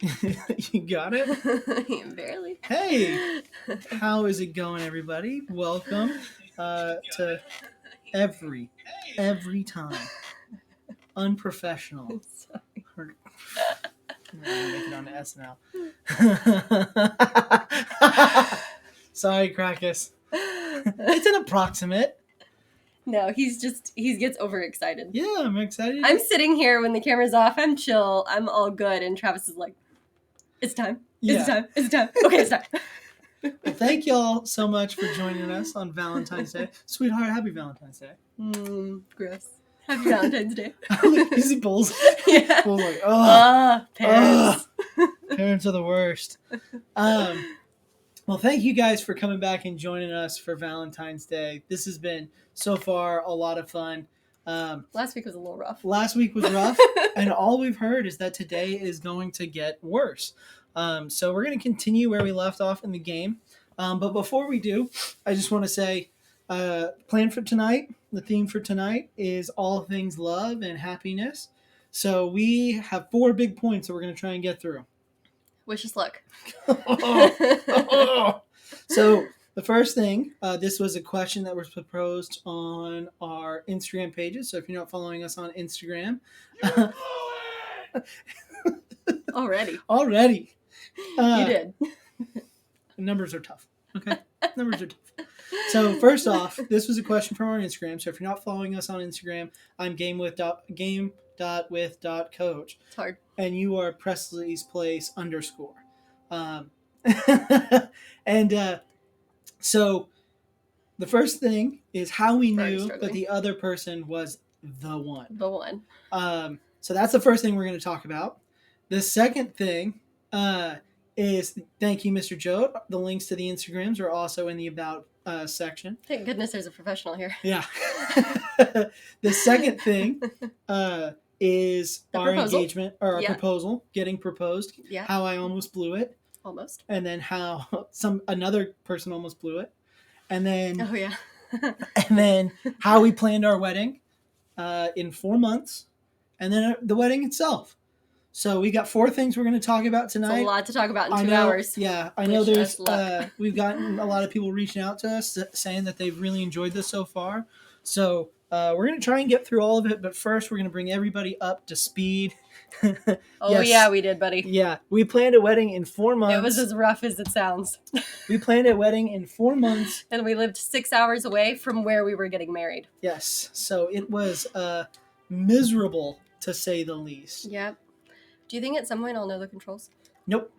You got it? Barely. Hey, how is it going, everybody? Welcome to every time unprofessional. Sorry. I'm gonna make it on SNL. Sorry, Crackus. It's an approximate. No, he gets overexcited. Yeah, I'm excited. I'm sitting here when the camera's off. I'm chill. I'm all good, and Travis is like, "It's time. It's time. It's time. Okay, it's time." Well, thank y'all so much for joining us on Valentine's Day. Sweetheart, happy Valentine's Day. Gross. Happy Valentine's Day. You see Bulls? Yeah. Bulls like, parents. Parents are the worst. Well, thank you guys for coming back and joining us for Valentine's Day. This has been, so far, a lot of fun. Last week was a little rough. And all we've heard is that today is going to get worse. So we're going to continue where we left off in the game. But before we do, I just want to say, plan for tonight, the theme for tonight is all things love and happiness. So we have 4 big points that we're going to try and get through. Wish us luck. So the first thing, this was a question that was proposed on our Instagram pages. So if you're not following us on Instagram, already, you did. Numbers are tough. Okay, numbers are tough. So first off, this was a question from our Instagram. So if you're not following us on Instagram, I'm game.with.coach. It's hard. And you are Presley's Place _ so the first thing is how we knew that the other person was the one. So that's the first thing we're going to talk about. The second thing is, thank you, Mr. Joe. The links to the Instagrams are also in the About section. Thank goodness there's a professional here. Yeah. The second thing is our engagement, or our proposal, getting proposed. Yeah. How I almost blew it. Almost. And then how another person almost blew it. And then and then how we planned our wedding in 4 months, and then the wedding itself. So we got 4 things we're going to talk about tonight. It's a lot to talk about in 2 hours. Yeah, I know there's we've gotten a lot of people reaching out to us saying that they've really enjoyed this so far. So we're going to try and get through all of it, but first we're going to bring everybody up to speed. Yeah, we did, buddy. Yeah, we planned a wedding in 4 months. It was as rough as it sounds. We planned a wedding in 4 months. And we lived 6 hours away from where we were getting married. Yes, so it was miserable, to say the least. Yep. Do you think at some point I'll know the controls? Nope.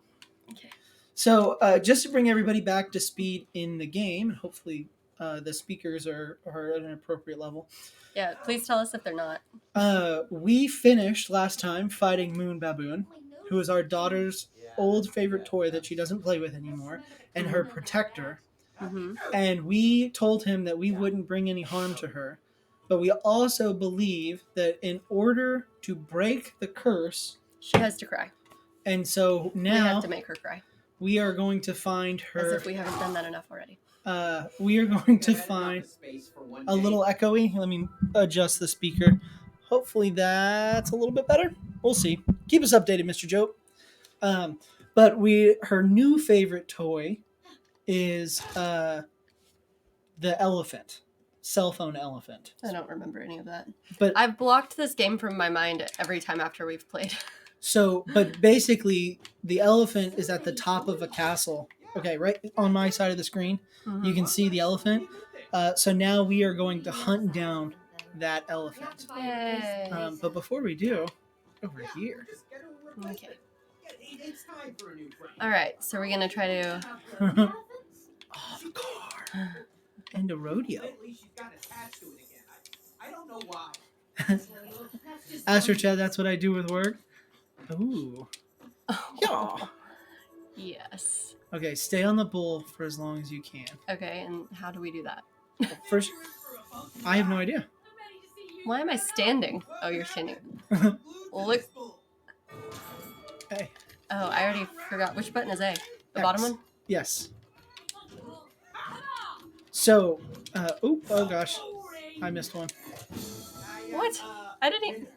Okay. So just to bring everybody back to speed in the game, hopefully the speakers are at an appropriate level. Yeah, please tell us if they're not. We finished last time fighting Moon Baboon, who is our daughter's old favorite toy that she doesn't play with anymore, and her protector. Mm-hmm. And we told him that we wouldn't bring any harm to her. But we also believe that in order to break the curse, she has to cry. And so now we have to make her cry. We are going to find her. As if we haven't done that enough already. We are going to find a little echoey. Let me adjust the speaker. Hopefully that's a little bit better. We'll see. Keep us updated, Mr. Joe. But her new favorite toy is the elephant. Cell phone elephant. I don't remember any of that. But I've blocked this game from my mind every time after we've played. So, but basically, the elephant is at the top of a castle. Okay, right on my side of the screen, you can see the elephant. So now we are going to hunt down that elephant. Yay. But before we do, over here. Okay. All right, so we're going to try to... Oh, the car. And a rodeo. I don't know why. Ask her, Chad, that's what I do with work. Ooh. Oh. Yes. Okay, stay on the bull for as long as you can. Okay, and how do we do that? First, I have no idea. Why am I standing? Oh, you're standing. Look. Hey. Oh, I already forgot. Which button is A? The bottom one? Yes. So, oh gosh. I missed one. What? I didn't even...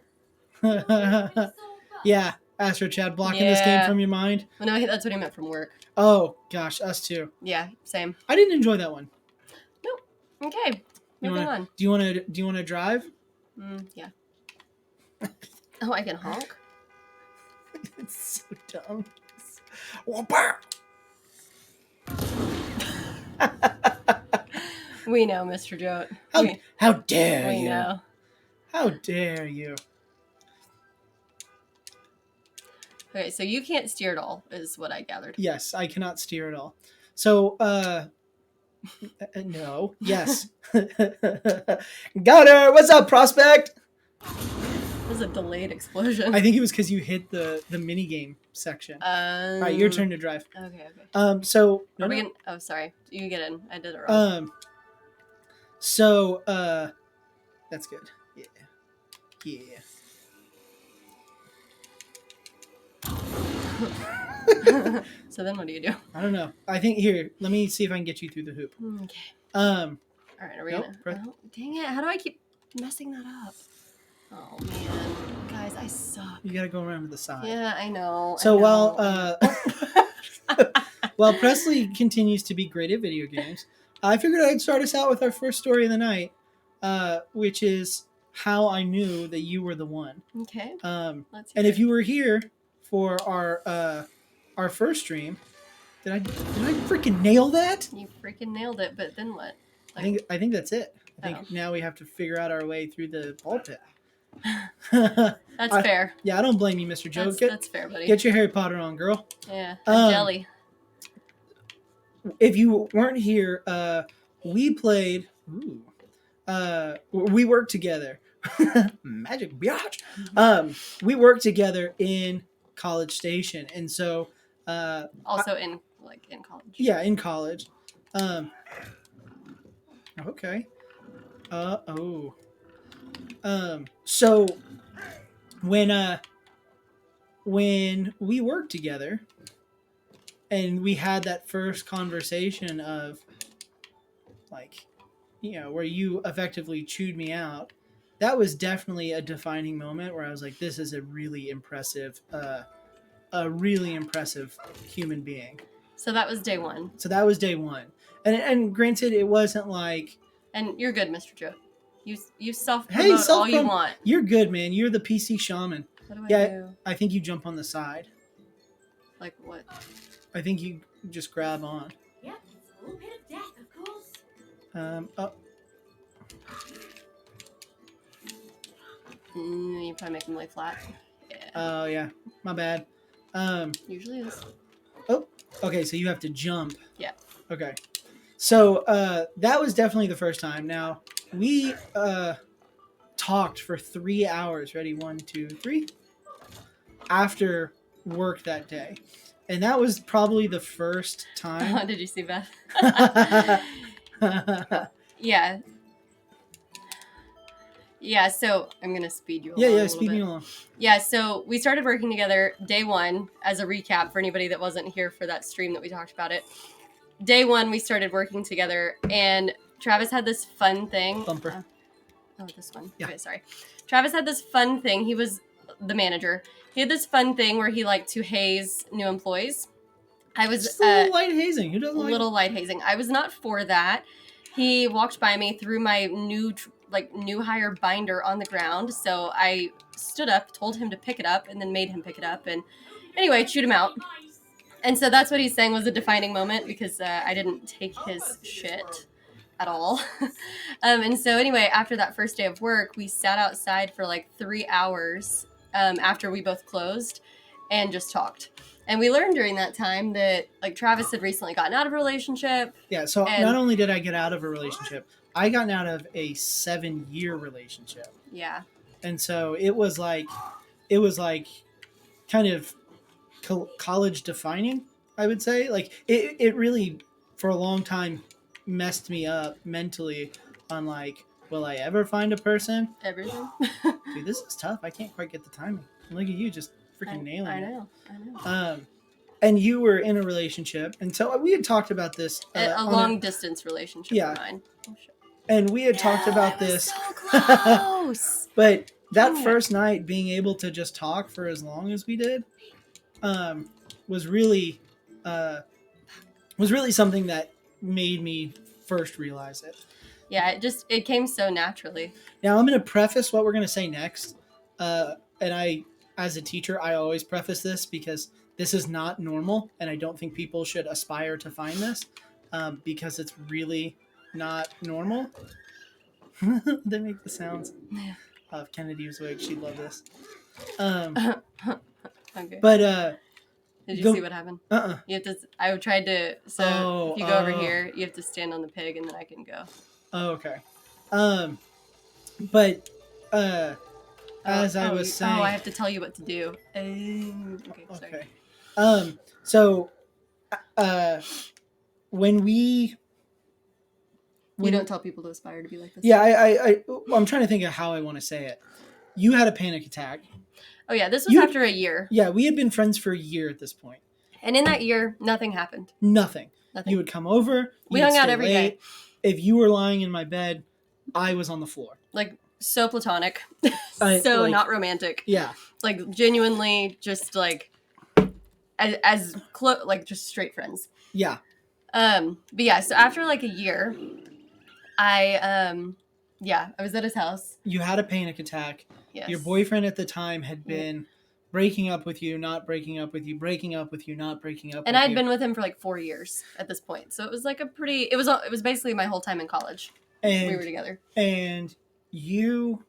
Yeah, Astro Chad blocking this game Yeah. from your mind. Well, no, that's what I meant from work. Oh gosh, us too. Yeah, same. I didn't enjoy that one. Okay, moving on. Do you want to drive? Yeah. Oh, I can honk? It's so dumb. We know, Mr. Jote. How dare We you? know. How dare you? Okay, so you can't steer at all, is what I gathered. Yes, I cannot steer at all. So, no. Yes. Got her! What's up, prospect? This is a delayed explosion. I think it was because you hit the mini game section. All right, your turn to drive. Okay. So... Oh, sorry. You get in. I did it wrong. So, that's good. Yeah. So then what do you do? I don't know. I think here, let me see if I can get you through the hoop. Okay. All right, are we gonna... Oh, dang it. How do I keep messing that up? Oh, man. Guys, I suck. You gotta go around to the side. Yeah, I know. So while Presley continues to be great at video games, I figured I'd start us out with our first story of the night, which is how I knew that you were the one. Okay. And if you were here for our first stream, did I freaking nail that? You freaking nailed it, but then what? Like, I think that's it. I think now we have to figure out our way through the ball pit. That's fair. Yeah, I don't blame you, Mr. Joe. That's fair, buddy. Get your Harry Potter on, girl. Yeah, jelly. If you weren't here, we played. We worked together. Magic biatch. We worked together in College Station, and so also in college. Yeah, in college. Okay. So when we worked together and we had that first conversation of where you effectively chewed me out, that was definitely a defining moment where I was like, this is a really impressive human being. So that was day one. And granted, it wasn't like... And you're good, Mr. Joe. You self-promote all you want. You're good, man. You're the PC shaman. What do I do? I think you jump on the side. Like what? I think you just grab on. Yeah, it's a little bit of death, of course. You probably make them lay flat. Yeah. Oh, yeah. My bad. Usually is. Oh, okay, so you have to jump. Yeah. Okay. So that was definitely the first time. Now, we talked for 3 hours. Ready? 1, 2, 3. After work that day. And that was probably the first time. Did you see Beth? Yeah. Yeah, so I'm going to speed you along. Yeah, speed me along. Yeah, so we started working together day one, as a recap for anybody that wasn't here for that stream that we talked about it. Day one, we started working together, and Travis had this fun thing. Bumper. This one. Yeah. Okay, sorry. Travis had this fun thing. He was the manager. He had this fun thing where he liked to haze new employees. I was just a little light hazing. Who doesn't like little light hazing? I was not for that. He walked by me, threw my new hire binder on the ground. So I stood up, told him to pick it up, and then made him pick it up. And anyway, chewed him out. And so that's what he's saying was a defining moment because I didn't take his shit at all. And so anyway, after that first day of work, we sat outside for 3 hours after we both closed and just talked. And we learned during that time that Travis had recently gotten out of a relationship. Yeah, so not only did I get out of a relationship, I got out of a 7-year relationship. Yeah. And so it was kind of college defining, I would say. It really for a long time messed me up mentally on will I ever find a person? Everything. Dude, this is tough. I can't quite get the timing. Look at you just freaking nailing it. I know. And you were in a relationship, and so we had talked about this. A long distance relationship of mine. Oh, shit. And we had talked about this. So close. But that Yeah. first night being able to just talk for as long as we did was really something that made me first realize it. Yeah, it came so naturally. Now I'm going to preface what we're going to say next, and I, as a teacher, I always preface this because this is not normal, and I don't think people should aspire to find this because it's really not normal. They make the sounds. Yeah. If Kennedy was awake, she'd love this. Okay. But Did you go- see what happened? uh-uh. You have to. I tried to. So Oh, if you go over oh. here, you have to stand on the pig, and then I can go. Oh, okay. But as I was saying, I have to tell you what to do. Okay, sorry. okay. So when we You don't tell people to aspire to be like this. yeah, I'm trying to think of how I want to say it. You had a panic attack. Oh yeah, this was You- after a year, Yeah, we had been friends for a year at this point. and in that year, nothing happened. Nothing. Nothing. You would come over. We you would hung out stay every late. If you were lying in my bed, I was on the floor. Like so platonic, I- so like- not romantic. Yeah. Like genuinely, just like as close, like just straight friends. Yeah. But yeah, so after like a year, I was at his house. You had a panic attack. Yes. Your boyfriend at the time had been breaking up with you, not breaking up with you, breaking up with you, not breaking up And with I'd you. been with him for like 4 years at this point. So it was like it was basically my whole time in college. and We were together. and you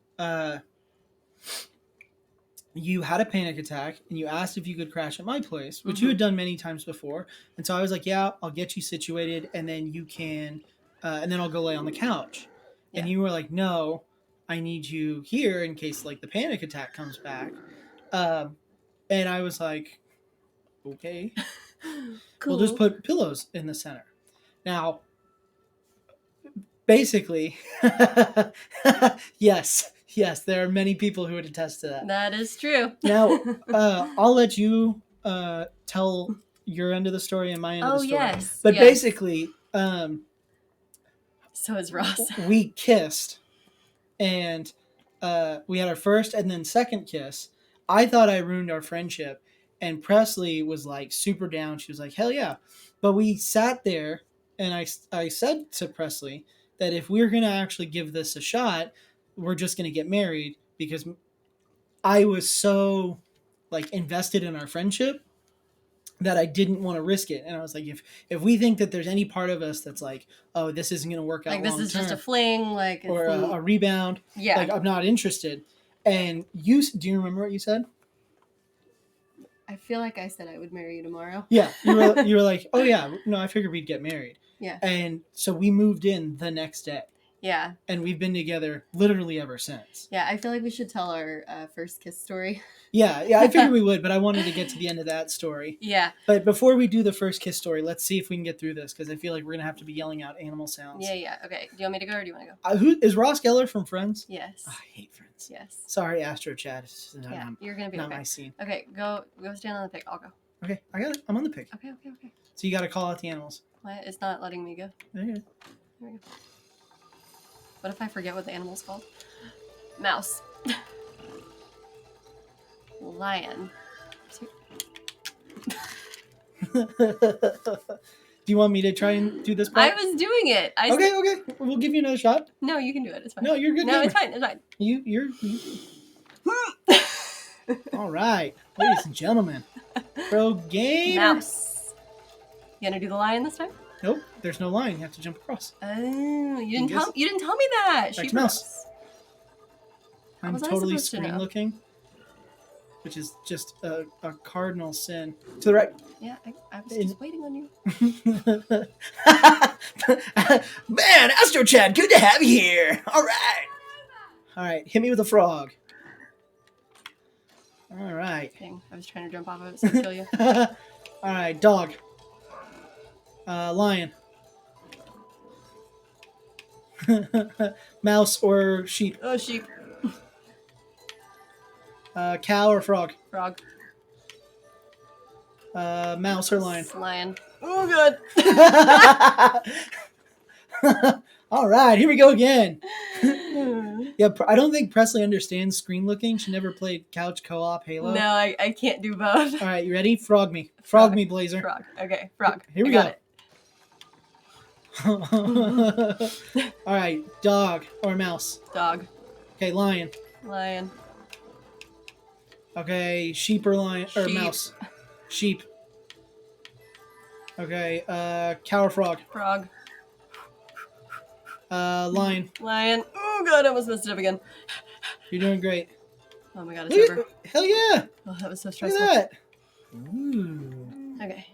you had a panic attack and you asked if you could crash at my place, which you had done many times before. And so I was like, yeah, I'll get you situated and then you can and then I'll go lay on the couch. And Yeah. you were like, no, I need you here in case like the panic attack comes back. And I was like, okay, Cool. we'll just put pillows in the center. Now, basically, yes, there are many people who would attest to that. That is true. Now, I'll let you tell your end of the story and my end of the story. Yes. But yes. basically, So is Ross. we kissed, and we had our first and then second kiss. I thought I ruined our friendship, and Presley was like super down. She was like, hell yeah. But we sat there, and I said to Presley that if we're going to actually give this a shot, we're just going to get married, because I was so like invested in our friendship that I didn't want to risk it. And I was like, if we think that there's any part of us that's like, oh, this isn't going to work out Like this long is just a term, fling, like or it's a rebound, yeah. like I'm not interested. And do you remember what you said? I feel like I said I would marry you tomorrow. Yeah, you were like, oh yeah, no, I figured we'd get married. Yeah. And so we moved in the next day, Yeah. and we've been together literally ever since. Yeah. I feel like we should tell our first kiss story. Yeah, I figured we would, but I wanted to get to the end of that story. Yeah. But before we do the first kiss story, let's see if we can get through this, because I feel like we're gonna have to be yelling out animal sounds. Yeah. Okay. Do you want me to go or do you want to go? Who is Ross Geller from Friends? Yes. Oh, I hate Friends. Yes. Sorry, Astro Chad. It's just Yeah. You're gonna be not okay. my scene. Okay. Go stand on the pig. I'll go. Okay, I got it. I'm on the pig. Okay. So you got to call out the animals. What? It's not letting me go. Okay. What if I forget what the animal's called? Mouse. Lion. Do you want me to try and do this I part? was doing it. Okay. We'll give you another shot. No, you can do it. It's fine. No, you're good. No, gamer. it's fine. It's fine. You. All right, ladies and gentlemen. Pro game. Mouse. You gonna do the lion this time? Nope. There's no line. You have to jump across. Oh, you guess- didn't tell me that. Back to Sheep mouse. How I'm was I totally supposed to screen know? looking, which is just a cardinal sin. To the right. Yeah, I was In- just waiting on you. Man, Astro Chad, good to have you here. All right, hit me with a frog. All right. Dang, I was trying to jump off of it so I'd kill you. All right, dog. Lion. Mouse or sheep. Oh, sheep. Cow or frog. Frog. Mouse or lion. Lion. Oh, good. All right, here we go again. Yeah, I don't think Presley understands screen looking. She never played couch co-op Halo. No, I can't do both. All right, you ready? Frog me. Frog me, Blazer. Frog. Okay, frog. Here we I got go. it. All right, dog or mouse. Dog. Okay, lion. Lion. Okay, sheep or lion or Sheep. mouse. Sheep. Okay, cow or frog. Frog. Lion. Lion. Oh god, I almost messed it up again. You're doing great. Oh my god, it's Look over. at, hell yeah! Oh, that was so Look stressful. at that. Ooh. Okay.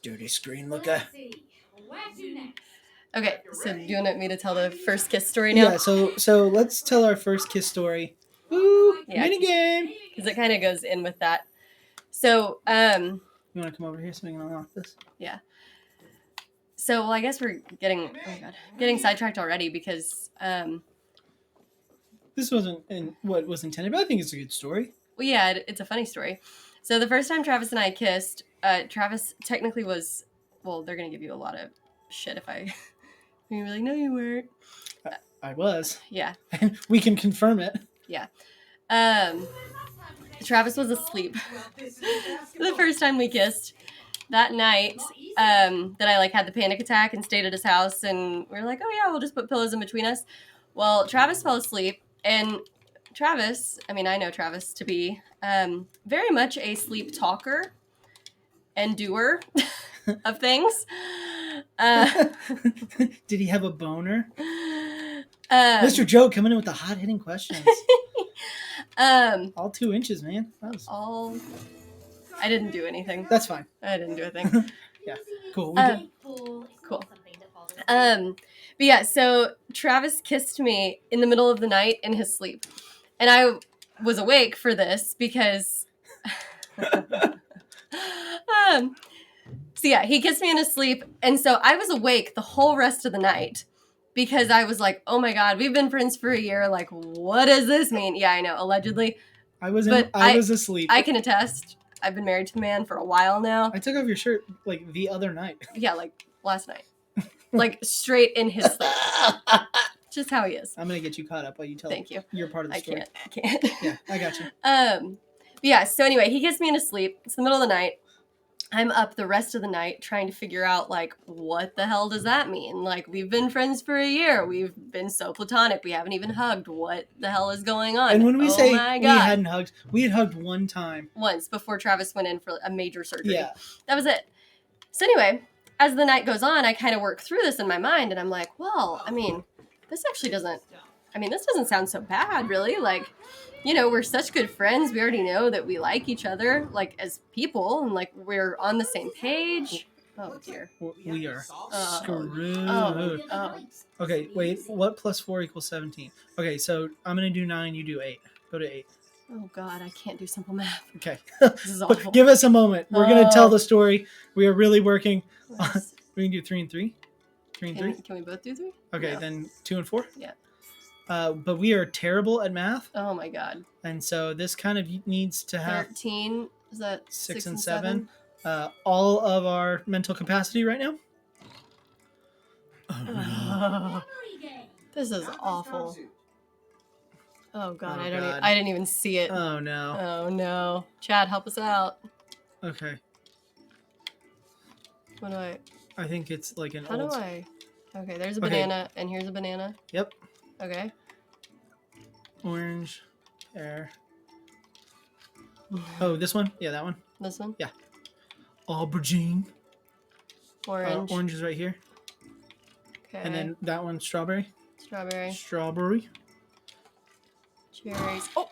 Dirty screen looker. Let's see. Where to next? Okay, so do you want me to tell the first kiss story now? Yeah, so let's tell our first kiss story. Woo! Yeah. Mini game. Because it kind of goes in with that. So, You want to come over here so we can unlock this? well, I guess we're getting sidetracked already because, This wasn't in what was intended, but I think it's a good story. well, yeah, it's a funny story. So the first time Travis and I kissed, Travis technically was, well, they're gonna give you a lot of shit if I, you're like, no, you weren't. I was, Yeah. and we can confirm it. Travis was asleep the first time we kissed. That night, that I like had the panic attack and stayed at his house, and we were like, oh yeah, we'll just put pillows in between us. Well, Travis fell asleep, and Travis, I mean, I know Travis to be very much a sleep talker and doer of things. Did he have a boner? Um, Mr. Joe coming in with the hot hitting questions. um, All 2 inches, man. I didn't do anything. That's fine. I didn't do a thing. Cool. We did. Cool. But yeah, so Travis kissed me in the middle of the night in his sleep. And I was awake for this because so yeah, he kissed me in his sleep, and so I was awake the whole rest of the night because I was like, "Oh my god, we've been friends for a year. Like, what does this mean?" Yeah, I know, allegedly. I was but I was asleep. I can attest. I've been married to the man for a while now. I took off your shirt like the other night. Yeah, like last night. Like straight in his sleep. Just how he is. I'm gonna get you caught up while you tell Thank you. your part of the I story. can't. Yeah, I got you. But yeah, so anyway, he kissed me in his sleep. It's the middle of the night. I'm up the rest of the night trying to figure out, like, what the hell does that mean? Like, we've been friends for a year. We've been so platonic. We haven't even hugged. What the hell is going on? And when we say my we God. hadn't hugged, we had hugged one time. Once before Travis went in for a major surgery. Yeah. That was it. So anyway, as the night goes on, I kind of work through this in my mind, and I'm like, well, I mean, this doesn't sound so bad, really. Like, you know, we're such good friends. We already know that we like each other, like, as people, and, like, we're on the same page. Oh, dear. We are Oh. screwed. Oh. Okay, wait. What plus 4 equals 17? Okay, so I'm gonna do 9. You do 8. Go to 8. Oh, God, I can't do simple math. Okay. This is awful. But give us a moment. We're gonna Oh. tell the story. We are really working. We can do 3 and 3. 3 and 3. Can we both do 3? Okay, No. then 2 and 4. Yeah. But we are terrible at math, Oh, my God. and so this kind of needs to have 13. Is that 6 and 7. All of our mental capacity right now. Oh, no. Oh, this is awful. Oh God, Oh, I God. didn't even see it. Oh no. Oh no, Chad, help us out. Okay. What do I? I think it's like an How old. do I? Okay, there's a Okay. banana, and here's a banana. Yep. Okay. Orange, pear. Oh, this one? Yeah, that one. This one. Aubergine. Orange. Orange is right here. Okay. And then that one, strawberry. Strawberry. Strawberry. Cherries. Oh.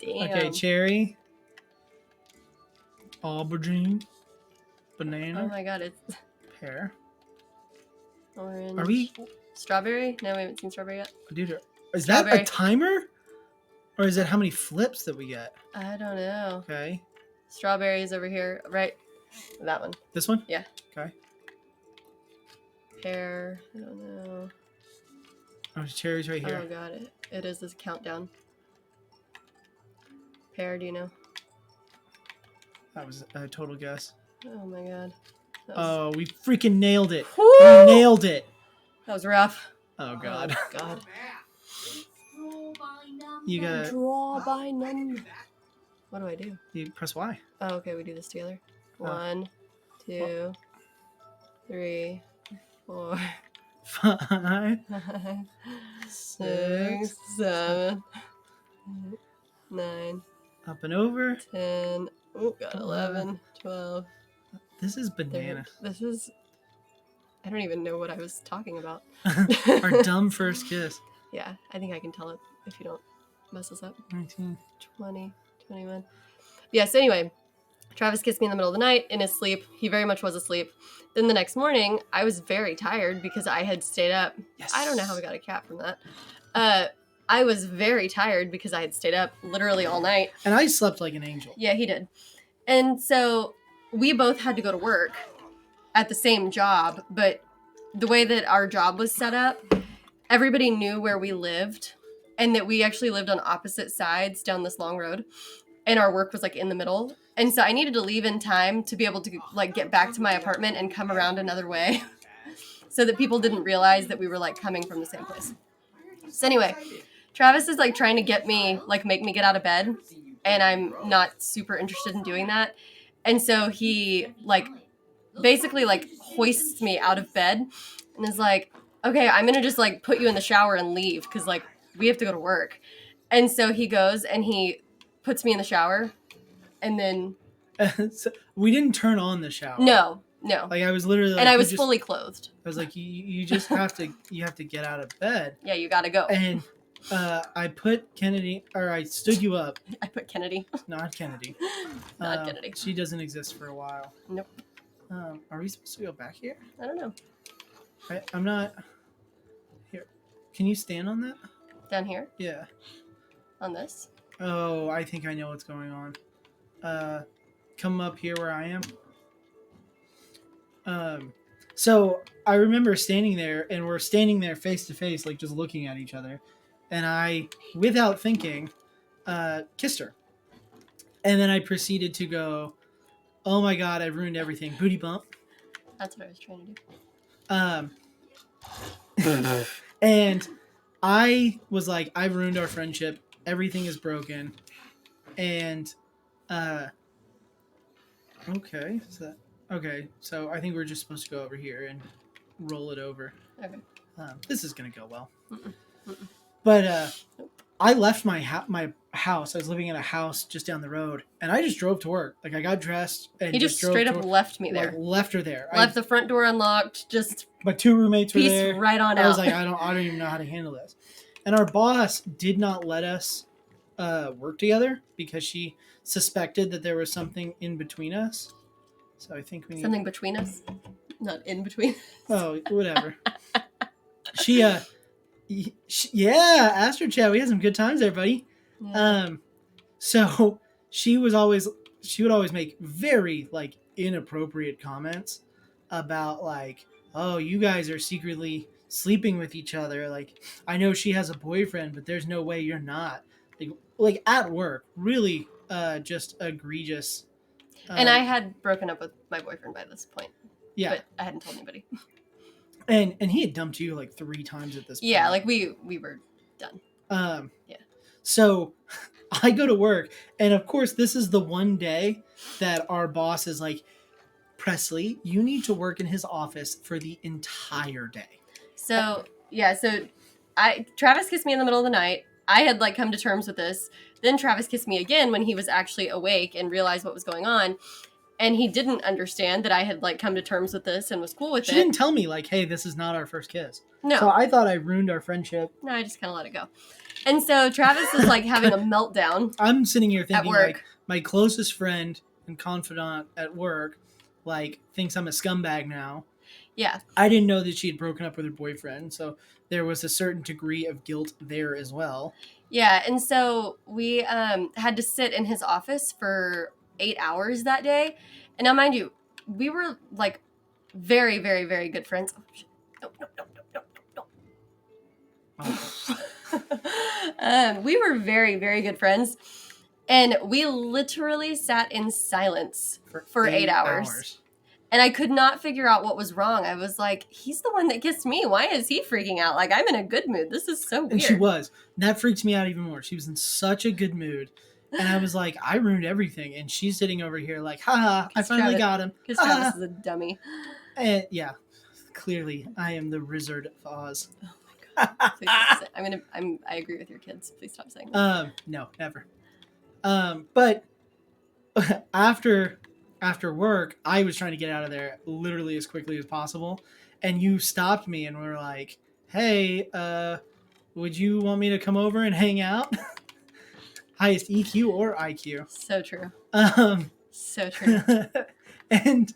Damn. Okay, cherry. Aubergine. Banana. Oh my God, it's Pear. orange. Are we? Strawberry? No, we haven't seen strawberry yet. Dude, is that Strawberry. a timer? Or is that how many flips that we get? I don't know. Okay. Strawberries over here, right? That one. This one? Yeah. Okay. Pear. I don't know. Oh, cherry's right here. Oh God, it is this countdown. Pear, do you know? That was a total guess. Oh my god. Oh, we freaking nailed it. Woo! We nailed it. That was rough. Oh god. Oh, god. You gotta Draw by number. What do I do? you press Y. Oh, okay, we do this together. Oh. 1, 2, 3, 4, 5. 5, 6, 7, 8, 9, Up and over. 10. Oh god, 11, 12. This is banana. This is. I don't even know what I was talking about. Our dumb first kiss. Yeah, I think I can tell it if you don't mess us up. 19. 20, 21. Yeah, so anyway, Travis kissed me in the middle of the night in his sleep. He very much was asleep. Then the next morning, I was very tired because I had stayed up. Yes. I don't know how we got a cat from that. I was very tired because I had stayed up literally all night. And I slept like an angel. Yeah, he did. And so we both had to go to work at the same job, but the way that our job was set up, everybody knew where we lived and that we actually lived on opposite sides down this long road, and our work was like in the middle. And so I needed to leave in time to be able to like get back to my apartment and come around another way so that people didn't realize that we were like coming from the same place. So anyway, Travis is like trying to get me, like make me get out of bed, and I'm not super interested in doing that. And so he like basically like hoists me out of bed and is like, okay, I'm gonna just like put you in the shower and leave because like we have to go to work. And so he goes and he puts me in the shower, and then So, we didn't turn on the shower. no. Like I was literally like, And I you was just- fully clothed. I was like, you just have to get out of bed. Yeah, you gotta go. And I put Kennedy, or I stood you up. I put Kennedy. Not Kennedy. Not Kennedy. She doesn't exist for a while. Nope. Are we supposed to go back here? I don't know. I'm not. Here. Can you stand on that? Down here Yeah. on this. Oh, I think I know what's going on. Come up here where I am. So I remember standing there, and we're standing there face to face, like just looking at each other. And I, without thinking, kissed her. And then I proceeded to go, oh my god, I've ruined everything. Booty bump. That's what I was trying to do. And I was like, I've ruined our friendship. Everything is broken. And, okay. So I think we're just supposed to go over here and roll it over. Okay. This is going to go well. Mm-mm. Mm-mm. But, I left my house. I was living in a house just down the road, and I just drove to work. Like I got dressed and He just drove straight to up work. left me there. Like, left her there. Left the front door unlocked. Just My two roommates were peace there. right on I out. was like, I don't even know how to handle this. And our boss did not let us work together because she suspected that there was something in between us. So I think we need Something between us, not in between. Oh, whatever. she yeah, Astro Chat. We had some good times there, buddy. Yeah. So she would always make very like inappropriate comments about like, oh, you guys are secretly sleeping with each other. Like, I know she has a boyfriend, but there's no way you're not. Like at work, really, just egregious. And I had broken up with my boyfriend by this point. Yeah, But I hadn't told anybody. and he had dumped you like 3 times at this point. Yeah, like we were done. Yeah. So I go to work, and of course, this is the one day that our boss is like, Presley, you need to work in his office for the entire day. So yeah, Travis kissed me in the middle of the night. I had like come to terms with this. Then Travis kissed me again when he was actually awake and realized what was going on. And he didn't understand that I had like come to terms with this and was cool with She it. didn't tell me like, hey, this is not our first kiss. No. So I thought I ruined our friendship. No, I just kind of let it go. And so Travis is like having a meltdown I'm sitting here at thinking work. like my closest friend and confidant at work like thinks I'm a scumbag now. Yeah. I didn't know that she had broken up with her boyfriend, so there was a certain degree of guilt there as well. Yeah. And so we had to sit in his office for 8 hours that day. And now, mind you, we were like very, very, very good friends. Oh, shit. No. Oh. We were very, very good friends. And we literally sat in silence for 8 hours. And I could not figure out what was wrong. I was like, he's the one that kissed me. Why is he freaking out? Like, I'm in a good mood. This is so weird. And she was. And that freaks me out even more. She was in such a good mood. And I was like, I ruined everything. And she's sitting over here like, haha, I finally got him. Because Travis is a dummy. And yeah, clearly I am the Wizard of Oz. Oh my god. Please stop saying, I agree with your kids. Please stop saying that. No, never. But after work, I was trying to get out of there literally as quickly as possible. And you stopped me and were like, hey, would you want me to come over and hang out? Highest EQ or IQ. So true. So true. and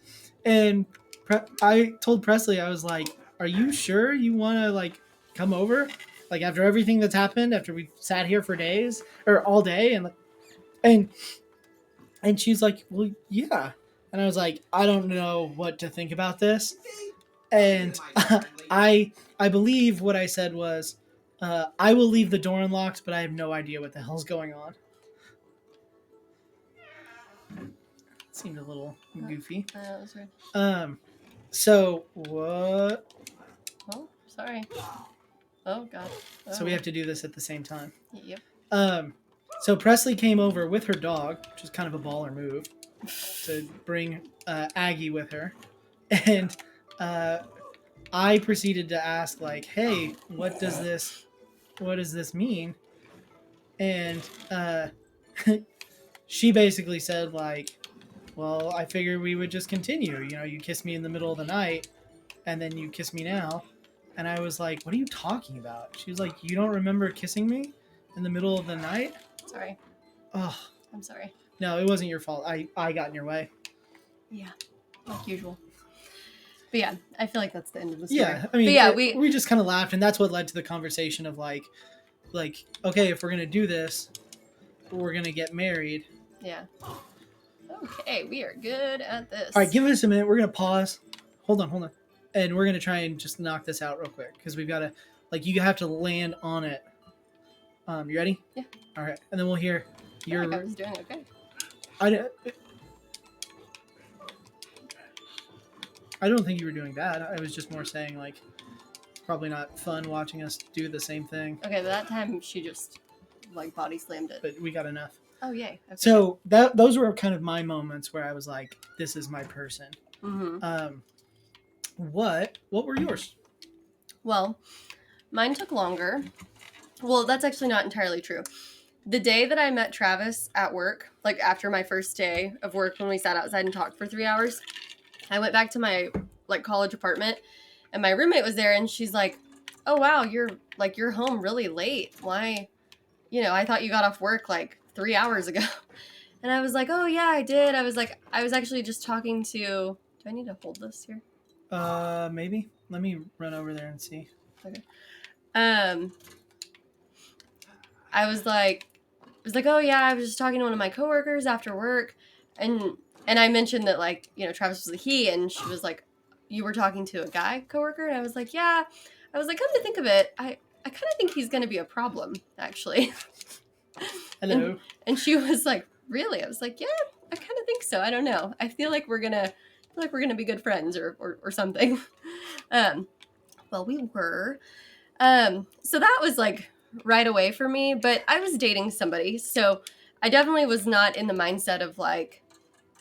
I told Presley, I was like, are you sure you want to like come over? Like after everything that's happened, after we sat here for days or all day and she's like, well, yeah. And I was like, I don't know what to think about this. And I believe what I said was, I will leave the door unlocked, but I have no idea what the hell's going on. Seemed a little goofy. That was weird. So what? Oh, sorry. Oh god. Oh. So we have to do this at the same time. Yep. So Presley came over with her dog, which is kind of a baller move, to bring Aggie with her, and I proceeded to ask like, "Hey, what does this mean?" And she basically said like, well, I figured we would just continue. You know, you kissed me in the middle of the night, and then you kiss me now. And I was like, what are you talking about? She was like, you don't remember kissing me in the middle of the night? Sorry. Oh. I'm sorry. No, it wasn't your fault. I got in your way. Yeah, like usual. But yeah, I feel like that's the end of the story. Yeah, I mean, but yeah, we just kind of laughed, and that's what led to the conversation of like, okay, if we're going to do this, we're going to get married. Yeah. Okay, we are good at this. All right, give us a minute. We're going to pause. Hold on. And we're going to try and just knock this out real quick because we've got to, like, you have to land on it. You ready? Yeah. All right. And then we'll hear your... I was doing okay. I don't think you were doing bad. I was just more saying, like, it's probably not fun watching us do the same thing. Okay, but that time she just, like, body slammed it. But we got enough. Oh, yay. Okay. So those were kind of my moments where I was like, this is my person. Mm-hmm. What were yours? Well, mine took longer. Well, that's actually not entirely true. The day that I met Travis at work, like after my first day of work when we sat outside and talked for 3 hours, I went back to my like college apartment and my roommate was there and she's like, oh wow, you're home really late. Why? You know, I thought you got off work like 3 hours ago. And I was like, oh yeah, I did. I was actually just talking to, do I need to hold this here? Maybe. Let me run over there and see. Okay. I was like, oh yeah, I was just talking to one of my coworkers after work, and I mentioned that like, you know, Travis was a he, and she was like, you were talking to a guy coworker, and I was like, yeah. I was like, come to think of it, I kind of think he's gonna be a problem, actually. Hello. And she was like, really? I was like, yeah, I kind of think so. I don't know. I feel like we're gonna be good friends or something. Well, we were. So that was like right away for me, but I was dating somebody, so I definitely was not in the mindset of like,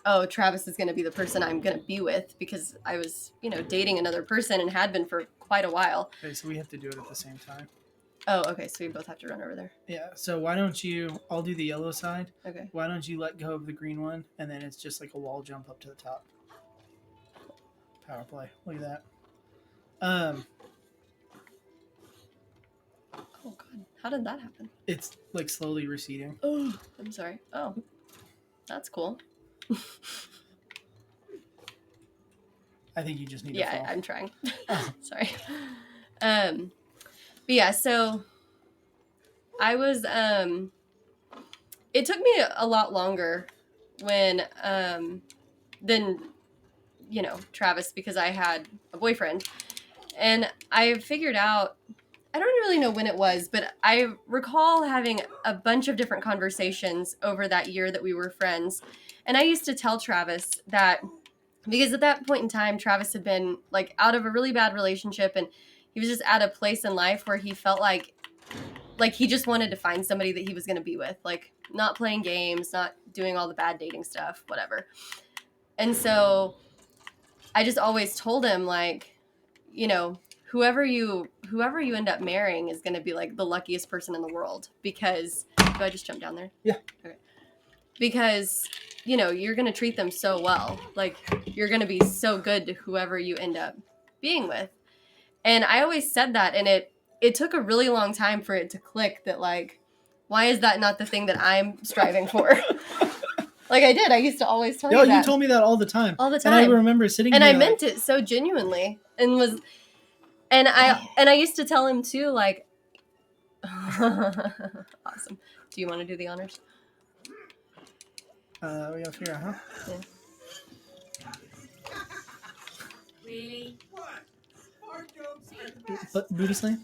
oh, Travis is going to be the person I'm going to be with, because I was, you know, dating another person and had been for quite a while. Okay, so we have to do it at the same time. Oh, okay, so we both have to run over there. Yeah, so why don't I'll do the yellow side. Okay. Why don't you let go of the green one, and then it's just like a wall jump up to the top. Power play. Look at that. Oh god, how did that happen? It's like slowly receding. Oh, I'm sorry. Oh, that's cool. I think you just need to Yeah, fall. I'm trying. Oh. Sorry. But yeah, so I was it took me a lot longer when than, you know, Travis, because I had a boyfriend. And I figured out I don't really know when it was, but I recall having a bunch of different conversations over that year that we were friends. And I used to tell Travis that because at that point in time, Travis had been like out of a really bad relationship and he was just at a place in life where he felt like he just wanted to find somebody that he was going to be with, like not playing games, not doing all the bad dating stuff, whatever. And so I just always told him, like, you know, whoever you end up marrying is going to be like the luckiest person in the world, because do I just jump down there? Yeah. Okay. Because, you know, you're going to treat them so well. Like, you're going to be so good to whoever you end up being with. And I always said that, and it took a really long time for it to click that, like, why is that not the thing that I'm striving for? Like I did. I used to always tell you that. You told me that all the time. All the time. And I remember sitting and here I meant it so genuinely, and I used to tell him too, like, awesome. Do you want to do the honors? We gotta figure out, huh? Yeah. Really? Booty slam?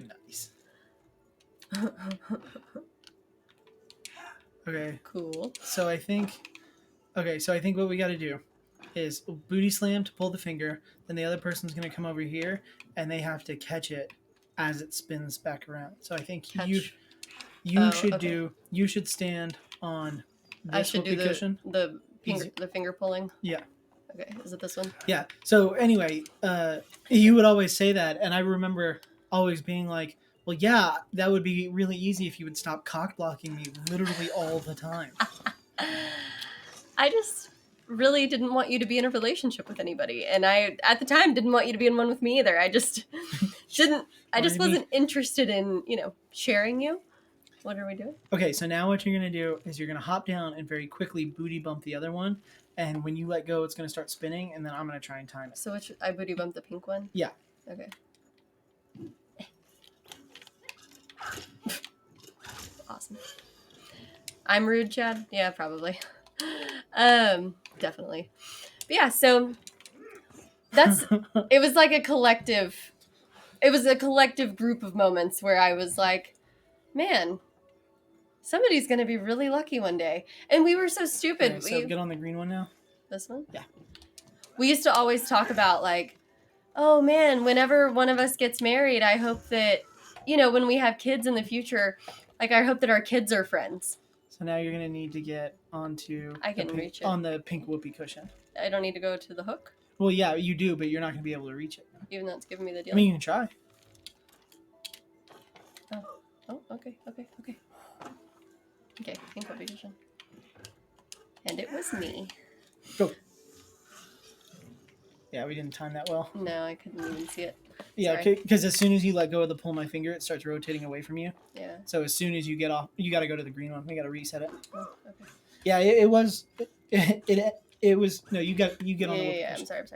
Nice. Okay. Cool. So I think what we got to do is booty slam to pull the finger. Then the other person's going to come over here, and they have to catch it as it spins back around. So I think you should stand on this whoopee cushion. the finger pulling. Yeah. Okay. Is it this one? Yeah. So anyway, you would always say that, and I remember always being like, well, yeah, that would be really easy if you would stop cock blocking me literally all the time. I just really didn't want you to be in a relationship with anybody, and I at the time didn't want you to be in one with me either. I just didn't. I just wasn't interested in, you know, sharing you. What are we doing? Okay, so now what you're gonna do is you're gonna hop down and very quickly booty bump the other one, and when you let go, it's gonna start spinning, and then I'm gonna try and time it. So I booty bump the pink one? Yeah. Okay. Awesome. I'm rude, Chad? Yeah, probably. Definitely. But yeah, so it was like a collective group of moments where I was like, man, somebody's going to be really lucky one day. And we were so stupid. Okay, so get on the green one now. This one? Yeah. We used to always talk about, like, oh man, whenever one of us gets married, I hope that, you know, when we have kids in the future, like, I hope that our kids are friends. So now you're gonna need to get onto reach it on the pink whoopee cushion. I don't need to go to the hook? Well, yeah, you do, but you're not gonna be able to reach it. Even though it's giving me the deal. I mean, you can try. Oh, okay. Okay, pink whoopee cushion. And it was me. Go. Yeah, we didn't time that well. No, I couldn't even see it. Yeah, Sorry. because as soon as you let go of the pull my finger, it starts rotating away from you. Yeah. So as soon as you get off, you got to go to the green one. We got to reset it. Oh, okay. Yeah, it was. It was. No, you get on the. Yeah. I'm sorry.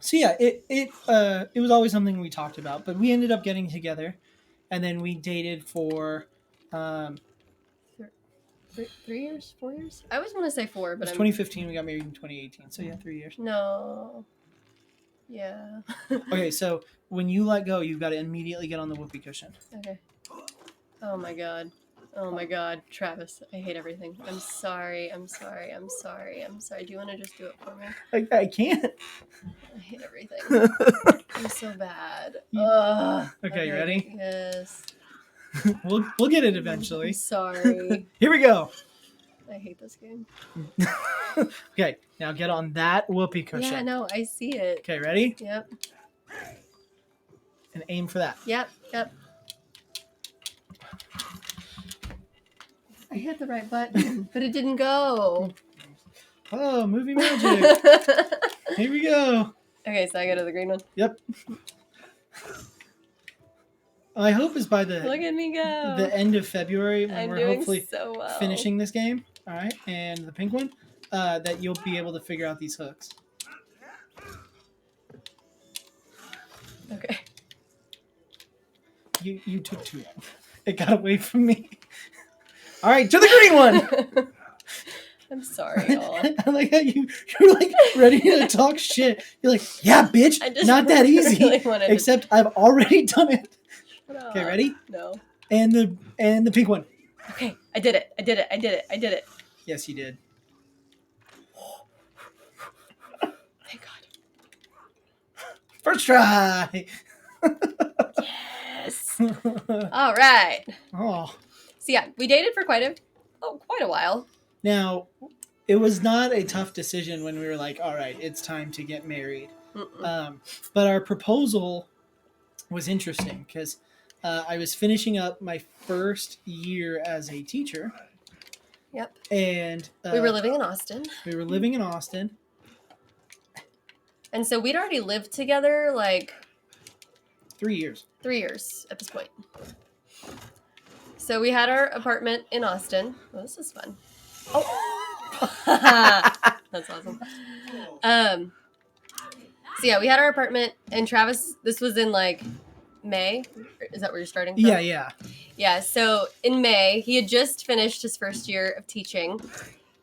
So yeah, it was always something we talked about, but we ended up getting together, and then we dated for 3 years, 4 years. I always want to say 4, but it was 2015. We got married in 2018. So yeah, 3 years. No. Yeah. Okay, so when you let go, you've got to immediately get on the whoopee cushion. Okay. Oh my god, Travis, I hate everything. I'm sorry. Do you want to just do it for me? I can't. I hate everything. I'm so bad. Ugh. Okay, you ready? Yes. We'll get it eventually. I'm sorry. Here we go. I hate this game. Okay, now get on that whoopee cushion. Yeah, no, I see it. Okay, ready? Yep. And aim for that. Yep. I hit the right button, but it didn't go. Oh, movie magic. Here we go. Okay, so I go to the green one. Yep. I hope it's by the Look at me go. the end of February when I'm we're doing hopefully so well. finishing this game. All right, and the pink one, that you'll be able to figure out these hooks. Okay. You took too long. It got away from me. All right, to the green one. I'm sorry, y'all. I like how you're like ready to talk shit. You're like, yeah, bitch, I just not that easy. really wanted to- Except I've already done it. Shut up. Okay, ready? No. And the pink one. Okay, I did it. I did it. I did it. I did it. Yes, you did. Thank God. First try. Yes. All right. Oh. So yeah, we dated for quite a while. Now, it was not a tough decision when we were like, all right, it's time to get married. But our proposal was interesting because I was finishing up my first year as a teacher. Yep. And We were living in Austin. We were living in Austin. And so we'd already lived together like 3 years. 3 years at this point. So we had our apartment in Austin. Oh, this is fun. Oh. That's awesome. So yeah, we had our apartment, and Travis, this was in like May. Is that where you're starting from? Yeah. Yeah, so in May, he had just finished his first year of teaching,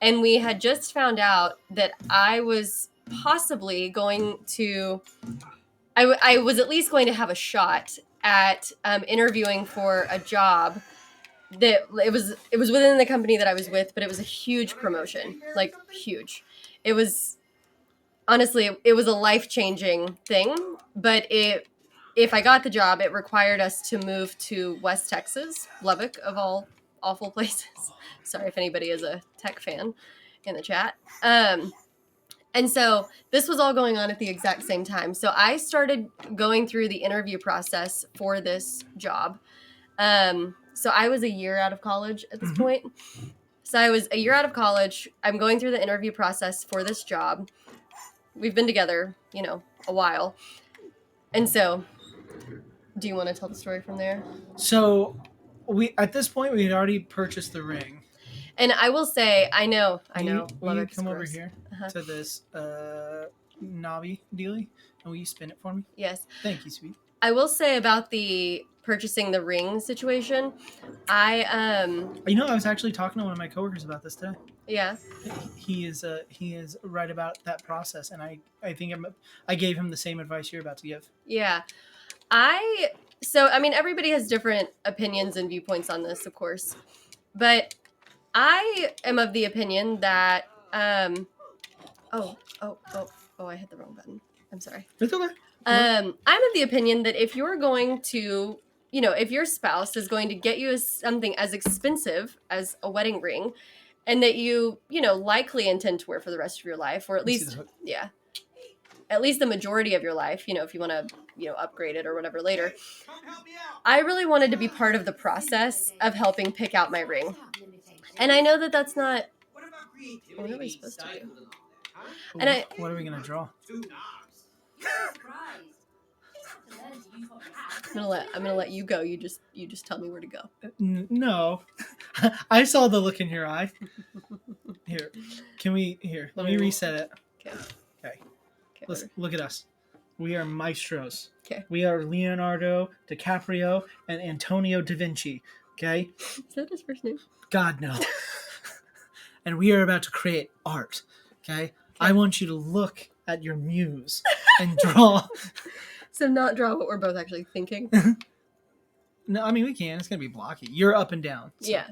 and we had just found out that I was possibly going to, I was at least going to have a shot at interviewing for a job that it was within the company that I was with, but it was a huge promotion, like huge. It was, honestly, it was a life-changing thing, but if I got the job, it required us to move to West Texas, Lubbock, of all awful places. Sorry if anybody is a tech fan in the chat. And so this was all going on at the exact same time. So I started going through the interview process for this job. So I was a year out of college at this point. So I was a year out of college. I'm going through the interview process for this job. We've been together, a while. And so, do you want to tell the story from there? So, at this point we had already purchased the ring. And I will say, I know. Will you Lubbock is come over gross. here to this knobby dealy, and will you spin it for me? Yes. Thank you, sweet. I will say about the purchasing the ring situation. I was actually talking to one of my coworkers about this today. Yeah. He is right about that process, and I think I gave him the same advice you're about to give. Yeah. Everybody has different opinions and viewpoints on this, of course. But I am of the opinion that I hit the wrong button. I'm sorry. It's okay. I'm of the opinion that if you're going to, if your spouse is going to get you something as expensive as a wedding ring, and that you, likely intend to wear for the rest of your life, or at least the majority of your life, if you want to, upgrade it or whatever later. I really wanted to be part of the process of helping pick out my ring. And I know that that's not what are we supposed to do. And what are we gonna draw? I'm gonna let you go. You just tell me where to go. No, I saw the look in your eye. Here, let me reset it. Okay. Listen, look at us. We are maestros. Okay. We are Leonardo DiCaprio and Antonio da Vinci. Okay. Is that his first name? God, no. And we are about to create art. Okay. I want you to look at your muse and draw. So not draw what we're both actually thinking. No, I mean we can. It's gonna be blocky. You're up and down. So. Yeah.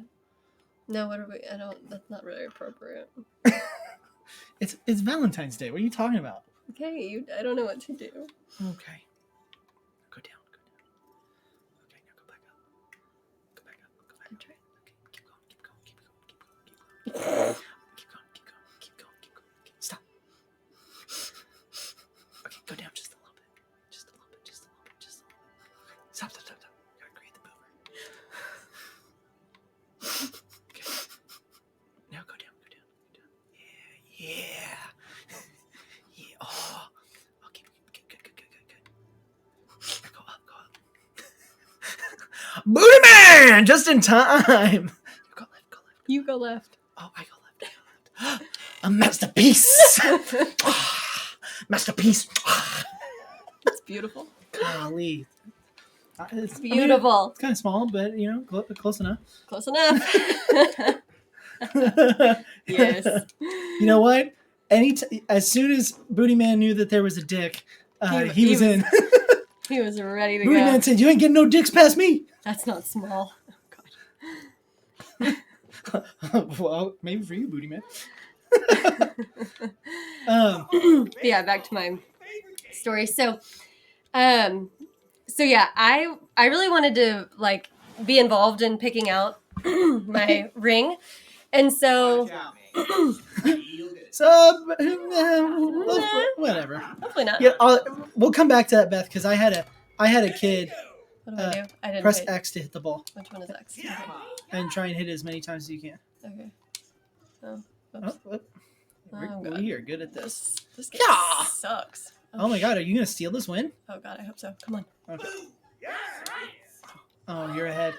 No, what are we? I don't. That's not really appropriate. It's Valentine's Day. What are you talking about? Okay, I don't know what to do. Okay. Go down. Okay, now go back up. Go back up. I'm trying. Okay, keep going. Keep going. Okay, stop. Okay, go down just a little bit. Just a little bit. Stop. Gotta create the boomer. Okay. Now go down. Yeah. Oh. Okay. Good. Go up. Booty man! Just in time. Go left. You go left. Oh, I go left. A masterpiece. Masterpiece. It's beautiful. Golly. It's beautiful. It's kind of small, but close enough. Close enough. Yes. You know what? As soon as Booty Man knew that there was a dick, he was in. He was ready to Booty go. Man said, "You ain't getting no dicks past me." That's not small. Well, maybe for you, Booty Man. Yeah, back to my story. So yeah, I really wanted to like be involved in picking out my ring, and so So whatever. hopefully not. Yeah, we'll come back to that, Beth, because I had a kid What do I do? I didn't press pay. X to hit the ball Which one is X? and try and hit it as many times as you can. Okay. Oh, Oh, oops. oh, Oh, God. we are good at this. This game Yeah. sucks. Oh my God, are you gonna steal this win? Oh God, I hope so. Come on. Okay. Oh, you're ahead.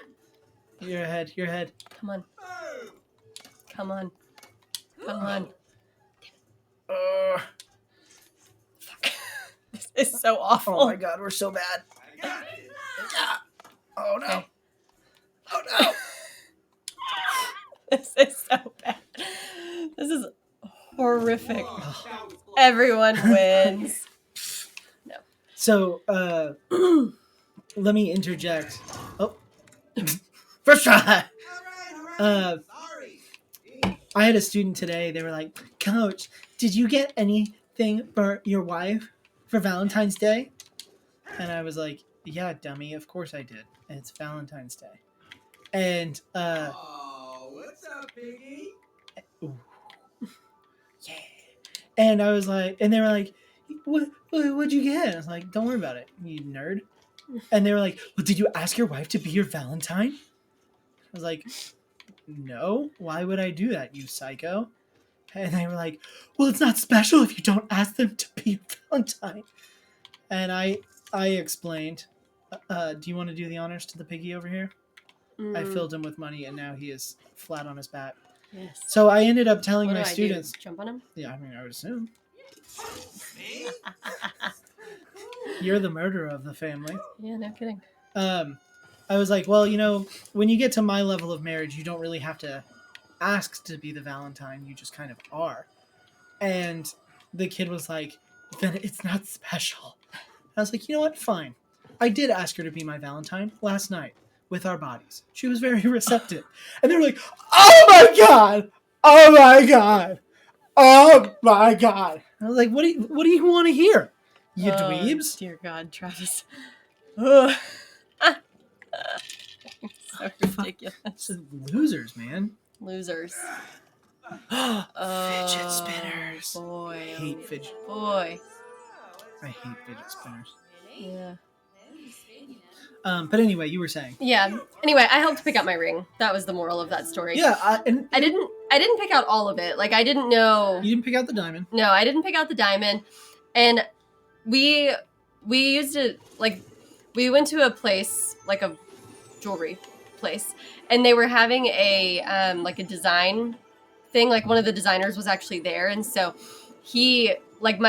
You're ahead. You're ahead. Come on. Come on. Come on. Fuck. This is so awful. Oh my God, we're so bad. Oh no. Okay. Oh no. This is so bad. This is horrific. Everyone wins. So, let me interject. Oh, first try. I had a student today. They were like, "Coach, did you get anything for your wife for Valentine's Day?" And I was like, "Yeah, dummy. Of course I did. And it's Valentine's Day." And Oh, what's up, Piggy? yeah. And I was like, and they were like, what'd you get? I was like, don't worry about it, you nerd. And they were like, well, did you ask your wife to be your Valentine? I was like, no, why would I do that, you psycho? And they were like, well, it's not special if you don't ask them to be your Valentine. And I explained, do you want to do the honors to the piggy over here? I filled him with money and now he is flat on his back. Yes. So I ended up telling What my do I do? students, Jump on him? yeah, I mean, I would assume. Me? You're the murderer of the family. Yeah, no kidding. I was like, well, you know, when you get to my level of marriage, you don't really have to ask to be the Valentine. You just kind of are. And the kid was like, then it's not special. I was like, you know what? Fine. I did ask her to be my Valentine last night with our bodies. She was very receptive. And they were like, oh my God! Oh my God! Oh my God! I was like, what do you want to hear? You dweebs? Dear God, Travis. Ugh. So ridiculous. Just losers, man. Losers. Fidget spinners. Boy. I hate fidget. Boy. I hate fidget spinners. Yeah. But anyway, you were saying. Yeah. Anyway, I helped pick out my ring. That was the moral of that story. Yeah, and I didn't pick out all of it. Like I didn't know. you didn't pick out the diamond. No, I didn't pick out the diamond. And we used it like we went to a place, like a jewelry place, and they were having a like a design thing. Like one of the designers was actually there, and so he like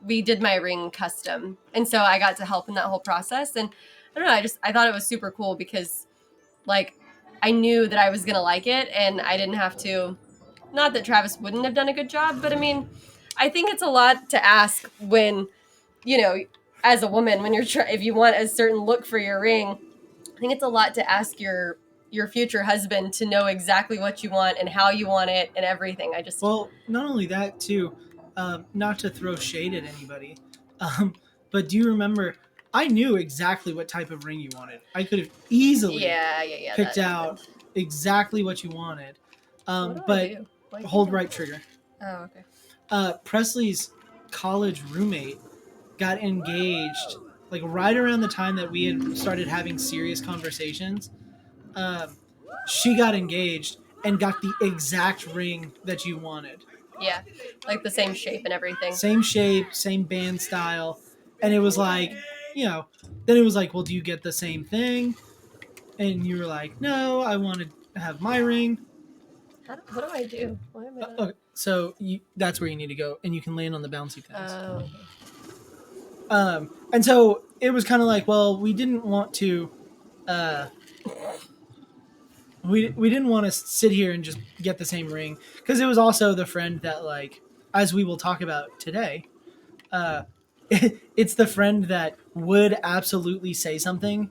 we did my ring custom, and so I got to help in that whole process. And I don't know, I thought it was super cool because like I knew that I was gonna like it, and I didn't have to. Not that Travis wouldn't have done a good job, but I mean, I think it's a lot to ask when, you know, as a woman, when you're if you want a certain look for your ring, I think it's a lot to ask your future husband to know exactly what you want and how you want it and everything. I just Well, not only that too, not to throw shade at anybody, but do you remember? I knew exactly what type of ring you wanted. I could have easily yeah picked that out happened. exactly what you wanted. What do I But do? Why hold can't I- right trigger. Oh, okay. Presley's college roommate got engaged like right around the time that we had started having serious conversations. She got engaged and got the exact ring that you wanted. Yeah, like the same shape and everything. Same shape, same band style. And it was like, you know, then it was like, well, do you get the same thing? And you were like, no, I want to have my ring. What do I do? Why am I not? Okay, so that's where you need to go, and you can land on the bouncy things. Oh. And so it was kind of like, well, we didn't want to we didn't want to sit here and just get the same ring because it was also the friend that, like, as we will talk about today, uh, it's the friend that would absolutely say something.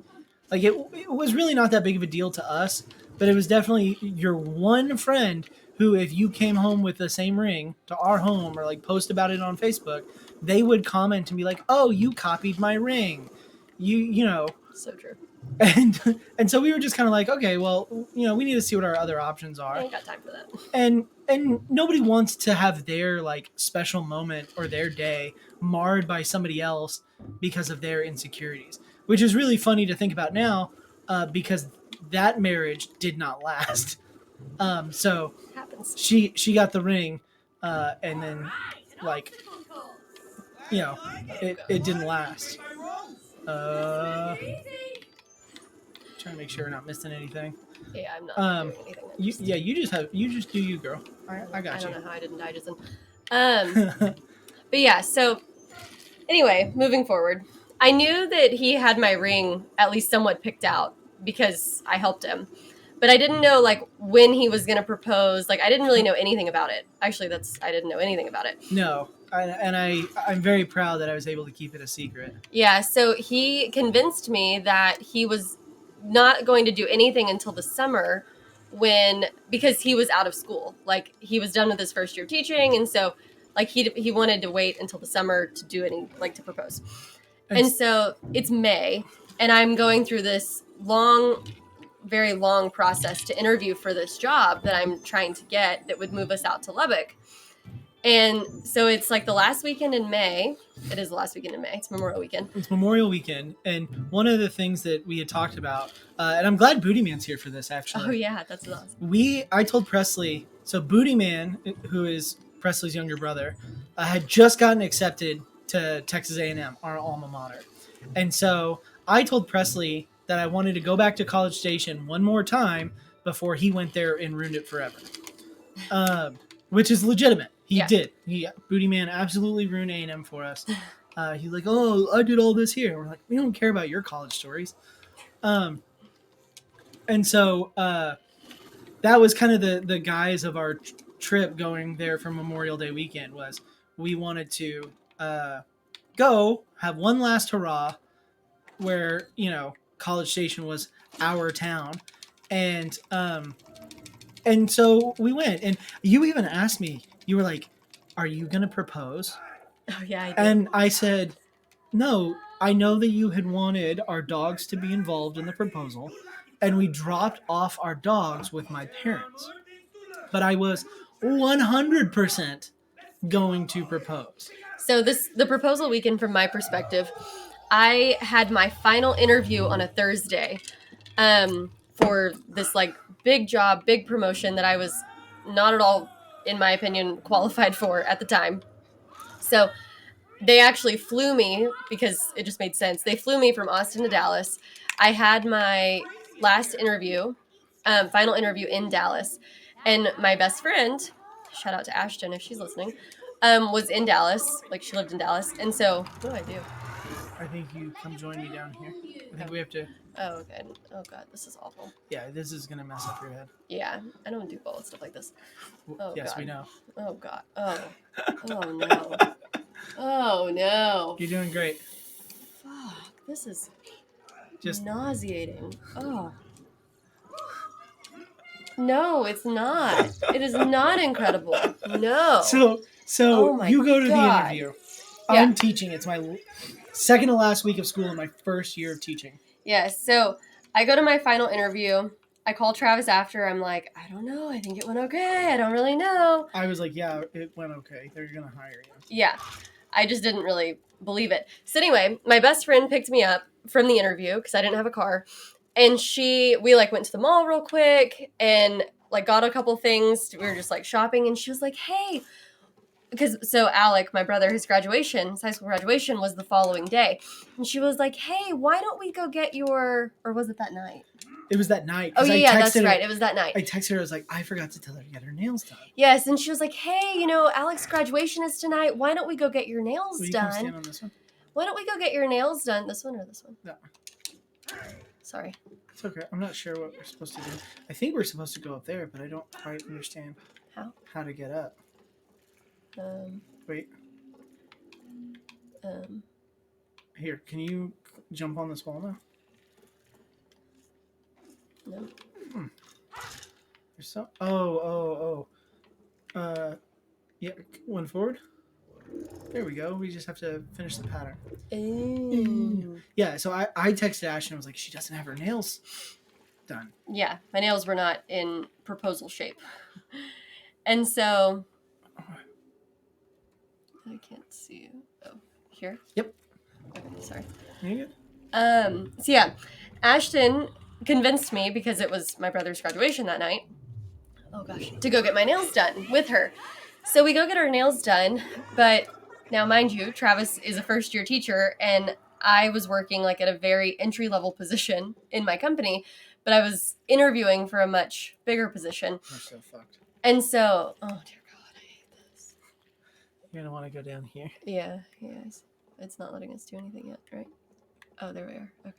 Like it was really not that big of a deal to us, but it was definitely your one friend who, if you came home with the same ring to our home or like post about it on Facebook, they would comment and be like, "Oh, you copied my ring," you know, So true. and so we were just kind of like, okay, well, we need to see what our other options I are, ain't got time for that. and nobody wants to have their like special moment or their day marred by somebody else because of their insecurities, which is really funny to think about now, because that marriage did not last. So Happens. she got the ring, and then, like, it didn't last. Trying to make sure we're not missing anything. Yeah, I'm not doing anything. You just do you, girl. I got I don't you. know how I didn't die just then. But yeah, so anyway, moving forward. I knew that he had my ring at least somewhat picked out because I helped him. But I didn't know like when he was going to propose. Like I didn't really know anything about it. Actually, I didn't know anything about it. No, I'm very proud that I was able to keep it a secret. Yeah, so he convinced me that he was not going to do anything until the summer because he was out of school. Like he was done with his first year of teaching, and so like he wanted to wait until the summer to do to propose. And so it's May, and I'm going through this very long process to interview for this job that I'm trying to get that would move us out to Lubbock. And so it's like the last weekend in May. It is the last weekend in May. It's Memorial Weekend. It's Memorial Weekend, and one of the things that we had talked about, and I'm glad Booty Man's here for this, actually. Oh yeah, that's awesome. I told Presley, so Booty Man, who is Presley's younger brother, had just gotten accepted to Texas A&M, our alma mater. And so I told Presley that I wanted to go back to College Station one more time before he went there and ruined it forever. Which is legitimate. He did. Booty Man absolutely ruined A&M for us. He's like, "Oh, I did all this here." We're like, "We don't care about your college stories." And so that was kind of the guise of our trip going there for Memorial Day weekend. Was we wanted to go have one last hurrah where College Station was our town, and so we went, and you even asked me, you were like, "Are you gonna propose?" Oh yeah, I did. And I said, "No, I know that you had wanted our dogs to be involved in the proposal, and we dropped off our dogs with my parents, but I was 100% going to propose." So the proposal weekend, from my perspective, I had my final interview on a Thursday, for this like big job, big promotion that I was not at all, in my opinion, qualified for at the time. So they actually flew me, because it just made sense. They flew me from Austin to Dallas. I had my last interview, final interview in Dallas, and my best friend, shout out to Ashton if she's listening, was in Dallas. Like she lived in Dallas, and so what do I do? I think you come join me down here. I think we have to. Oh, okay. Oh god, this is awful. Yeah, this is gonna mess up your head. Yeah, I don't do bullet stuff like this. Oh yes, god. we know. Oh god. Oh. Oh no. Oh no. You're doing great. Fuck. This is Just nauseating. Oh. No, it's not. It is not incredible. No. so Oh my you go to God. the interview. Yeah. I'm teaching. It's my second to last week of school in my first year of teaching. Yeah, so I go to my final interview. I call Travis after. I'm like, I don't know. I think it went okay. I don't really know. I was like, yeah, it went okay. They're going to hire you. Yeah, I just didn't really believe it. So anyway, my best friend picked me up from the interview because I didn't have a car. And we like went to the mall real quick and like got a couple things. We were just like shopping, and she was like, hey, so Alec, my brother, his high school graduation was the following day. And she was like, hey, why don't we go get or was it that night? It was that night. Oh, yeah, that's right. It was that night. I texted her. I was like, I forgot to tell her to get her nails done. Yes, and she was like, hey, Alec's graduation is tonight. Why don't we go get your nails Will you done? come stand on this one? Why don't we go get your nails done? This one or this one? No. Sorry. It's okay. I'm not sure what we're supposed to do. I think we're supposed to go up there, but I don't quite understand How? to get up. Um, Wait, um, here. Can you jump on this wall now? no. There's so. Oh. Yeah. One forward. There we go. We just have to finish the pattern. Ooh. Yeah. So I texted Ashton. I was like, she doesn't have her nails done. Yeah, my nails were not in proposal shape. And so I can't see you. Oh, here? Yep. Okay, sorry. You good? So yeah, Ashton convinced me, because it was my brother's graduation that night, oh gosh, to go get my nails done with her. So we go get our nails done, but now mind you, Travis is a first year teacher and I was working like at a very entry level position in my company, but I was interviewing for a much bigger position. We're so fucked. And so, oh dear God, I hate this. You're gonna want to go down here. Yeah, it's not letting us do anything yet, right? Oh, there we are. Okay.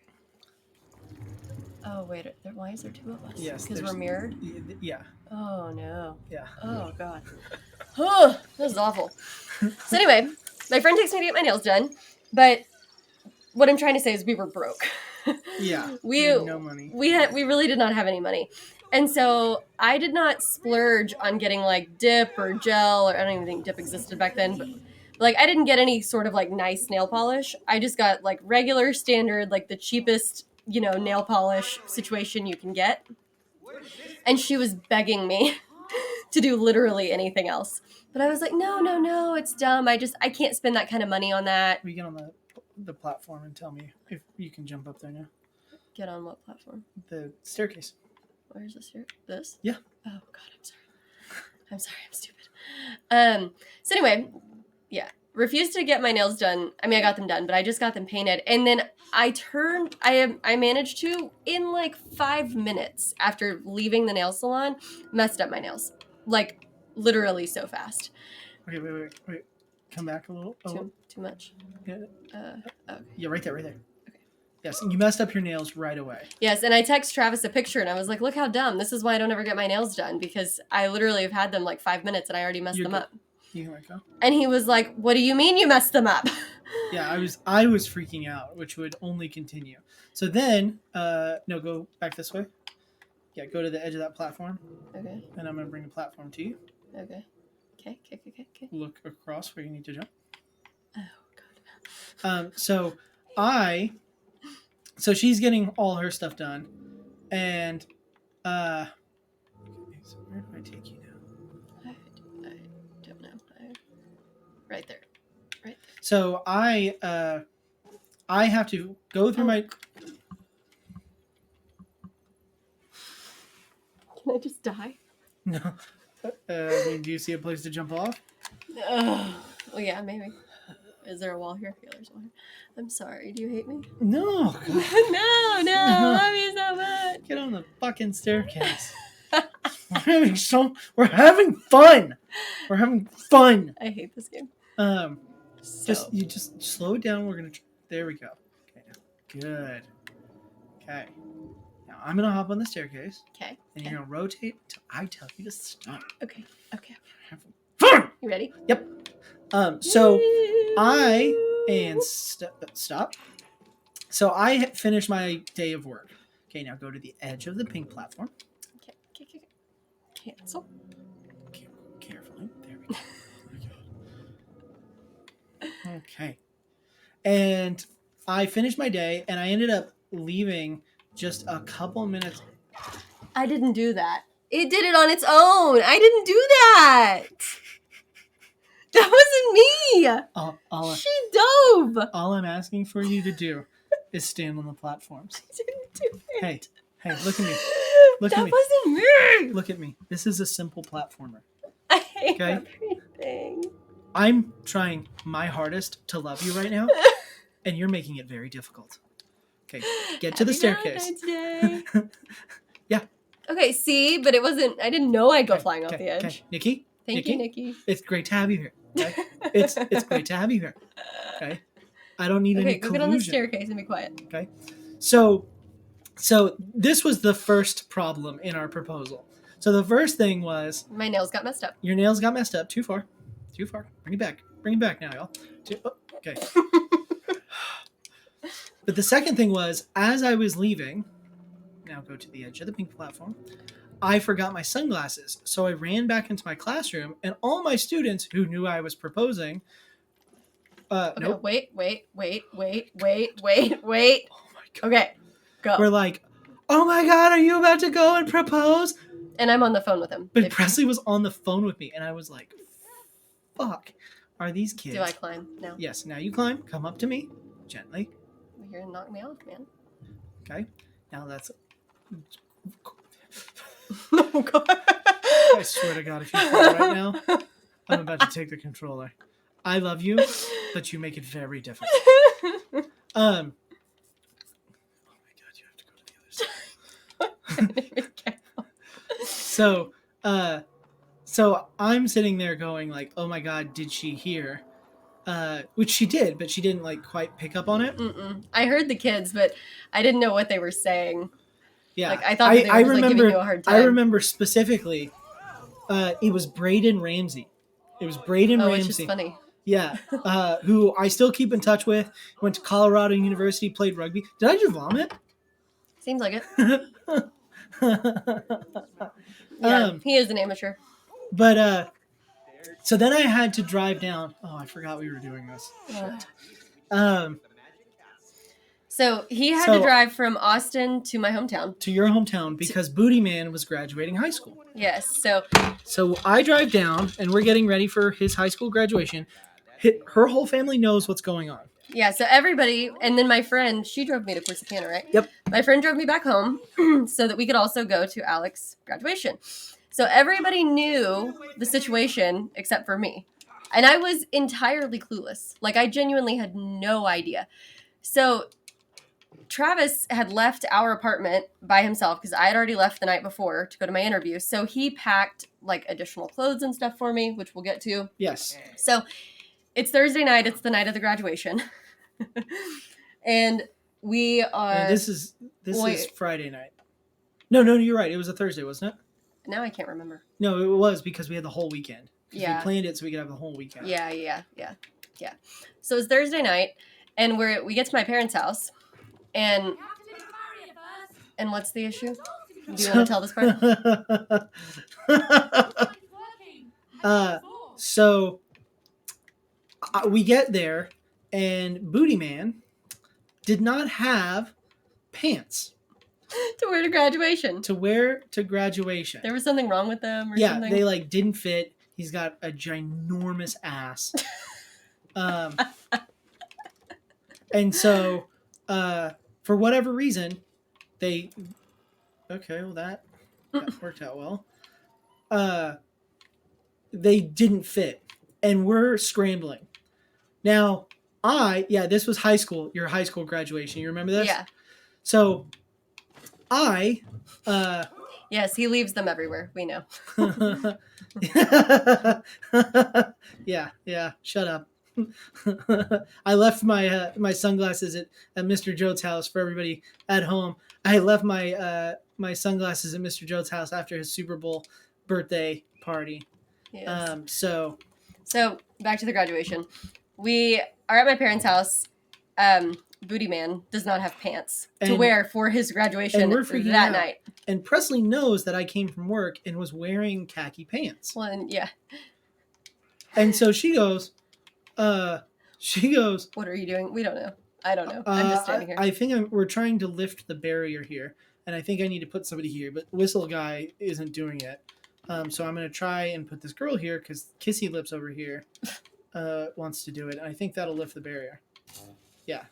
Oh wait, why is there two of us? Yes, because we're there's- mirrored. Yeah. Oh no. Yeah. Oh God. Oh, this is awful. So anyway, my friend takes me to get my nails done, but what I'm trying to say is we were broke. Yeah. We had no money. we really did not have any money, and so I did not splurge on getting like dip or gel, or I don't even think dip existed back then, but like I didn't get any sort of like nice nail polish. I just got like regular standard, like the cheapest, nail polish situation you can get. And she was begging me to do literally anything else. But I was like, no, it's dumb. I can't spend that kind of money on that. We get on the platform and tell me if you can jump up there now. Get on what platform? The staircase. Where's this here? This? Yeah. Oh God, I'm sorry, I'm stupid. So anyway, yeah. Refused to get my nails done. I mean, I got them done, but I just got them painted. And then I managed to, in like 5 minutes after leaving the nail salon, messed up my nails. Like, literally so fast. Okay, wait. Come back a little. Oh, Too much? yeah. Okay. Yeah, right there. Okay. Yes, you messed up your nails right away. Yes, and I text Travis a picture, and I was like, look how dumb. This is why I don't ever get my nails done, because I literally have had them like 5 minutes, and I already messed them up. You can let go. And he was like, what do you mean you messed them up? Yeah, I was freaking out, which would only continue. So then, no, go back this way. Yeah, go to the edge of that platform, Okay, and I'm gonna bring the platform to you. okay. Okay. Look across where you need to jump. Oh, God. So she's getting all her stuff done, and okay, so where do I take you now? I don't know. Right there. So I have to go through my. Can I just die? No. I mean, do you see a place to jump off? Well, yeah, maybe. Is there a wall here? Yeah, there's a wall here. I'm sorry. Do you hate me? No. No, love you so much. Get on the fucking staircase. We're having fun. We're having fun. I hate this game. Just slow it down. We're gonna. There we go. Okay. Good. Okay. Now I'm gonna hop on the staircase, Okay. and you're gonna rotate until I tell you to stop. Okay. Having fun. You ready? So stop. So I finished my day of work. Okay, now go to the edge of the pink platform. Okay. Cancel. Carefully. There we go. Okay. And I finished my day, and I ended up leaving just a couple minutes. I didn't do that. It did it on its own. I didn't do that. That wasn't me. She dove. All I'm asking for you to do is stand on the platforms. I didn't do it. Hey, look at me. Look at that me. wasn't me. Look at me. This is a simple platformer. I hate Okay. everything. I'm trying my hardest to love you right now, and you're making it very difficult. Okay, get to the staircase. Day. Yeah. Okay, see, but it wasn't. I didn't know I'd go flying off the edge. Okay. Nikki, Thank you, Nikki. it's great to have you here. Okay? It's great to have you here. Okay, I don't need Okay, any go collusion. get on the staircase and be quiet. Okay, so So this was the first problem in our proposal. So the first thing was My nails got messed up. your nails got messed up. Too far. Bring it back. Bring it back now, y'all. Okay. But the second thing was, as I was leaving, now go to the edge of the pink platform, I forgot my sunglasses. So I ran back into my classroom, and all my students who knew I was proposing, Okay, nope. wait. Oh my God. Okay, go. We're like, oh my God, are you about to go and propose? And I'm on the phone with him. But Presley was on the phone with me, and I was like, fuck, are these kids? Do I climb now? Yes, now you climb. Come up to me, gently. You're gonna knock me off, man. Okay. Now that's... Oh, God. I swear to God, if you fall right now, I'm about to take the controller. I love you, but you make it very difficult. Oh my God, you have to go to the other side. So I'm sitting there going like, oh my God, did she hear? Which she did, but she didn't like quite pick up on it. Mm-mm. I heard the kids, but I didn't know what they were saying. Yeah, Like I thought that they were just, like, giving you a hard time. I remember specifically, it was Braden Ramsey. It was Braden Ramsey. Which is funny. Yeah, who I still keep in touch with. Went to Colorado University, played rugby. Did I just vomit? Seems like it. Yeah, he is an amateur. But so then I had to drive down. Oh, I forgot we were doing this. Yeah. So he had to drive from Austin to my hometown. To your hometown because Booty Man was graduating high school. Yes. So I drive down and we're getting ready for his high school graduation. Her whole family knows what's going on. Yeah. So everybody, and then my friend, she drove me to Corsicana, right? Yep. My friend drove me back home so that we could also go to Alex's graduation. So everybody knew the situation except for me. And I was entirely clueless. Like I genuinely had no idea. So Travis had left our apartment by himself because I had already left the night before to go to my interview. So he packed like additional clothes and stuff for me, which we'll get to. Yes. So it's Thursday night. It's the night of the graduation. And we are... And this is Friday night. No, you're right. It was a Thursday, wasn't it? Now I can't remember. No, it was because we had the whole weekend. Yeah. We planned it so we could have the whole weekend. Yeah. So it's Thursday night, and we get to my parents' house, and what's the issue? Do you want to tell this part? So we get there, and Booty Man did not have pants to wear to graduation. There was something wrong with them or something? Yeah, they like didn't fit. He's got a ginormous ass. And so for whatever reason, that worked out well. They didn't fit, and we're scrambling. Now, this was high school, your high school graduation. You remember this? Yeah. So, yes, he leaves them everywhere. We know. Yeah. Shut up. I left my sunglasses at Mr. Jode's house for everybody at home. I left my sunglasses at Mr. Jode's house after his Super Bowl birthday party. Yes. So back to the graduation. We are at my parents' house. Booty Man does not have pants to wear for his graduation that night. And Presley knows that I came from work and was wearing khaki pants. Well, and yeah. And so she goes, what are you doing? We don't know. I don't know. I'm just standing here. I think we're trying to lift the barrier here. And I think I need to put somebody here. But Whistle Guy isn't doing it. So I'm going to try and put this girl here because Kissy Lips over here wants to do it. And I think that'll lift the barrier. Yeah.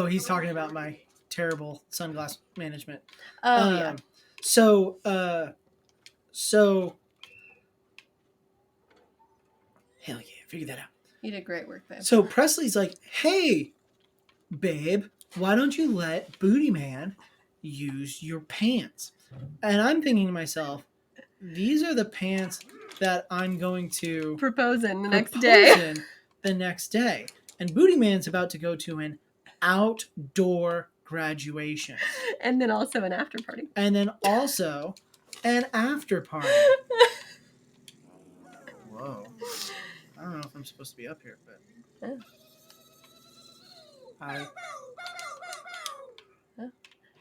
He's talking about my terrible sunglass management. Yeah. So hell yeah, figure that out. You did great work, babe. So Presley's like, hey, babe, why don't you let Booty Man use your pants? And I'm thinking to myself, these are the pants that I'm going to propose in the next day. And Booty Man's about to go to an outdoor graduation. And then also an after party. And then also an after party. Whoa. I don't know if I'm supposed to be up here, but Yeah.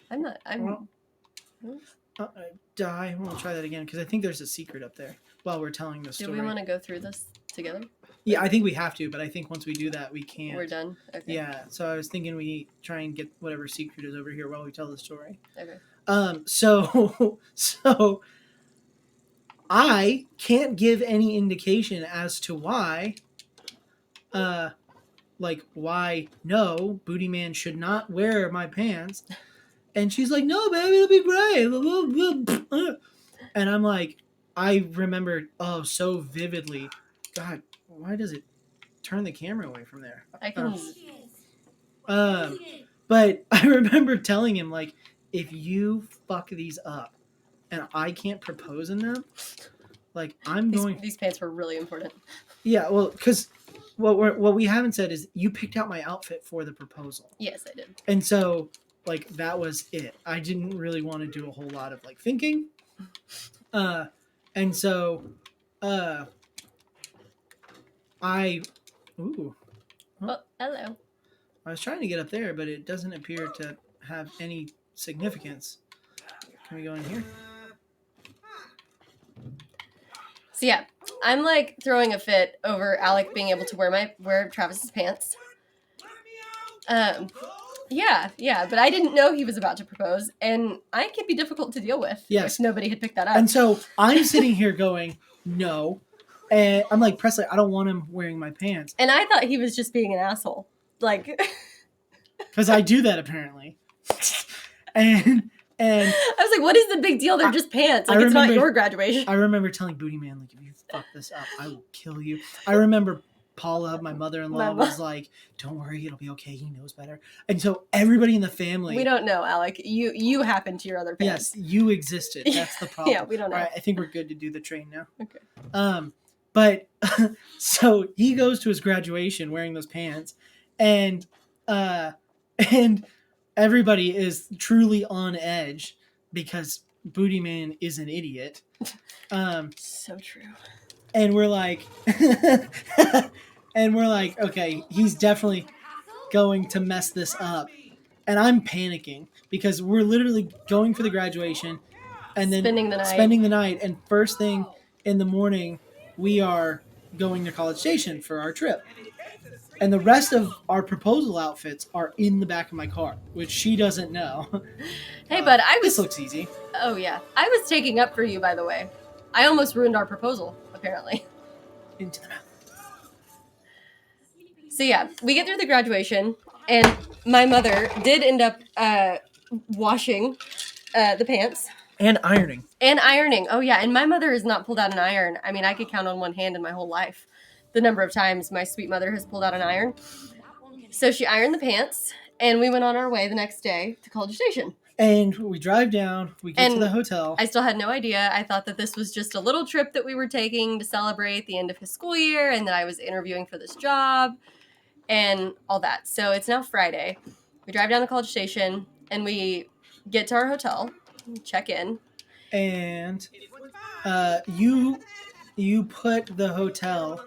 I'm not. I'm. Well, die. We'll try that again because I think there's a secret up there while we're telling the Do story. we want to go through this together? Yeah, I think we have to, but I think once we do that, we can't. We're done. Okay. Yeah, so I was thinking we try and get whatever secret is over here while we tell the story. Okay. So I can't give any indication as to why, why no, Booty Man should not wear my pants. And she's like, no, baby, it'll be great. And I'm like, I remember, so vividly. God, why does it turn the camera away from there? I can. But I remember telling him, like, if you fuck these up and I can't propose in them, like, I'm going. These pants were really important. Yeah, well, because what we haven't said is you picked out my outfit for the proposal. Yes, I did. And so, like, that was it. I didn't really want to do a whole lot of, like, thinking. And so, ooh. Oh, hello. I was trying to get up there, but it doesn't appear to have any significance. Can we go in here? So yeah, I'm like throwing a fit over Alec being able to wear Travis's pants. Yeah, but I didn't know he was about to propose, and I could be difficult to deal with Yes. if nobody had picked that up. And so I'm sitting here going, no. And I'm like, Presley, I don't want him wearing my pants. And I thought he was just being an asshole. Like, Because I do that apparently. And I was like, what is the big deal? They're just pants. Like, it's not remember- your graduation. I remember telling Booty Man, like, if you fuck this up, I will kill you. I remember Paula, my mother-in-law, was like, don't worry, it'll be okay. He knows better. And so everybody in the family. We don't know, Alec. You happened to your other pants. Yes, you existed. That's the problem. Yeah, we don't know. All right, I think we're good to do the train now. Okay. But so he goes to his graduation wearing those pants, and everybody is truly on edge because Booty Man is an idiot. So true. And we're like, okay, he's definitely going to mess this up. And I'm panicking because we're literally going for the graduation and then spending the night. And first thing in the morning, we are going to College Station for our trip. And the rest of our proposal outfits are in the back of my car, which she doesn't know. Hey, but This looks easy. Oh, yeah. I was taking up for you, by the way. I almost ruined our proposal, apparently. Into the mouth. So, yeah, we get through the graduation, and my mother did end up washing the pants. And ironing. And ironing. Oh, yeah. And my mother has not pulled out an iron. I mean, I could count on one hand in my whole life the number of times my sweet mother has pulled out an iron. So she ironed the pants, and we went on our way the next day to College Station. And we drive down. We get to And the hotel. I still had no idea. I thought that this was just a little trip that we were taking to celebrate the end of his school year and that I was interviewing for this job and all that. So it's now Friday. We drive down to College Station, and we get to our hotel, check in. And you put the hotel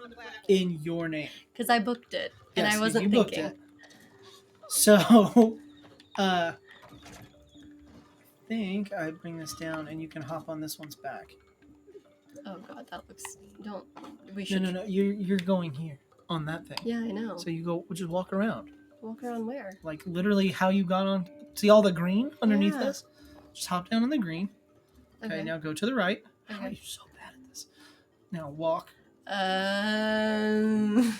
in your name. Because I booked it, and Yes, I wasn't you booked thinking. it. So, I think I bring this down, and you can hop on this one's back. Oh God, that looks. Don't. We should. No. You're going here on that thing. Yeah, I know. So you go, just walk around, Walk around where? like literally how you got on. See all the green underneath Yeah. this? Just hop down on the green. Okay, now go to the right. How are Okay. you so bad at this? Now walk. I'm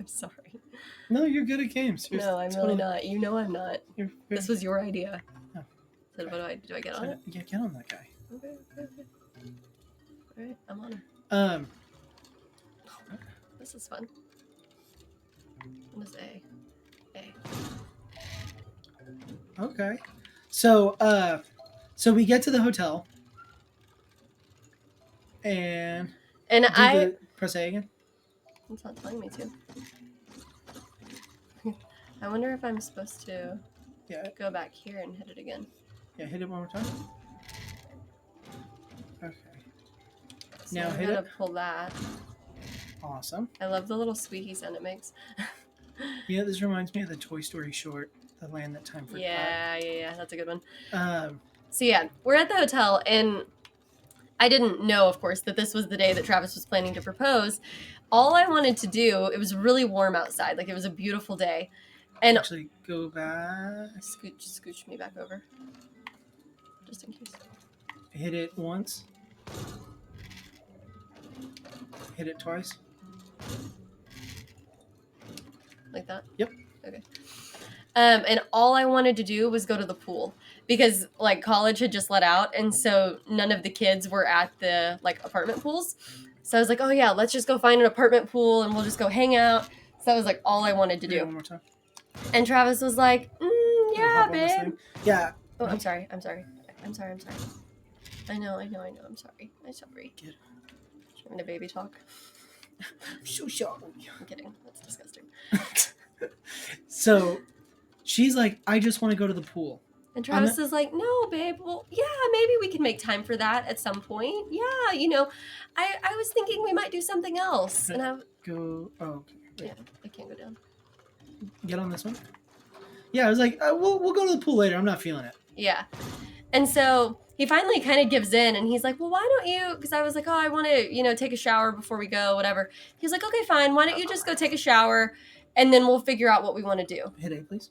sorry. No, you're good at games. You're No, I'm totally- really not. You know I'm not. You're, This was your idea. Oh, So what do I get on it? yeah, get on that guy. Okay. All right, I'm on it. This is fun. What is A? A. Okay. So we get to the hotel, and And press A again. It's not telling me to. I wonder if I'm supposed to. Yeah. go back here and hit it again. Yeah, hit it one more time. Okay. So Now I hit gotta it. pull that. Awesome. I love the little squeaky sound it makes. You know, this reminds me of the Toy Story short, The Land That Time Forgot. Yeah, that's a good one. Um, So yeah, we're at the hotel, and I didn't know, of course, that this was the day that Travis was planning to propose. All I wanted to do, it was really warm outside, like it was a beautiful day, and actually, go back. scooch me back over, just in case. Hit it once. Hit it twice. Like that? Yep. Okay. And all I wanted to do was go to the pool because like college had just let out, and so none of the kids were at the like apartment pools. So I was like, oh yeah, let's just go find an apartment pool and we'll just go hang out. So that was like all I wanted to Hit it do. one more time. And Travis was like, yeah, Hop on this babe. thing. Yeah. Oh, I'm sorry. I know. I'm sorry. Get it. I'm gonna baby talk. I'm so sorry. I'm kidding. That's disgusting. So she's like, I just want to go to the pool. And Travis is like, no, babe. Well, yeah, maybe we can make time for that at some point. Yeah, you know, I was thinking we might do something else. And I Go. Oh, okay. Wait. yeah, I can't go down. Get on this one. Yeah, I was like, we'll go to the pool later. I'm not feeling it. Yeah. And so he finally kind of gives in and he's like, well, why don't you? Because I was like, oh, I want to, you know, take a shower before we go, whatever. He's like, okay, fine. Why don't you just go take a shower and then we'll figure out what we want to do. Hit A, please.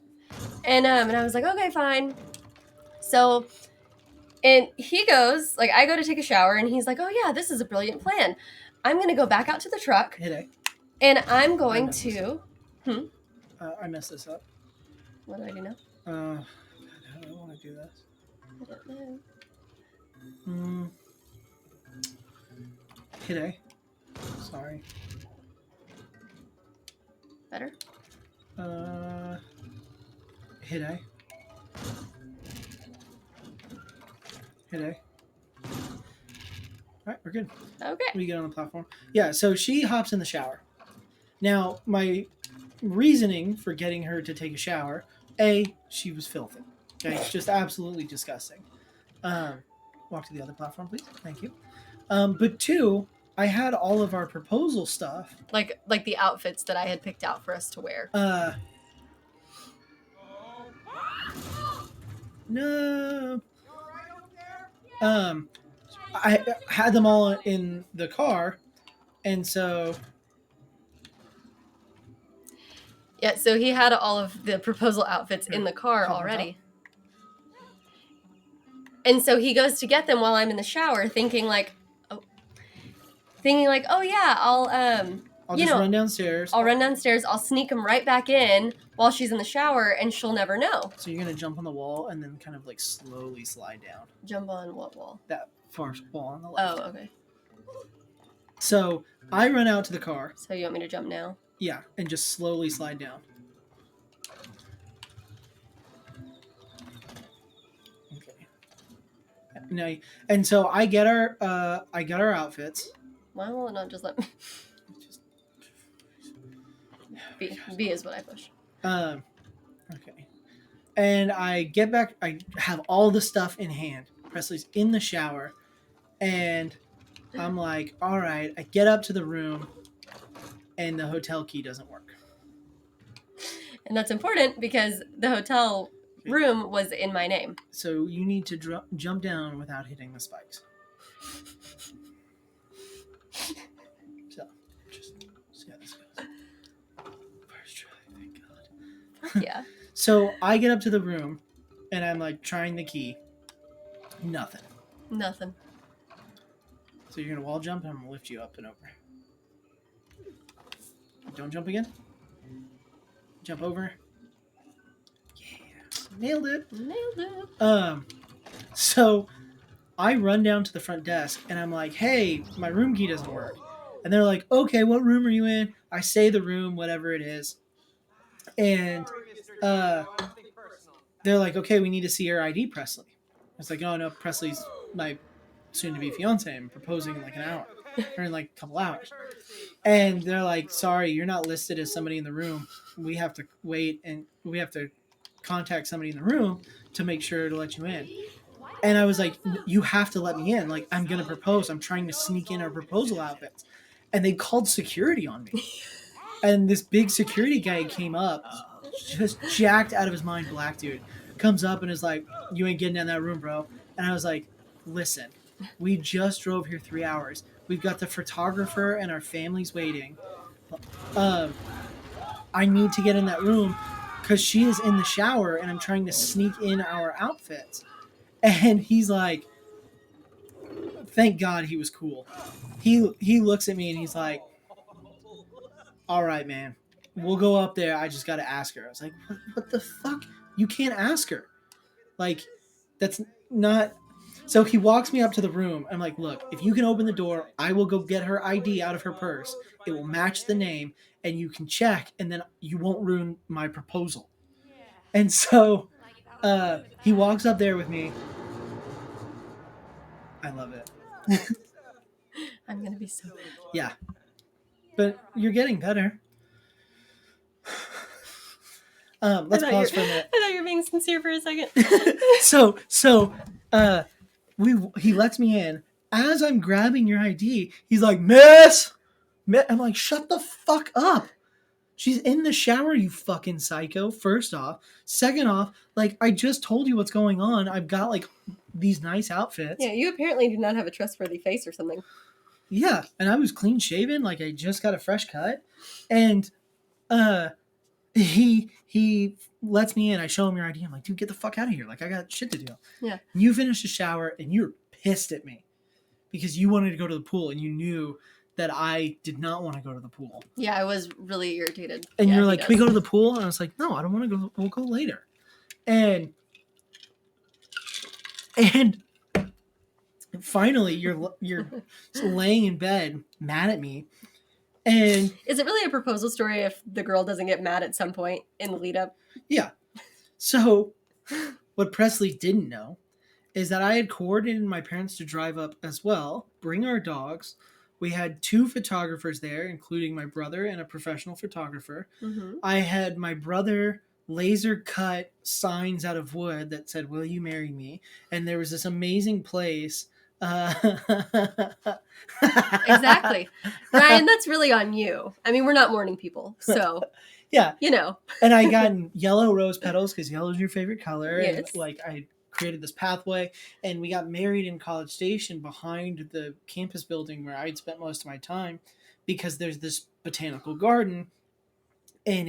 And I was like, okay, fine. So, and he goes, like, I go to take a shower and he's like, oh yeah, this is a brilliant plan. I'm going to go back out to the truck Hit A. and I'm going to, I messed this up. what do I do now? God, how do I want to do this? I don't know. Hit A. Sorry. Better? Hit A. Hit A. Alright, we're good. Okay. We get on the platform. Yeah, so she hops in the shower. Now, my reasoning for getting her to take a shower, A, she was filthy. Okay, it's just absolutely disgusting. Walk to the other platform, please. Thank you. But two, I had all of our proposal stuff. Like the outfits that I had picked out for us to wear. No. I had them all in the car, and so Yeah, so he had all of the proposal outfits in the car Hop on already. And so he goes to get them while I'm in the shower, thinking like, oh yeah, I'll you just know, run downstairs. I'll run downstairs, I'll sneak them right back in while she's in the shower, and she'll never know. So you're gonna jump on the wall and then kind of like slowly slide down Jump on what wall? that far wall on the left. Oh, okay. So I run out to the car. So you want me to jump now? Yeah, and just slowly slide down. Okay. Now, and so I get our outfits. Why will it not just let me? Just, B is what I push. okay. And I get back. I have all the stuff in hand. Presley's in the shower, and I'm like, all right. I get up to the room, and the hotel key doesn't work. And that's important because the hotel room was in my name. So you need to jump down without hitting the spikes. So, just see how this goes. First try, thank God. Yeah. So I get up to the room, and I'm like trying the key. Nothing. Nothing. So you're gonna wall jump, and I'm gonna lift you up and over. Don't jump again. Jump over. Yeah, nailed it. Nailed it. So I run down to the front desk and I'm like, hey, my room key doesn't work. And they're like, okay, what room are you in? I say the room, whatever it is. And they're like, okay, we need to see your ID, Presley. I was like, oh no, Presley's my soon-to-be fiance. I'm proposing in like an hour. Or in like a couple hours. And they're like, sorry, you're not listed as somebody in the room. We have to wait and we have to contact somebody in the room to make sure to let you in. And I was like, you have to let me in. Like, I'm going to propose. I'm trying to sneak in our proposal outfits. And they called security on me. And this big security guy came up, just jacked out of his mind, black dude, comes up and is like, you ain't getting in that room, bro. And I was like, listen, we just drove here 3 hours. We've got the photographer and our families waiting. I need to get in that room because she is in the shower and I'm trying to sneak in our outfits. And he's like, thank God he was cool. He looks at me and he's like, all right, man, we'll go up there. I just got to ask her. I was like, what the fuck? You can't ask her. Like, that's not. So he walks me up to the room. I'm like, look, if you can open the door, I will go get her ID out of her purse. It will match the name and you can check and then you won't ruin my proposal. And so he walks up there with me. I love it. I'm gonna be so mad. Yeah. But you're getting better. Let's pause for a minute. I thought you were being sincere for a second. So he lets me in. As I'm grabbing your ID, he's like, Miss! I'm like, shut the fuck up. She's in the shower, you fucking psycho, first off. Second off, like, I just told you what's going on. I've got, like, these nice outfits. Yeah, you apparently do not have a trustworthy face or something. Yeah, and I was clean shaven, like I just got a fresh cut. And he lets me in. I show him your ID. I'm like, dude, get the fuck out of here. Like, I got shit to do. Yeah. You finished the shower and you were pissed at me because you wanted to go to the pool and you knew that I did not want to go to the pool. Yeah, I was really irritated. And yeah, you're like, can we go to the pool? And I was like, no, I don't want to go. We'll go later. And finally, you're laying in bed, mad at me. And is it really a proposal story if the girl doesn't get mad at some point in the lead up? Yeah. So what Presley didn't know is that I had coordinated my parents to drive up as well, bring our dogs. We had 2 photographers there, including my brother and a professional photographer. Mm-hmm. I had my brother laser cut signs out of wood that said, will you marry me? And there was this amazing place. Exactly. Ryan, that's really on you. I mean, we're not morning people, so yeah. You know. And I got yellow rose petals because yellow is your favorite color. Yes. And like I created this pathway and we got married in College Station behind the campus building where I'd spent most of my time because there's this botanical garden and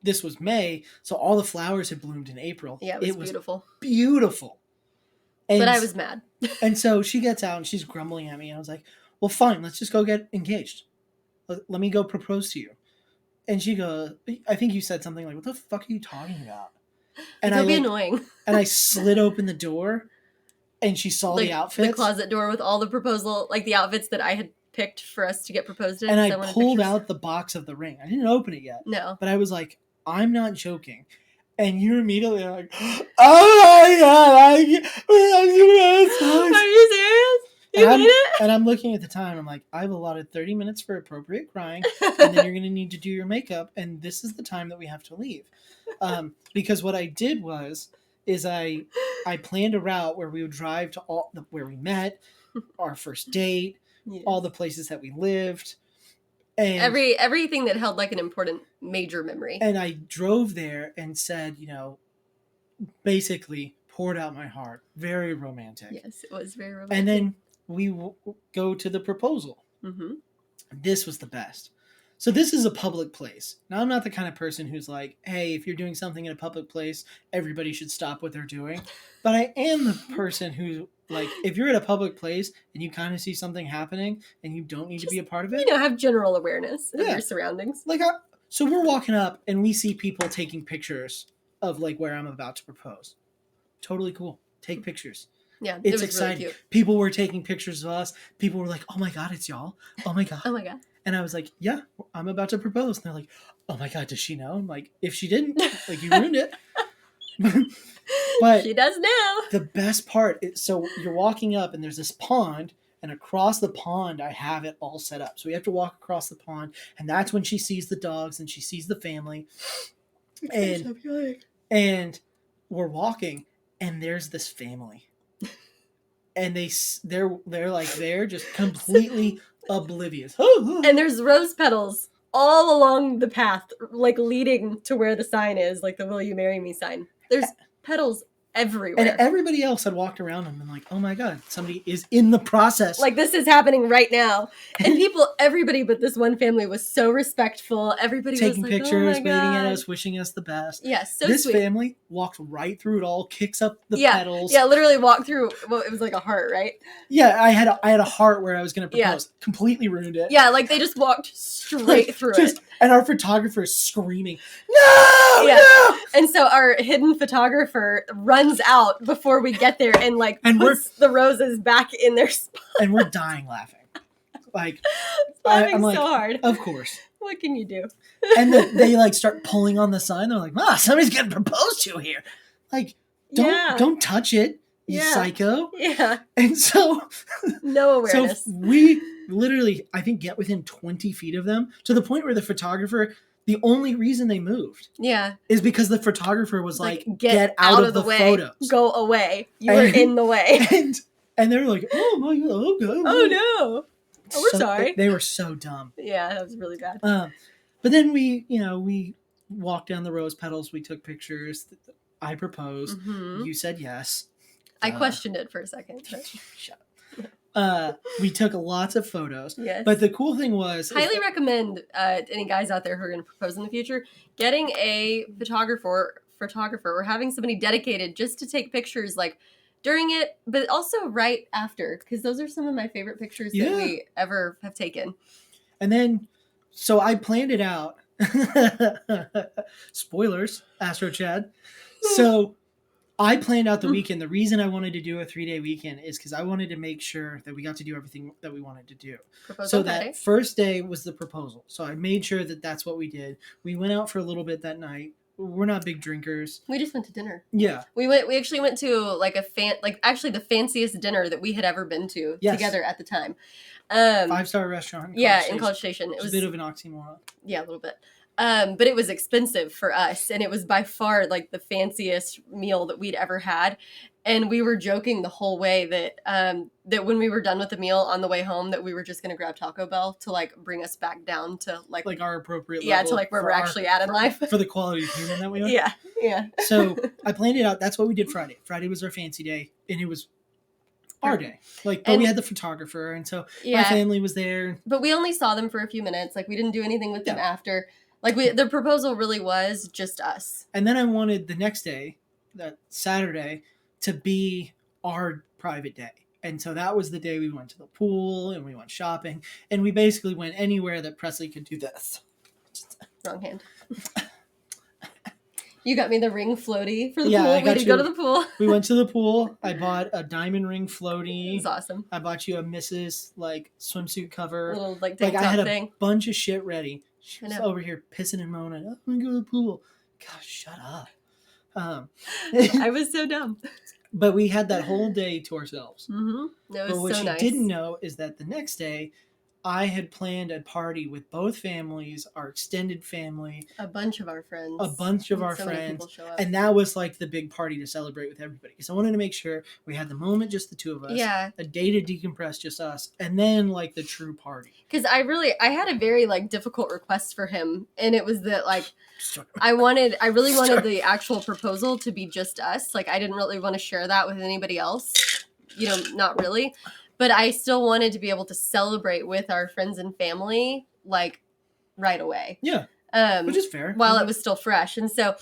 this was May, so all the flowers had bloomed in April. Yeah, it was beautiful. Beautiful. And, but I was mad. And so she gets out and she's grumbling at me. And I was like, well, fine, let's just go get engaged. Let me go propose to you. And she goes, I think you said something like, what the fuck are you talking about? And It'll be annoying. And I slid open the door and she saw the outfits. The closet door with all the proposal, like the outfits that I had picked for us to get proposed in. And I pulled out the box of the ring. I didn't open it yet. No. But I was like, I'm not joking. And you're immediately like, oh my God. Are you serious? You made it? And I'm looking at the time. I'm like, I've allotted 30 minutes for appropriate crying. And then you're going to need to do your makeup. And this is the time that we have to leave. Because what I did is I planned a route where we would drive to where we met, our first date, yes. All the places that we lived. And everything that held like an important major memory. And I drove there and said, basically poured out my heart. Very romantic. Yes, it was very romantic. And then we go to the proposal. Mm-hmm. This was the best. So this is a public place. Now, I'm not the kind of person who's like, hey, if you're doing something in a public place, everybody should stop what they're doing. But I am the person who, like, if you're at a public place and you kind of see something happening and you don't need to be a part of it. Have general awareness of your surroundings. Like, so we're walking up and we see people taking pictures of, like, where I'm about to propose. Totally cool. Take pictures. Yeah, it's exciting. Really cute. People were taking pictures of us. People were like, oh my God, it's y'all. Oh my God. Oh my God. And I was like, yeah, I'm about to propose. And they're like, oh my God, does she know? I'm like, if she didn't, like, you ruined it. But she does now. The best part is, so you're walking up and there's this pond, and across the pond, I have it all set up. So we have to walk across the pond. And that's when she sees the dogs and she sees the family. And And we're walking, and there's this family, and they're just completely oblivious. And there's rose petals all along the path, like leading to where the sign is, like the "Will you marry me" sign. There's petals everywhere. And everybody else had walked around them and like, oh my god, somebody is in the process. Like, this is happening right now. And everybody but this one family was so respectful. Everybody taking was like, pictures, oh my waving God. at us, wishing us the best. Yeah, so this sweet. family walked right through it all, kicks up the Yeah, petals. Yeah, literally walked through. Well, it was like a heart, right? Yeah, I had a heart where I was going to propose. Completely ruined it. Yeah, like they just walked straight through it. And our photographer is screaming, no, Yeah. no! And so our hidden photographer runs out before we get there and like And puts the roses back in their spot. And we're dying laughing. Like, Laughing I'm like, so hard. of course. What can you do? And they like start pulling on the sign. They're like, somebody's getting proposed to here. Like, don't touch it, you psycho. Yeah. And so no awareness. So we literally, I think, get within 20 feet of them to the point where the photographer, the only reason they moved is because the photographer was like get out of the way. photos. Go away. You are in the way. And they're like, oh my god, oh god. Oh no. Oh, we're sorry. They were so dumb. Yeah, that was really bad. But then we walked down the rose petals. We took pictures. I proposed. Mm-hmm. You said yes. I questioned it for a second. Shut up. We took lots of photos. Yes. But the cool thing was... Highly recommend any guys out there who are going to propose in the future, getting a photographer or having somebody dedicated just to take pictures like during it, but also right after, because those are some of my favorite pictures that we ever have taken. And then, so I planned it out. Spoilers, Astro Chad. So I planned out the weekend. The reason I wanted to do a 3-day weekend is because I wanted to make sure that we got to do everything that we wanted to do. So that first day was the proposal. So I made sure that that's what we did. We went out for a little bit that night. We're not big drinkers. We just went to dinner. Yeah. We actually went to like the fanciest dinner that we had ever been to together at the time. 5-star restaurant. In College Station. It was a bit of an oxymoron. Yeah, a little bit. But it was expensive for us, and it was by far like the fanciest meal that we'd ever had. And we were joking the whole way that when we were done with the meal on the way home, that we were just going to grab Taco Bell to like bring us back down to like our appropriate level. Yeah, to like where we're actually at in life. For the quality of human that we are. Yeah. So I planned it out. That's what we did Friday. Friday was our fancy day, and it was our day. But we had the photographer, and so my family was there. But we only saw them for a few minutes. Like we didn't do anything with them after. Like the proposal really was just us. And then I wanted the next day, that Saturday, to be our private day. And so that was the day we went to the pool and we went shopping. And we basically went anywhere that Presley could do this. Wrong hand. You got me the ring floaty for the pool. We did go to the pool. We went to the pool. I bought a diamond ring floaty. It was awesome. I bought you a Mrs. swimsuit cover. A little tank I had thing. A bunch of shit ready. She was over here pissing and moaning. I'm going to go to the pool. Gosh, shut up. I was so dumb. But we had that whole day to ourselves. Mm-hmm. It was but what so she nice. didn't know is that the next day, I had planned a party with both families, our extended family. A bunch of our friends. And that was like the big party to celebrate with everybody. Because I wanted to make sure we had the moment, just the two of us. Yeah. A day to decompress, just us. And then like the true party. Because I had a very like difficult request for him. And it was that like, I really wanted the actual proposal to be just us. Like I didn't really want to share that with anybody else. Not really. But I still wanted to be able to celebrate with our friends and family, like, right away. Yeah, which is fair. While it was still fresh. And so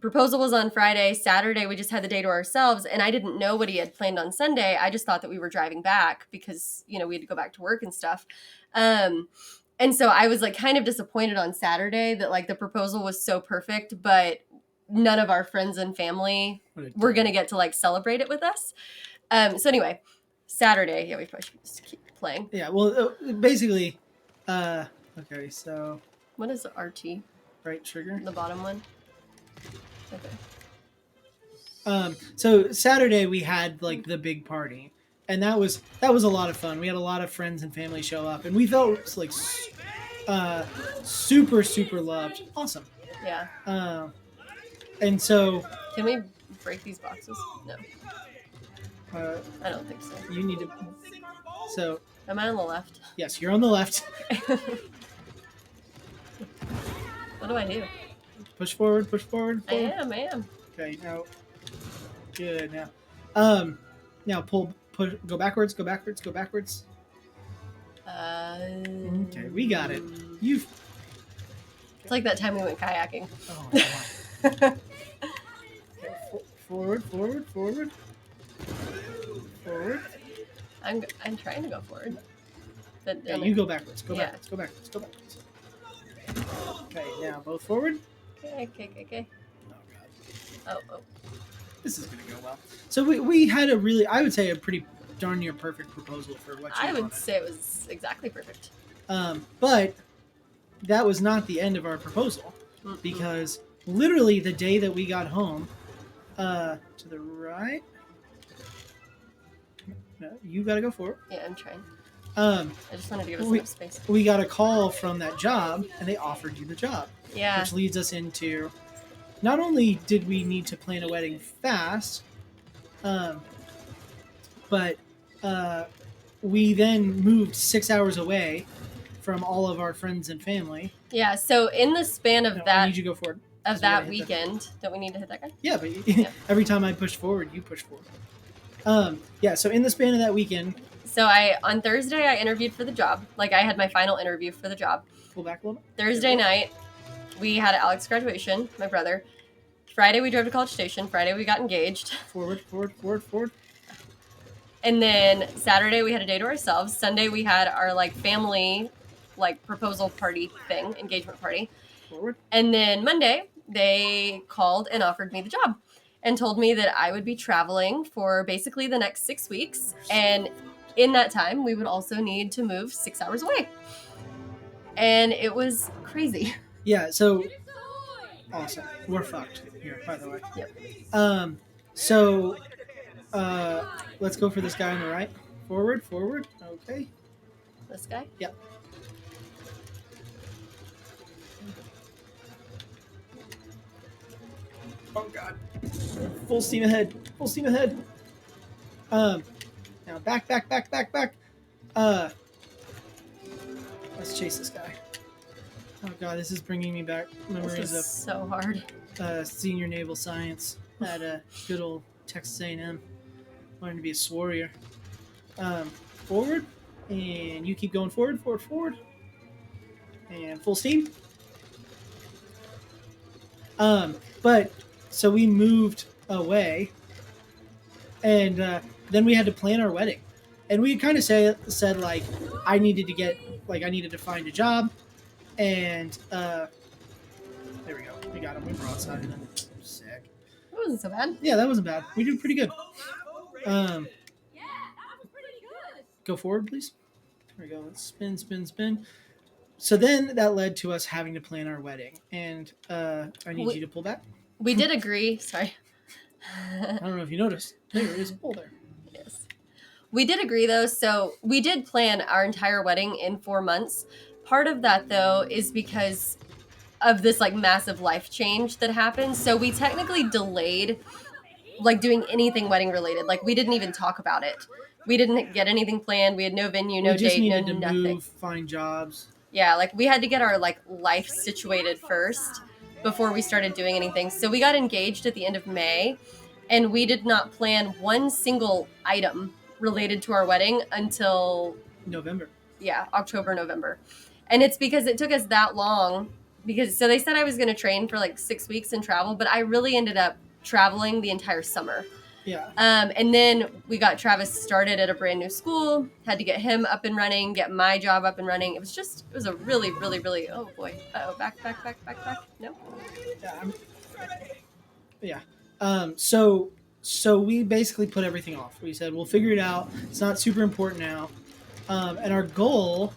proposal was on Friday. Saturday, we just had the day to ourselves. And I didn't know what he had planned on Sunday. I just thought that we were driving back because, we had to go back to work and stuff. And so I was, like, kind of disappointed on Saturday that, like, the proposal was so perfect, but none of our friends and family were going to get to like celebrate it with us. So anyway, Saturday, we probably should just keep playing. Yeah. Well, basically, okay. So what is RT? Right trigger. The bottom one. Okay. So Saturday we had like the big party, and that was a lot of fun. We had a lot of friends and family show up, and we felt like super, super loved. Awesome. Yeah. And so Can we break these boxes? No, uh, I don't think so. you need to. So Am I on the left? yes, you're on the left. What do I do? Push forward. Push forward. I Forward. am. Okay. Now. Good. Now pull. Push. Go backwards. Go backwards. Go backwards. Okay, we got it. You've. It's like that time we went kayaking. Oh my God. Okay, forward. Forward. Forward. Forward. I'm trying to go forward. But Yeah, you go backwards. Go Yeah. backwards. Go backwards. Go backwards. Okay, now both forward. Okay. Oh God, Oh. this is gonna go well. So we had a really, I would say, a pretty darn near perfect proposal for what you I would wanted. say it was exactly perfect. But that was not the end of our proposal, Mm-mm. because literally the day that we got home, to the right. No, you gotta go forward. Yeah, I'm trying. I just wanted to give us we- enough space. We got a call from that job, and they offered you the job. Yeah. Which leads us into, not only did we need to plan a wedding fast, but we then moved 6 hours away from all of our friends and family. Yeah. So in the span of No, I that need you to go forward. of So we gotta that hit that. weekend, don't we need to hit that guy? Yeah, but every time I push forward, you push forward. Yeah, so in the span of that weekend, So on Thursday I interviewed for the job. Like I had my final interview for the job. pull back a little bit. Thursday night we had Alex's graduation, my brother. Friday we drove to College Station. Friday we got engaged. Forward, forward, forward, forward. And then Saturday we had a day to ourselves. Sunday we had our like family like proposal party thing, engagement party. Forward. And then Monday they called and offered me the job and told me that I would be traveling for basically the next 6 weeks. And in that time we would also need to move 6 hours away. And it was crazy. Yeah, so awesome. We're fucked here, by the way. Yep. So let's go for this guy on the right. Forward, forward. Okay. This guy? Yep. Oh God. Full steam ahead. Full steam ahead. Now back. Let's chase this guy. Oh God, this is bringing me back memories This of is so hard. senior naval science at good old Texas A&M. Learning to be a warrior. Forward, and you keep going forward, and full steam. But so we moved away, and then we had to plan our wedding, and we kind of said like I needed to find a job, and there we go. We got him. We broadside him. Sick. It wasn't so bad. Yeah, that wasn't bad. We did pretty good. Yeah, that was pretty good. Go forward, please. There we go. Let's spin. So then that led to us having to plan our wedding, and I need you to pull back. We did agree. Sorry. I don't know if you noticed. There is a pull there. Yes. We did agree though, so we did plan our entire wedding in 4 months. Part of that though is because of this like massive life change that happened. So we technically delayed like doing anything wedding related. Like we didn't even talk about it. We didn't get anything planned. We had no venue, no we just date, no needed to nothing. move, find jobs. Yeah, like we had to get our like life situated first before we started doing anything. So we got engaged at the end of May, and we did not plan one single item related to our wedding until November. October, November. And it's because it took us that long because so they said I was going to train for like 6 weeks and travel, but I really ended up traveling the entire summer. Yeah. And then we got Travis started at a brand new school, had to get him up and running, get my job up and running. It was a really, really, really, oh boy. Uh-oh, back. No. Yeah. So we basically put everything off. We said we'll figure it out. It's not super important now. And our goal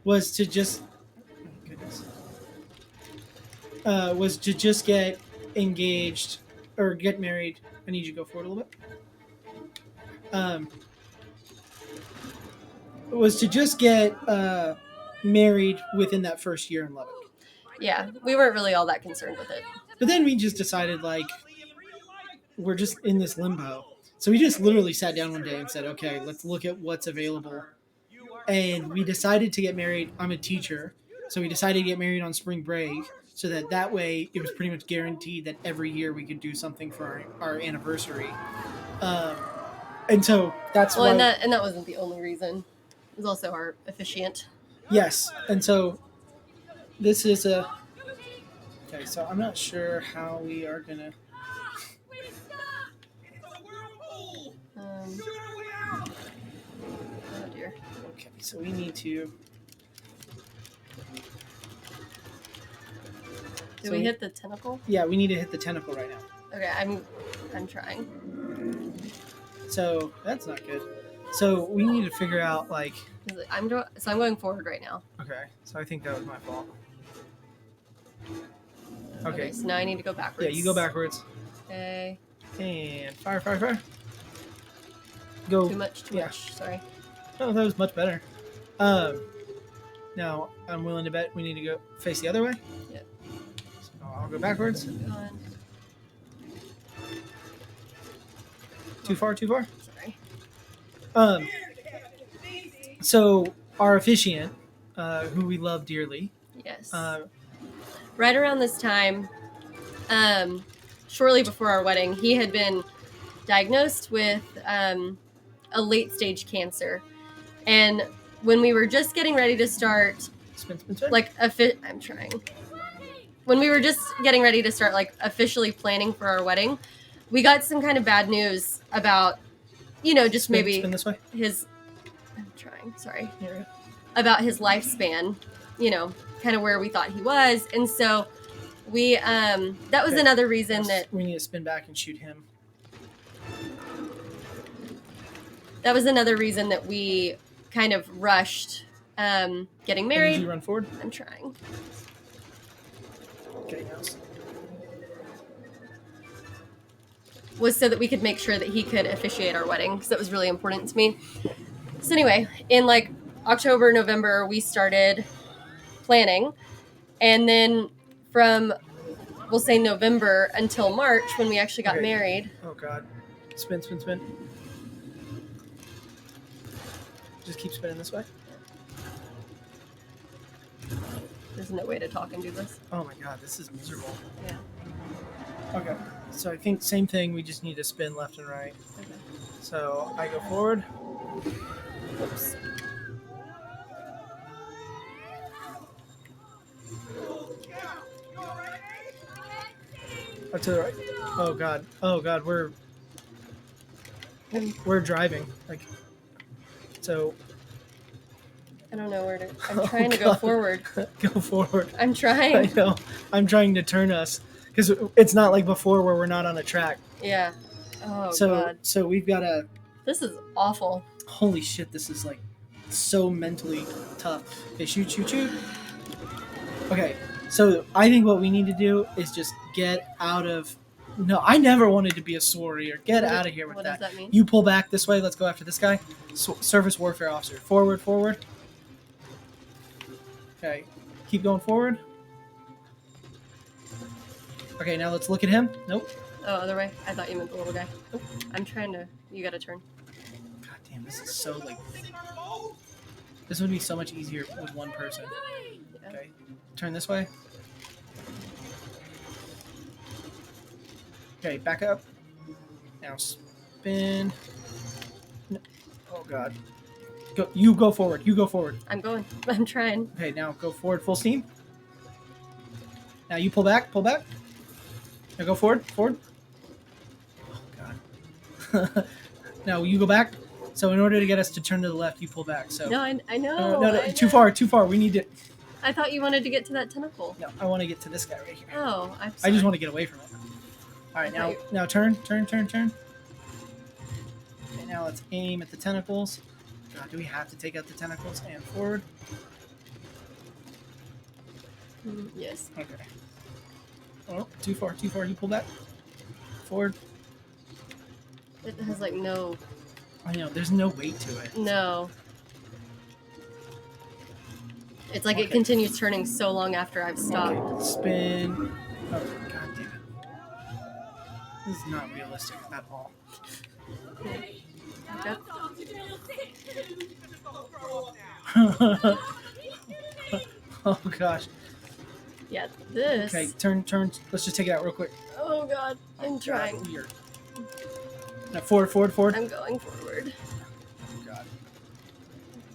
was to just get engaged or get married. I need you to go forward a little bit. Was to just get married within that first year in Lubbock. Yeah, we weren't really all that concerned with it. But then we just decided, like, we're just in this limbo. So we just literally sat down one day and said, okay, let's look at what's available. And we decided to get married. I'm a teacher. So we decided to get married on spring break so that way it was pretty much guaranteed that every year we could do something for our anniversary. And so that's Well, why. and that wasn't the only reason. It was also our officiant. Yes. And so this is a. Okay, so I'm not sure how we are going to. Oh dear. Okay, so we need to. Did we hit the tentacle? Yeah, we need to hit the tentacle right now. Okay, I'm trying. So that's not good. So we need to figure out like. I'm going forward right now. Okay, so I think that was my fault. Okay. So now I need to go backwards. Yeah, you go backwards. Okay. And fire. Go. Too much. Sorry. Oh, that was much better. Now I'm willing to bet we need to go face the other way. Yep. So I'll go backwards. Go on. Too far. Sorry. So our officiant, who we love dearly. Yes. Right around this time, shortly before our wedding, he had been diagnosed with a late stage cancer, and when we were just getting ready to start, like I'm trying. When we were just getting ready to start, like officially planning for our wedding, we got some kind of bad news about, just maybe spin this way. his. I'm trying. Sorry. About his lifespan, kind of where we thought he was, and so we that was another reason that we need to spin back and shoot him. That was another reason that we kind of rushed getting married. Did you run forward? I'm trying. Okay, now. Was so that we could make sure that he could officiate our wedding, because that was really important to me. So anyway, in like October, November, we started planning, and then from, we'll say November until March, when we actually got married. Oh God. Spin. Just keep spinning this way. There's no way to talk and do this. Oh my God, this is miserable. Yeah. Okay, so I think same thing, we just need to spin left and right. Okay. So I go forward. Oops. Up to the right. Oh God, we're driving. Like, so. I don't know where to. I'm trying to go forward. Go forward. I'm trying. I know. I'm trying to turn us because it's not like before where we're not on a track. Yeah. Oh So God. we've got to. This is awful. Holy shit! This is like so mentally tough. Okay, shoot. Okay, so I think what we need to do is just get out of. No, I never wanted to be a warrior. Get out of here with What that. does that mean? You pull back this way. Let's go after this guy. Surface warfare officer. Forward. Okay, keep going forward. Okay, now let's look at him. Nope. Oh, other way. I thought you meant the little guy. Nope. I'm trying to. You got to turn. God damn, this is so like. This would be so much easier with one person. Yeah. Okay, turn this way. Okay, back up. Now spin. No. Oh God. Go. You go forward. I'm going. I'm trying. Okay, now go forward full steam. Now you pull back. Now go forward. Oh God. Now you go back. So in order to get us to turn to the left, you pull back. So No, I know. no, I too know. far. We need to. I thought you wanted to get to that tentacle. No, I want to get to this guy right here. Oh, I'm I sorry. just want to get away from it. All right, now turn. Okay, now let's aim at the tentacles. God, do we have to take out the tentacles and forward? Yes. Okay. Oh, too far. You pull back. Forward. It has like no. I know, there's no weight to it. No. It's like it Okay. continues turning so long after I've stopped. Okay, spin. Oh, god damn it. This is not realistic at all. Yep. Oh gosh. Yeah, this. Okay, turn. Let's just take it out real quick. Oh god, I'm trying. Weird. Now, forward. I'm going forward. Oh god.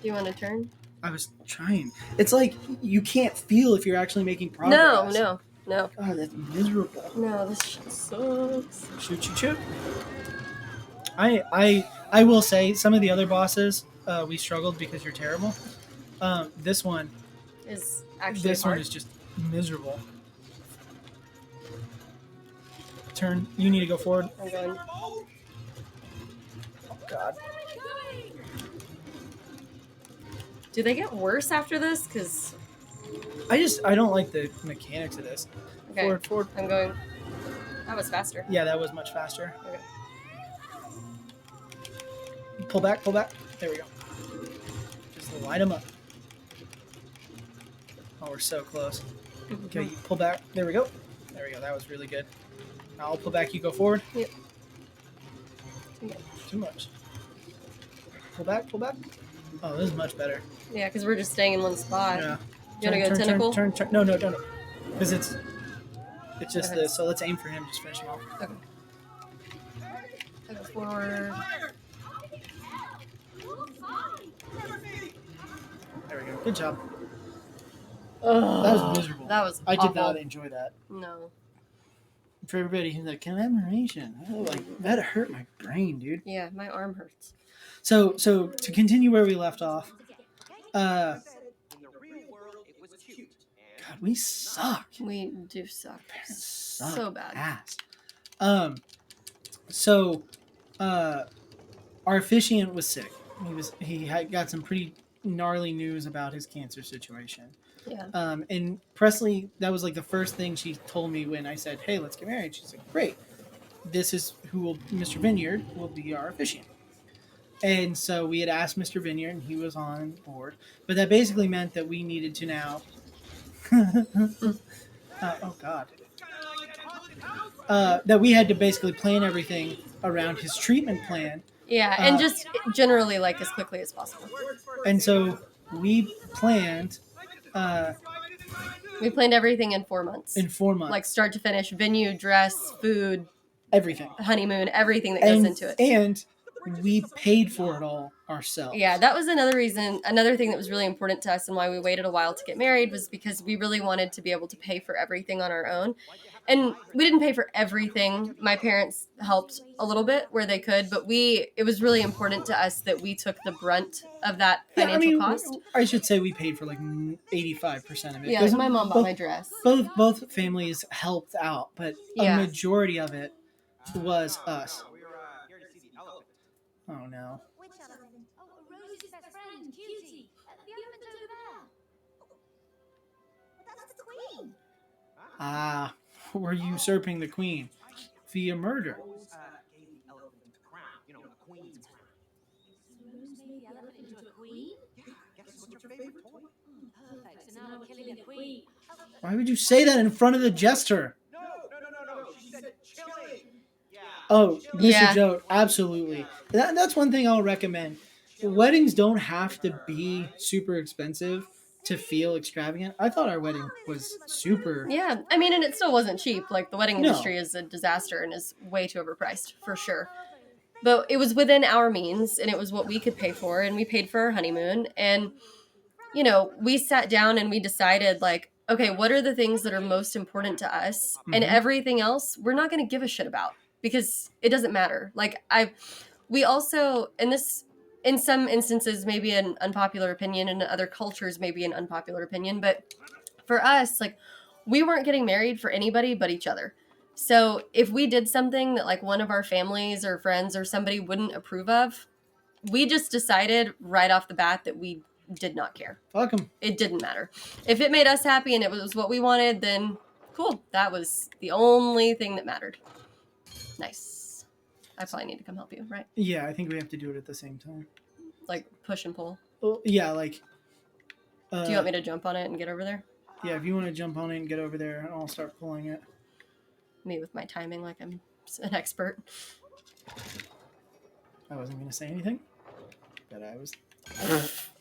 Do you want to turn? I was trying. It's like you can't feel if you're actually making progress. No. God, that's miserable. No, this shit sucks. Shoot. I will say some of the other bosses we struggled because you're terrible. This one Is actually one hard. is just miserable. Turn. You need to go forward. I'm going. Oh god. Do they get worse after this? Because I don't like the mechanics of this. okay, Forward. I'm going. That was faster. Yeah, that was much faster. Okay. Pull back. There we go. Just light them up. Oh, we're so close. Okay, you pull back. There we go. That was really good. Now I'll pull back. You go forward. Yep. Too much. Pull back. Oh, this is much better. Yeah, because we're just staying in one spot. Yeah. You want to go tentacle? Turn. No. Because it's just Go ahead. this. So let's aim for him. Just finish him off. Okay. I go forward. There we go. Good job. Ugh, That was miserable. That was I did awful. not enjoy that. No. For everybody who's like, collaboration. Oh, like that hurt my brain, dude. Yeah, my arm hurts. So to continue where we left off, God, we suck. We do suck. Suck So bad. ass. Our officiant was sick. He had got some pretty gnarly news about his cancer situation. Yeah. And Presley, that was like the first thing she told me when I said, "Hey, let's get married." She's like, "Great. This is Mr. Vineyard will be our officiant." And so we had asked Mr. Vineyard, and he was on board. But that basically meant that we needed to now. Oh God. That we had to basically plan everything around his treatment plan. Yeah, and just generally like as quickly as possible. And so we planned We planned everything in 4 months. in 4 months. Like start to finish, venue, dress, food, everything. honeymoon, everything that goes into it. And we paid for it all ourselves. Yeah, that was another thing that was really important to us and why we waited a while to get married was because we really wanted to be able to pay for everything on our own. And we didn't pay for everything. My parents helped a little bit where they could, but it was really important to us that we took the brunt of that financial cost. I should say we paid for like 85% of it. Yeah, 'Cause like my mom bought my dress. Both families helped out, but Yeah. a majority of it was us. Oh no. Which elephant? Oh, Rosie's best friend, Cutie. The elephant over there. But that's the queen. Ah, we're usurping the queen via murder. Rose made the elephant into a queen? Perfect, so now we're killing the queen. Why would you say that in front of the jester? No. She said chilling. Yeah. Oh, Mr. Yeah. Joe, absolutely. That's one thing I'll recommend. Weddings don't have to be super expensive to feel extravagant. I thought our wedding was super. Yeah, I mean, and it still wasn't cheap. Like, the wedding No. industry is a disaster and is way too overpriced, for sure. But it was within our means, and it was what we could pay for, and we paid for our honeymoon. And, you know, we sat down and we decided, like, okay, what are the things that are most important to us? And Mhm. everything else, we're not going to give a shit about because it doesn't matter. Like, we also, and this, in some instances, maybe an unpopular opinion, in other cultures, maybe an unpopular opinion, but for us, like, we weren't getting married for anybody but each other. So if we did something that like one of our families or friends or somebody wouldn't approve of, we just decided right off the bat that we did not care. Fuck 'em. It didn't matter. If it made us happy and it was what we wanted, then cool. That was the only thing that mattered. Nice. I probably need to come help you, right? Yeah, I think we have to do it at the same time. Like push and pull. Well, yeah, like Do you want me to jump on it and get over there? Yeah, if you want to jump on it and get over there, and I'll start pulling it. Me with my timing like I'm an expert. I wasn't going to say anything, but I was.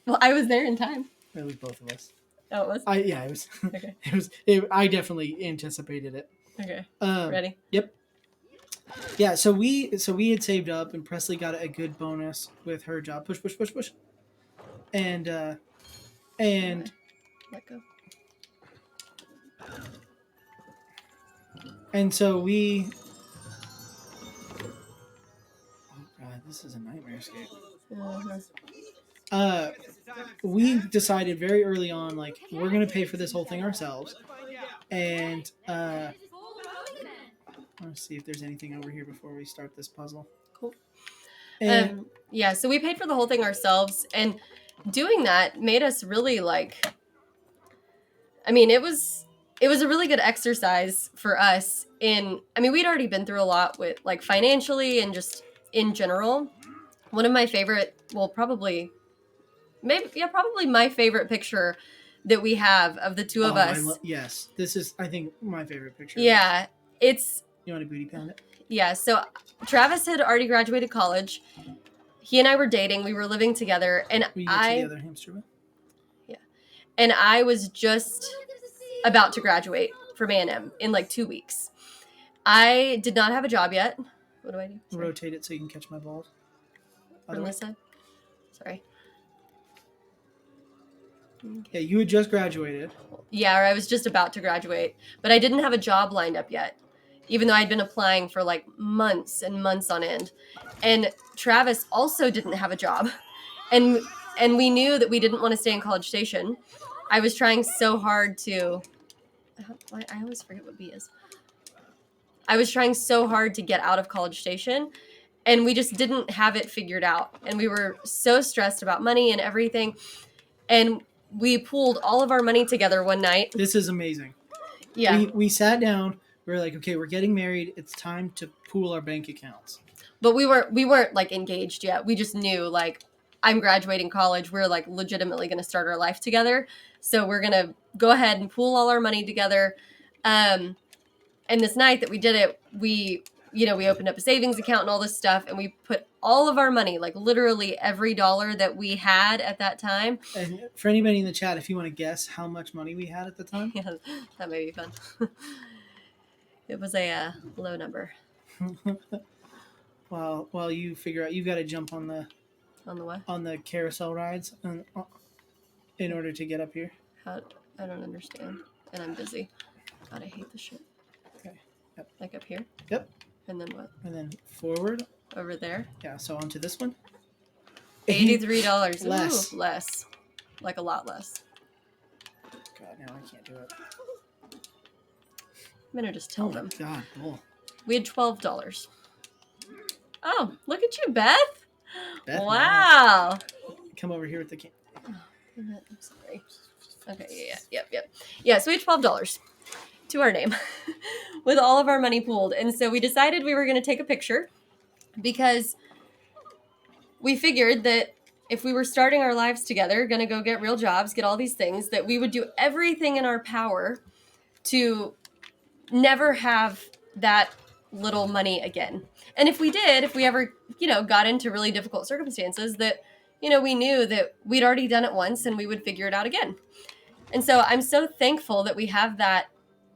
Well, I was there in time. It was both of us. Oh, it was? It was. Okay. I definitely anticipated it. Okay. Um, Ready? Yep. Yeah. So we had saved up, and Presley got a good bonus with her job. Push, push, push, push. And Let go. and so we. Oh God, this is a nightmare escape. Uh-huh. We decided very early on, like, we're gonna pay for this whole thing ourselves, and let's see if there's anything over here before we start this puzzle. Cool. And Yeah, so we paid for the whole thing ourselves, and doing that made us really like. I mean, it was a really good exercise for us. We'd already been through a lot with like financially and just in general. One of my favorite, probably my favorite picture that we have of the two of us. Yes, this is, I think, my favorite picture. Yeah, it's. You want to booty pound it? Yeah, so Travis had already graduated college. He and I were dating. We were living together, and Will you get to the other hamster wheel? and I was just about to graduate from A&M in like 2 weeks. I did not have a job yet. What do I do? Sorry. Rotate it so you can catch my balls. From this side? Sorry. Yeah, you had just graduated. Yeah, or I was just about to graduate, but I didn't have a job lined up yet, even though I'd been applying for like months and months on end. And Travis also didn't have a job. And we knew that we didn't want to stay in College Station. I was trying so hard to... I always forget what B is. I was trying so hard to get out of College Station, and we just didn't have it figured out. And we were so stressed about money and everything. And we pooled all of our money together one night. This is amazing. Yeah. We sat down. We were like, okay, we're getting married. It's time to pool our bank accounts. But we weren't like engaged yet. We just knew like I'm graduating college. We're like legitimately going to start our life together. So we're going to go ahead and pool all our money together. And this night that we did it, we opened up a savings account and all this stuff, and we put all of our money, like literally every dollar that we had at that time. And for anybody in the chat, if you want to guess how much money we had at the time. Yeah, that may be fun. It was a low number. Well, you figure out, you've got to jump on the what? On the carousel rides in order to get up here. I don't understand. And I'm busy. God, I hate this shit. Okay. Yep. Like up here? Yep. And then what? And then forward. Over there? Yeah, so onto this one. $83. Less. Ooh, less. Like a lot less. God, now I can't do it. I'm going to just tell them. God, bull. We had $12. Oh, look at you, Beth. Wow. Come over here with the camera. I'm sorry. Okay, yep. Yeah, so we had $12 to our name with all of our money pooled. And so we decided we were going to take a picture because we figured that if we were starting our lives together, going to go get real jobs, get all these things, that we would do everything in our power to never have that little money again. And if we ever, got into really difficult circumstances, that, we knew that we'd already done it once and we would figure it out again. And so I'm so thankful that we have that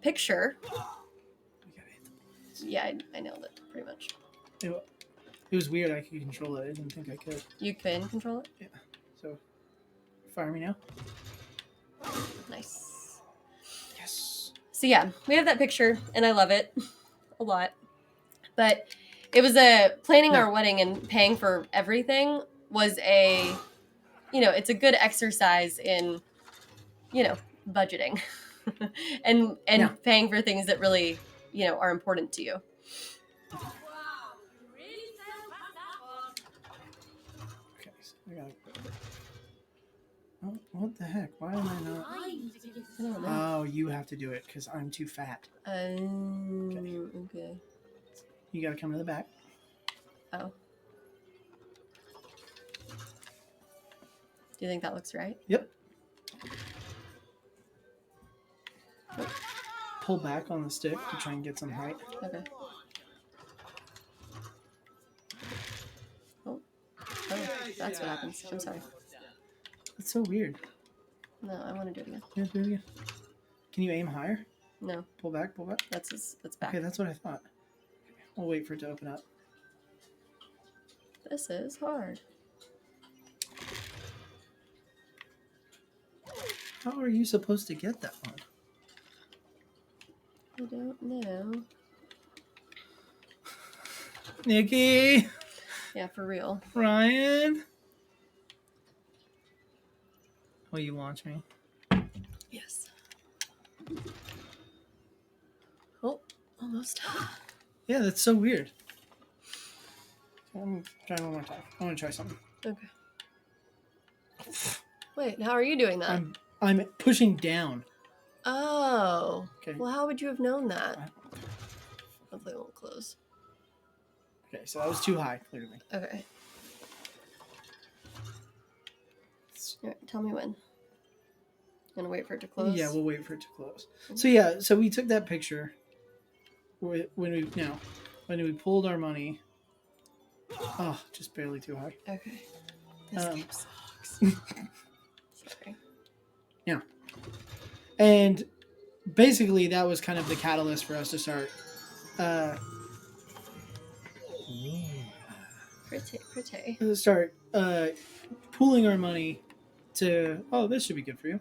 picture. Yeah, I nailed it pretty much. It was weird. I could control it. I didn't think I could. You can control it? Yeah. So, fire me now. Nice. Yes. So yeah, we have that picture and I love it a lot. But it was planning our wedding and paying for everything was it's a good exercise in, budgeting and paying for things that really, are important to you. Okay, so I got it. Oh, what the heck? Why am I not? I don't know. Oh, you have to do it because I'm too fat. Okay. You got to come to the back. Oh. Do you think that looks right? Yep. pull back on the stick to try and get some height. Okay. Oh, that's what happens. I'm sorry. That's so weird. No, I want to do it again. Yeah, do it again. Can you aim higher? No, Pull back, pull back. that's back. Okay, that's what I thought. We'll wait for it to open up. This is hard. How are you supposed to get that one? I don't know. Nikki! Yeah, for real. Ryan! Will you launch me? Yes. Oh, almost. Yeah, that's so weird. I'm trying one more time. I want to try something. Okay. Wait, how are you doing that? I'm pushing down. Oh. Okay. Well, how would you have known that? Hopefully it won't close. Okay, so that was too high, clearly. Okay. All right, tell me when. Gonna wait for it to close? Yeah, we'll wait for it to close. So yeah, so we took that picture when we pulled our money. Oh, just barely too high. Okay. This game sucks. Sorry. Yeah. And basically that was kind of the catalyst for us to start Pretty. pooling our money to this should be good for you.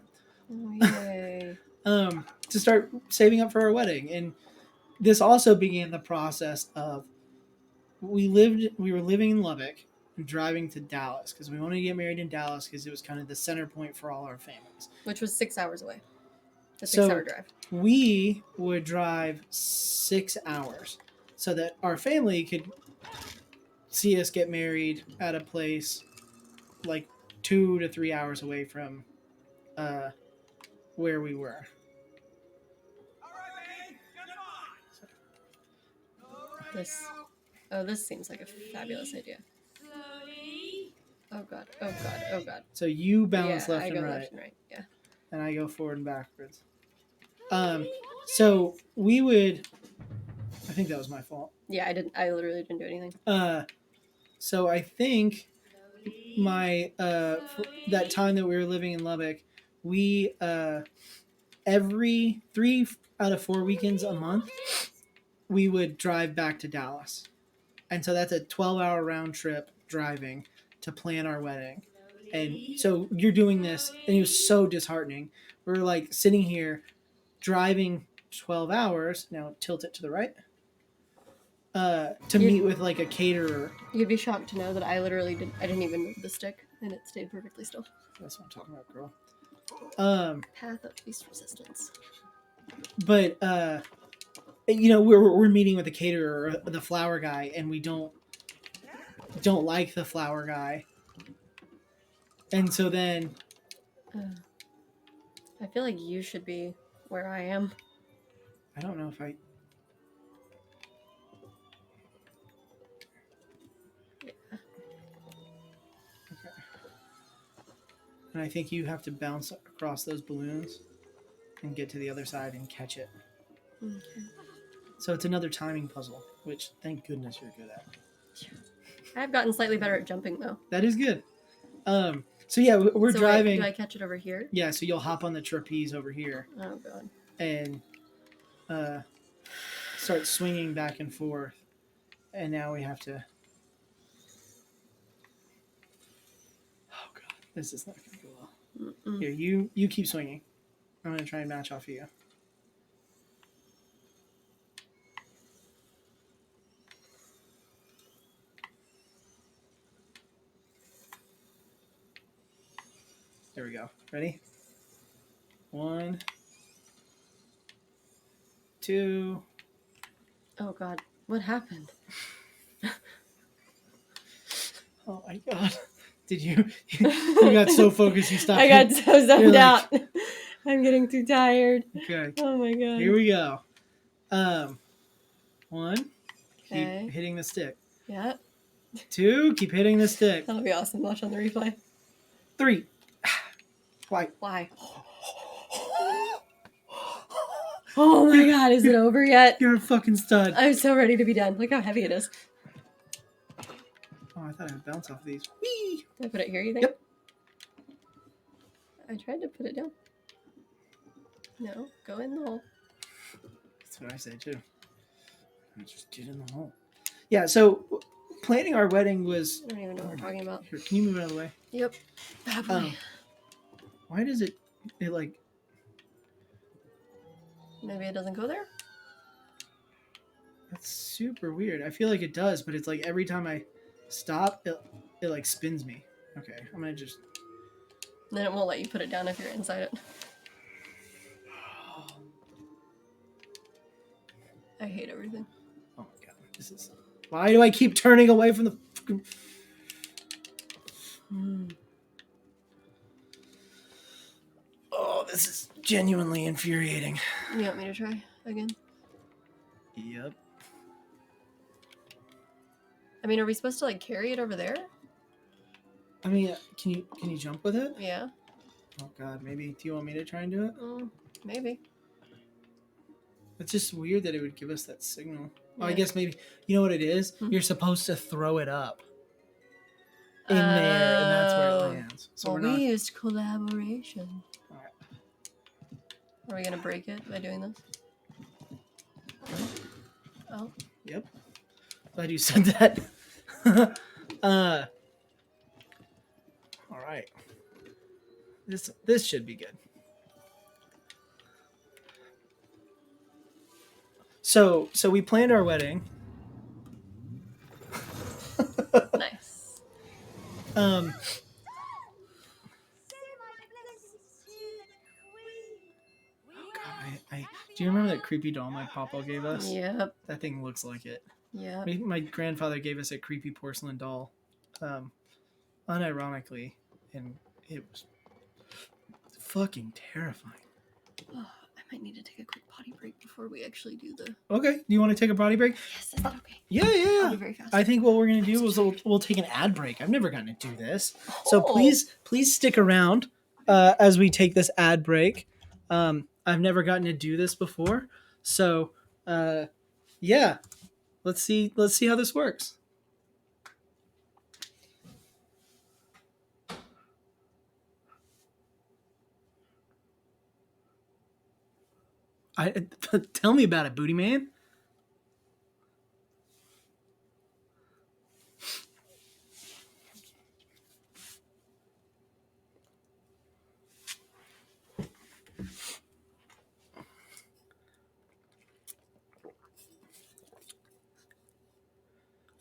Oh, yay. To start saving up for our wedding. And this also began the process of we were living in Lubbock and driving to Dallas because we wanted to get married in Dallas because it was kind of the center point for all our families. Which was 6 hours away. A So- 6-hour drive. We would drive 6 hours so that our family could see us get married at a place like 2 to 3 hours away from where we were. All right, man, come on. This seems like a fabulous idea. Oh god. So you balance Yeah, left I and go right, left and right. Yeah. and I go forward and backwards. So we would. I think that was my fault. Yeah, I literally didn't do anything. So I think that time that we were living in Lubbock, we every 3 out of 4 weekends a month, we would drive back to Dallas, and so that's a 12-hour round trip driving to plan our wedding. And so you're doing this, and it was so disheartening. We're like sitting here driving 12 hours. Now tilt it to the right. To meet with like a caterer. You'd be shocked to know that I didn't even move the stick and it stayed perfectly still. That's what I'm talking about, girl. Path of least resistance. But we're meeting with a caterer, the flower guy, and we don't like the flower guy. And so then I feel like you should be where I am. I don't know if I. And I think you have to bounce across those balloons and get to the other side and catch it. Okay. So it's another timing puzzle, which thank goodness you're good at. I've gotten slightly better at jumping though. That is good. So yeah, we're So driving. Wait, do I catch it over here? Yeah, so you'll hop on the trapeze over here Oh god. and start swinging back and forth. And now we have to. Oh god, this is not going to go well. Mm-mm. Here, you keep swinging. I'm going to try and match off of you. There we go. Ready? 1, 2. Oh god. What happened? Oh my god. Did you got so focused you stopped? I got so You're zoned like- out. I'm getting too tired. Okay. Oh my god. Here we go. 1. Okay. Keep hitting the stick. Yeah. 2. Keep hitting the stick. That'll be awesome. Watch on the replay. 3. Why? Why? Oh my god, is it over yet? You're a fucking stud. I'm so ready to be done. Look how heavy it is. Oh, I thought I would bounce off these. Whee! Did I put it here, you think? Yep. I tried to put it down. No, go in the hole. That's what I say too. Just get in the hole. Yeah, so planning our wedding was. I don't even know what we're talking about. Here, can you move it out of the way? Yep. Bad boy. Why does it like. Maybe it doesn't go there? That's super weird. I feel like it does, but it's like every time I stop, it like spins me. Okay, I'm gonna just. Then it won't let you put it down if you're inside it. I hate everything. Oh my god, this is. Why do I keep turning away from the? Oh, this is genuinely infuriating. You want me to try again? Yep. I mean, are we supposed to like carry it over there? I mean, can you jump with it? Yeah. Oh god, maybe. Do you want me to try and do it? Maybe. It's just weird that it would give us that signal. Oh, I Yeah. guess maybe. You know what it is? Hmm. You're supposed to throw it up in there, and that's where it lands. So well, we're not. we used collaboration. Alright. Are we gonna break it by doing this? Oh. Yep. Glad you said that. All right. This should be good. So we planned our wedding. Nice. Um. Say my blessings to the queen. Oh god, I do you remember that creepy doll my papa gave us? Yep. That thing looks like it. Yep. My grandfather gave us a creepy porcelain doll, unironically, and it was fucking terrifying. Oh, I might need to take a quick potty break before we actually do the. Okay, do you want to take a potty break? Yes, is that okay? Yeah, I'll yeah. be very fast. I think what we're gonna do is we'll take an ad break. I've never gotten to do this, so Oh. please stick around as we take this ad break. I've never gotten to do this before, so yeah, let's see how this works. Tell me about it, booty man.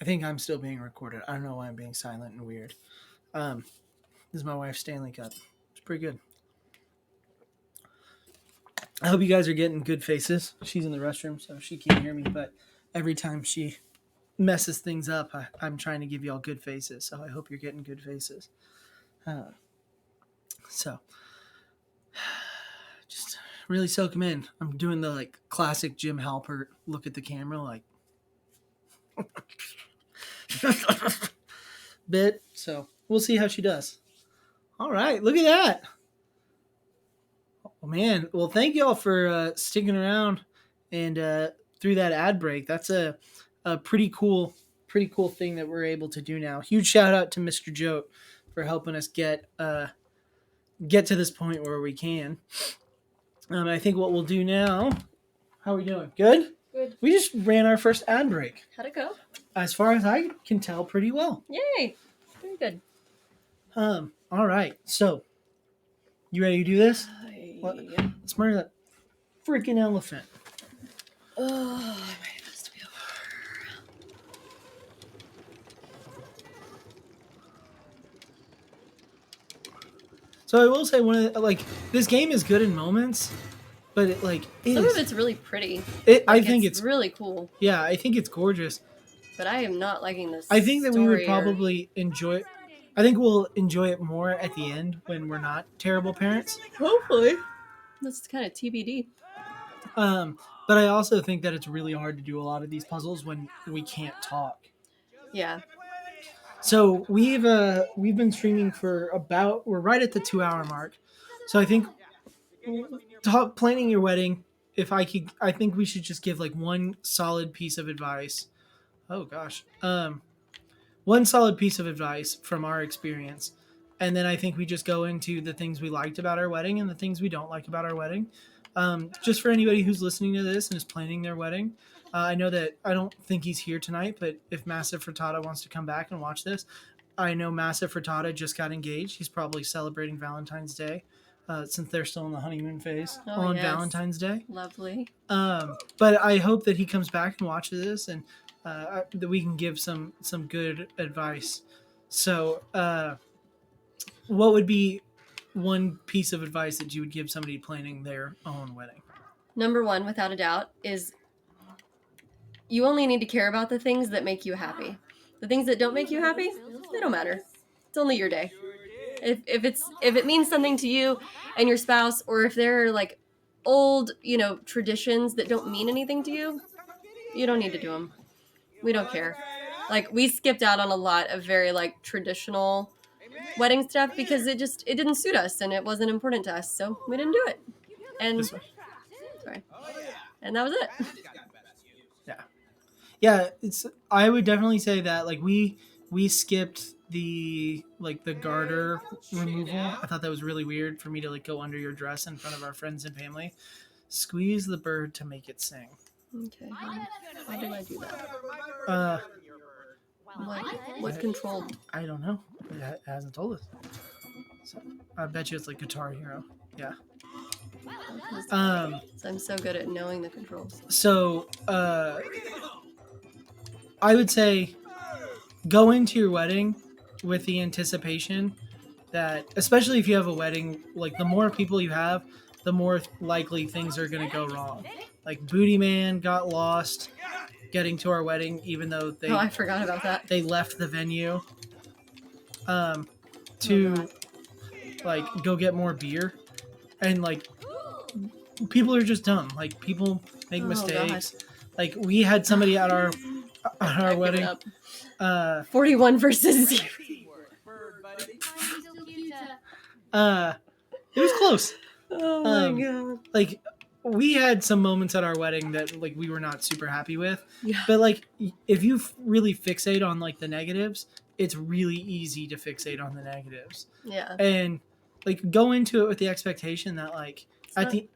I think I'm still being recorded. I don't know why I'm being silent and weird. This is my wife's Stanley Cup. It's pretty good. I hope you guys are getting good faces. She's in the restroom, so she can't hear me. But every time she messes things up, I'm trying to give you all good faces. So I hope you're getting good faces. So just really soak them in. I'm doing the like classic Jim Halpert look at the camera like bit. So we'll see how she does. All right, look at that. Oh man, well thank y'all for sticking around and through that ad break. That's a pretty cool thing that we're able to do now. Huge shout out to Mr. Jote for helping us get to this point where we can. I think what we'll do now. How are we doing? Good? Good. We just ran our first ad break. How'd it go? As far as I can tell, pretty well. Yay! Very good. All right. So, you ready to do this? What? Yeah. Let's murder that freaking elephant. Oh, my has to be over. So I will say this game is good in moments, but it Some of it's really pretty. I think it's really cool, yeah, I think it's gorgeous. but I am not liking this. I think that we would story or- probably enjoy it. I think we'll enjoy it more at the end when we're not terrible parents. Hopefully. That's kind of TBD. But I also think that it's really hard to do a lot of these puzzles when we can't talk. Yeah. So we've been streaming for we're right at the 2 hour mark. So I think planning your wedding if I could, I think we should just give like one solid piece of advice. Oh gosh. One solid piece of advice from our experience. And then I think we just go into the things we liked about our wedding and the things we don't like about our wedding. Just for anybody who's listening to this and is planning their wedding, I know that I don't think he's here tonight, but if Massive Frittata wants to come back and watch this, I know Massive Frittata just got engaged. He's probably celebrating Valentine's Day since they're still in the honeymoon phase on yes. Valentine's Day. Lovely. But I hope that he comes back and watches this and that we can give some good advice. So, what would be one piece of advice that you would give somebody planning their own wedding? Number one, without a doubt, is you only need to care about the things that make you happy. The things that don't make you happy, they don't matter. It's only your day. If it means something to you and your spouse, or if there are like old, traditions that don't mean anything to you, you don't need to do them. We don't care. Like, we skipped out on a lot of very like traditional wedding stuff because it didn't suit us and it wasn't important to us, so we didn't do it. And This way. sorry. And that was it. Yeah, I would definitely say that like we skipped the garter removal. I thought that was really weird for me to like go under your dress in front of our friends and family. Squeeze the bird to make it sing. Okay. How did I do that? What controlled? I don't know. It hasn't told us. So, I bet you it's like Guitar Hero. Yeah. So I'm so good at knowing the controls. So I would say go into your wedding with the anticipation that, especially if you have a wedding, like the more people you have, the more likely things are going to go wrong. Like Booty Man got lost getting to our wedding, even though I forgot about that. they left the venue to like go get more beer, and like people are just dumb. Like people make mistakes. God. Like we had somebody at our wedding. 41 versus 0. It was close. Oh my god. Like we had some moments at our wedding that like we were not super happy with. Yeah. But like if you really fixate on like the negatives, it's really easy to fixate on the negatives. Yeah. And like go into it with the expectation that like It's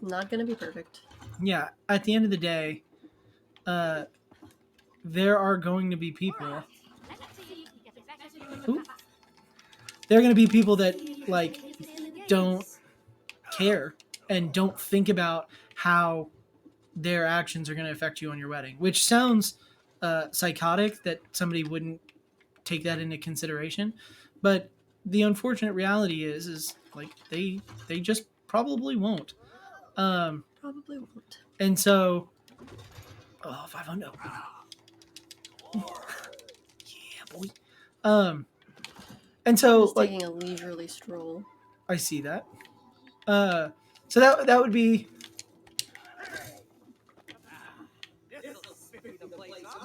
not gonna be perfect. Yeah, at the end of the day, there are going to be people. There are going to be people that like don't care and don't think about how their actions are going to affect you on your wedding, which sounds psychotic that somebody wouldn't take that into consideration. But the unfortunate reality is like they just probably won't. Probably won't. And so, 500. Yeah, boy. And so Just like taking a leisurely stroll. I see that. So that would be.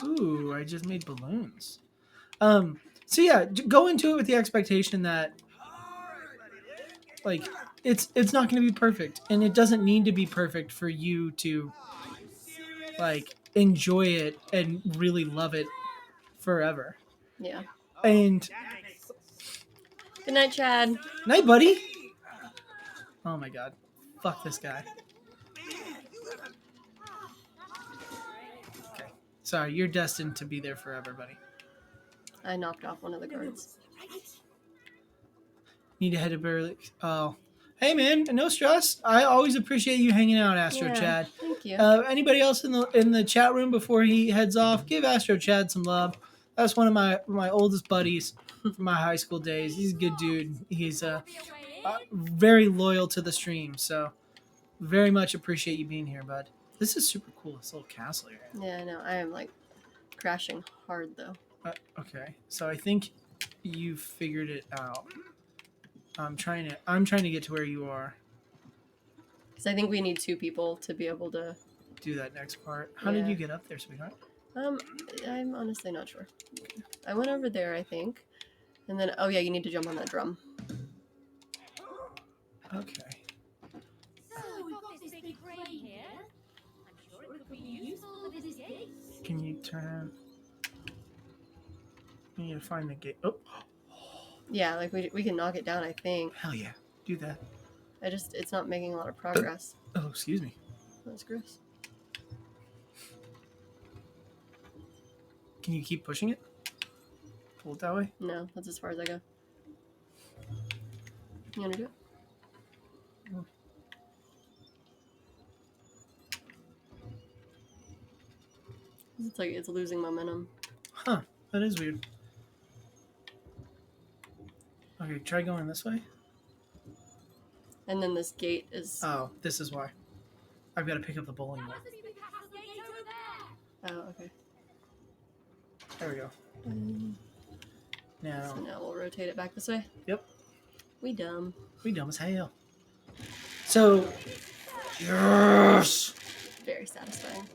Ooh, I just made balloons. So yeah, go into it with the expectation that like it's not going to be perfect, and it doesn't need to be perfect for you to like enjoy it and really love it forever. Yeah. And Good night, Chad. night, buddy. Oh my god, fuck this guy. Okay, sorry, you're destined to be there forever, buddy. I knocked off one of the guards. Need to head to Burley. Oh, hey man, no stress. I always appreciate you hanging out, Astro Yeah, Chad. Thank you. Anybody else in the chat room before he heads off? Give Astro Chad some love. That's one of my oldest buddies from my high school days. He's a good dude. He's very loyal to the stream. So very much appreciate you being here, bud. This is super cool. This little castle here. Yeah, I know. I am like crashing hard though. Okay, so I think you figured it out. I'm trying to get to where you are. Because I think we need 2 people to be able to. Do that next part. How did Yeah. you get up there, sweetheart? I'm honestly not sure. I went over there, I think, and then oh yeah, you need to jump on that drum. Okay. So we've got this big crane here. Can you turn? You need to find the gate. Oh, Yeah, like we can knock it down, I think. hell yeah. Do that. It's not making a lot of progress. Oh, excuse me. That's gross. Can you keep pushing it? Pull it that way? No, that's as far as I go. You wanna do it? It's like it's losing momentum. Huh. That is weird. Okay, try going this way. And then this gate is. Oh, this is why. I've got to pick up the bowling ball. Must be the castle gate over there. Oh, okay. There we go. Now, So now we'll rotate it back this way. Yep. We dumb. we dumb as hell. So, yes! Very satisfying.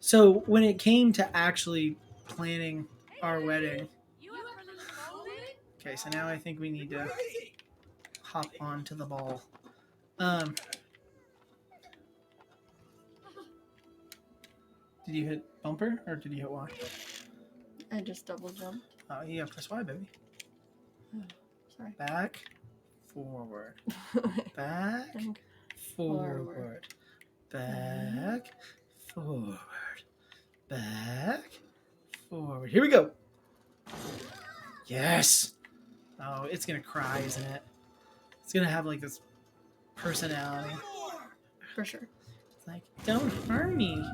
So when it came to actually planning our wedding, You went for a little bowling? okay, so now I think we need to hop onto the ball. Did you hit bumper or did you hit Y? I just double jumped. Oh, yeah, press Y, baby. Sorry. Back, forward, back, Think. forward, back, forward, back, forward. Here we go. Yes. Oh, it's gonna cry, isn't it? It's gonna have like this personality. For sure. It's like, don't harm me.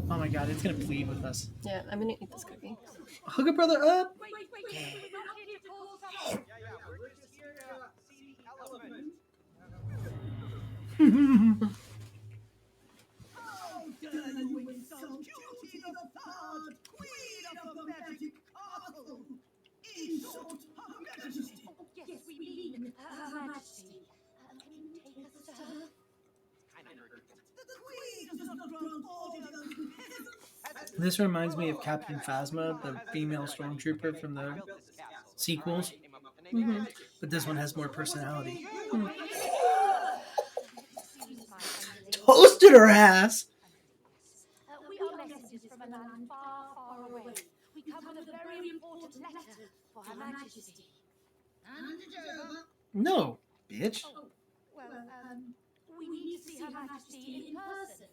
Oh my god, it's gonna plead with us. Yeah, I'm gonna eat this cookie. Hook a brother up. Wait, Yeah. we're not here to cause trouble. Yeah, we're just here to see the elephant. How dare you insult Cutie the Third, Queen of the Magic Castle? Insult Her Majesty. Oh, yes, we mean Her Majesty. Can you take us to her? The Queen does not grant orders in heaven. This reminds me of Captain Phasma, the female stormtrooper from the sequels, Mm-hmm. but this one has more personality. Excuse my friend. Toasted her ass. We are messengers from a land far, far away. We come with a very important letter for Her Majesty. No, bitch. Oh, well, we need to see Her Majesty in person.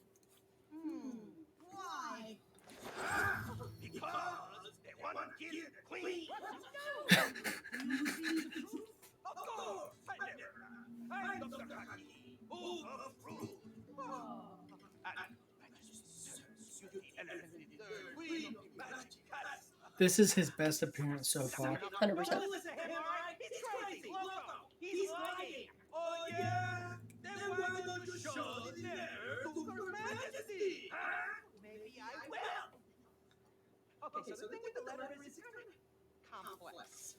Why? Because they want to kill the queen. You see the truth? Of course, I'm Dr. Kaki, full of proof. This is his best appearance so far. 100%. He's crazy, loco. He's lying. Oh yeah? Then why don't you show the letter to Her Majesty? Huh? Maybe I will. Okay, so the thing with the letter is it's kind of complex.